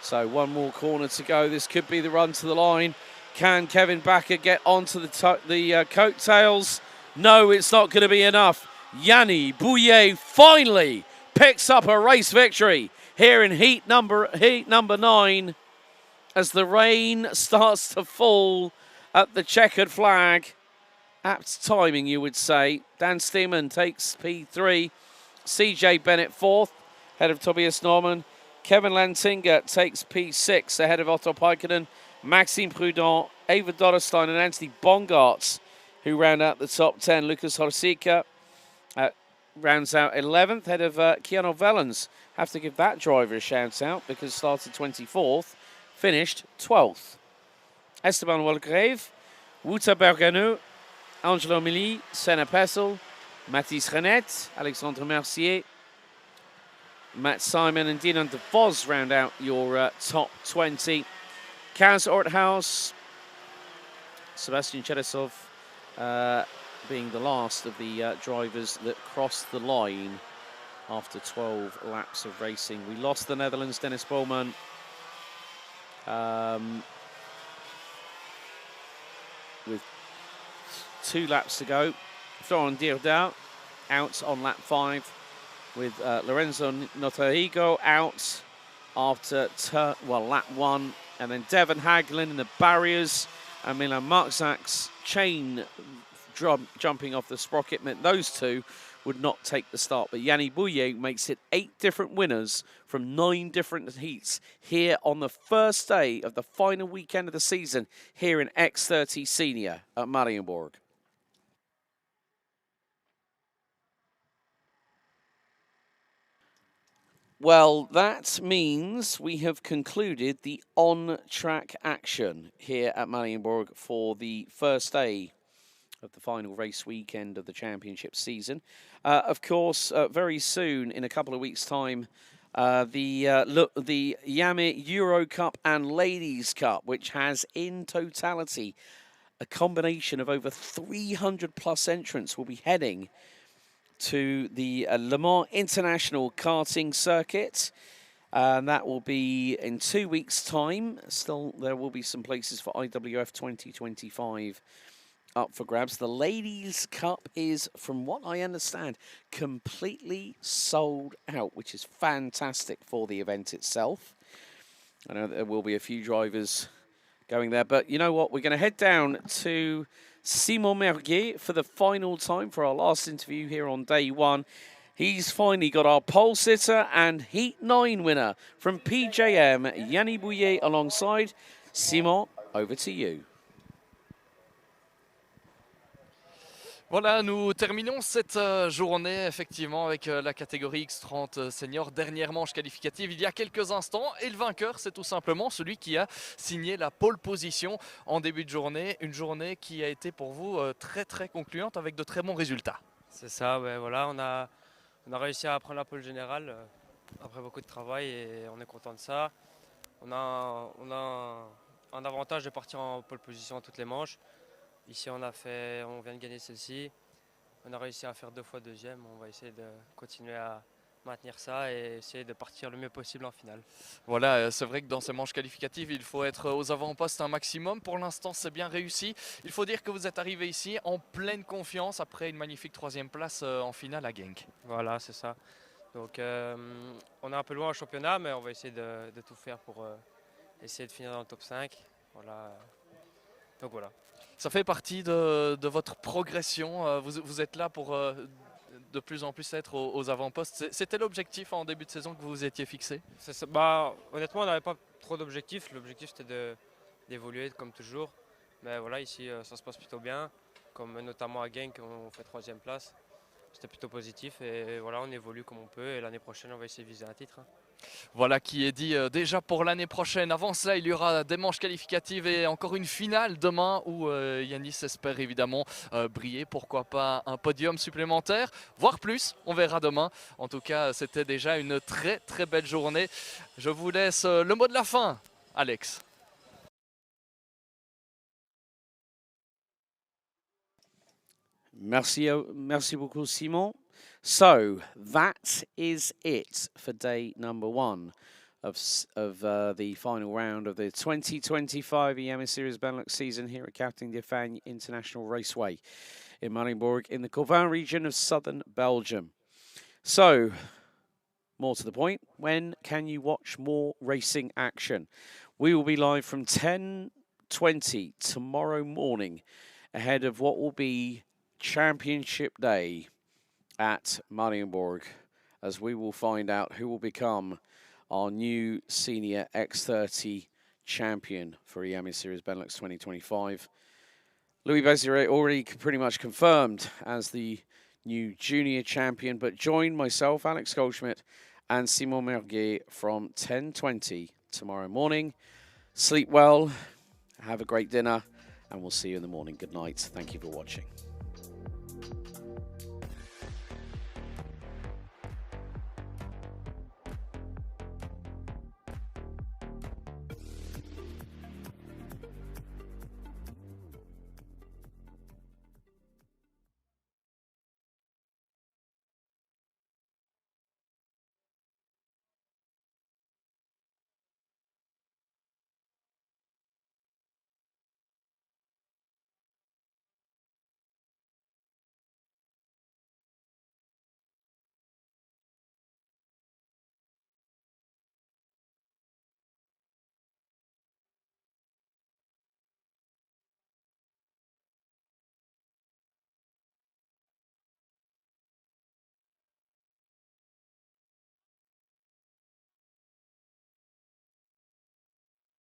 S1: So 1 more corner to go. This could be the run to the line. Can Kevin Baker get onto the coattails? No, it's not going to be enough. Yanni Bouillet finally picks up a race victory here in heat number 9 as the rain starts to fall at the checkered flag. Apt timing, you would say. Dan Steeman takes P3. CJ Bennett 4th, ahead of Tobias Norman. Kevin Lantinga takes P6 ahead of Otto Paikkonen, Maxime Prudent, Ava Dotterstein and Anthony Bongarts, who round out the top 10. Lucas Horsika rounds out 11th, ahead of Keanu Vellens. Have to give that driver a shout out because started 24th, finished 12th. Esteban Walgrave, Wouter Berganu, Angelo Milly, Senna Pessel, Mathis Renet, Alexandre Mercier, Matt Simon and Dinan de Vos round out your top 20. Kaz Orthaus, Sebastian Cherysov being the last of the drivers that crossed the line after 12 laps of racing. We lost the Netherlands, Dennis Bowman. With 2 laps to go. Florent Dierdau out on lap 5 with Lorenzo Notahigo out after lap 1. And then Devon Hagelin in the barriers and Milan Marczak's chain jumping off the sprocket meant those two would not take the start. But Yanni Bouillet makes it 8 different winners from 9 different heats here on the first day of the final weekend of the season here in X30 Senior at Mariembourg. Well, that means we have concluded the on-track action here at Mariembourg for the first day of the final race weekend of the championship season. Of course, very soon, in a couple of weeks' time, the Iame Euro Cup and Ladies Cup, which has in totality a combination of over 300 plus entrants, will be heading to the Le Mans International Karting Circuit. And that will be in 2 weeks' time. Still, there will be some places for IWF 2025 up for grabs. The Ladies' Cup is, from what I understand, completely sold out, which is fantastic for the event itself. I know there will be a few drivers going there, but you know what? We're going to head down to Simon Mirguet for the final time for our last interview here on day 1. He's finally got our pole sitter and Heat 9 winner from PJM, Yanni Bouillet, alongside. Simon, over to you.
S2: Voilà, nous terminons cette journée effectivement avec la catégorie X30 Senior, dernière manche qualificative il y a quelques instants. Et le vainqueur, c'est tout simplement celui qui a signé la pole position en début de journée. Une journée qui a été pour vous très très concluante avec de très bons résultats.
S7: C'est ça, ouais, voilà, on a réussi à prendre la pole générale après beaucoup de travail et on est content de ça. On a un avantage de partir en pole position à toutes les manches. Ici on vient de gagner celle-ci, on a réussi à faire 2 fois deuxième, on va essayer de continuer à maintenir ça et essayer de partir le mieux possible en finale.
S2: Voilà, c'est vrai que dans ces manches qualificatives, il faut être aux avant-postes un maximum. Pour l'instant, c'est bien réussi. Il faut dire que vous êtes arrivé ici en pleine confiance après une magnifique 3e place en finale à Genk.
S7: Voilà, c'est ça. Donc on est un peu loin au championnat, mais on va essayer de tout faire pour essayer de finir dans le top 5. Voilà. Donc voilà.
S2: Ça fait partie de votre progression. Vous êtes là pour de plus en plus être aux avant-postes. C'était l'objectif en début de saison que vous vous étiez fixé?
S7: Honnêtement, on n'avait pas trop d'objectifs. L'objectif, c'était d'évoluer comme toujours. Mais voilà, ici, ça se passe plutôt bien. Comme notamment à Genk, on fait 3e place. C'était plutôt positif. Et voilà, on évolue comme on peut. Et l'année prochaine, on va essayer de viser un titre.
S2: Voilà qui est dit déjà pour l'année prochaine. Avant cela, il y aura des manches qualificatives et encore une finale demain où Yanis espère évidemment briller. Pourquoi pas un podium supplémentaire, voire plus, on verra demain. En tout cas, c'était déjà une très très belle journée. Je vous laisse le mot de la fin, Alex.
S1: Merci beaucoup, Simon. So that is it for day number 1 of the final round of the 2025 Iame Series Benelux season here at Karting de Fagnes International Raceway in Mariembourg in the Corvin region of southern Belgium. So, more to the point, when can you watch more racing action? We will be live from 10:20 tomorrow morning ahead of what will be Championship Day at Mariembourg, as we will find out who will become our new senior X30 champion for Iame Series Benelux 2025. Louis Béziret already pretty much confirmed as the new junior champion, but join myself, Alex Goldschmidt, and Simon Mirguet from 10:20 tomorrow morning. Sleep well, have a great dinner, and we'll see you in the morning. Good night. Thank you for watching.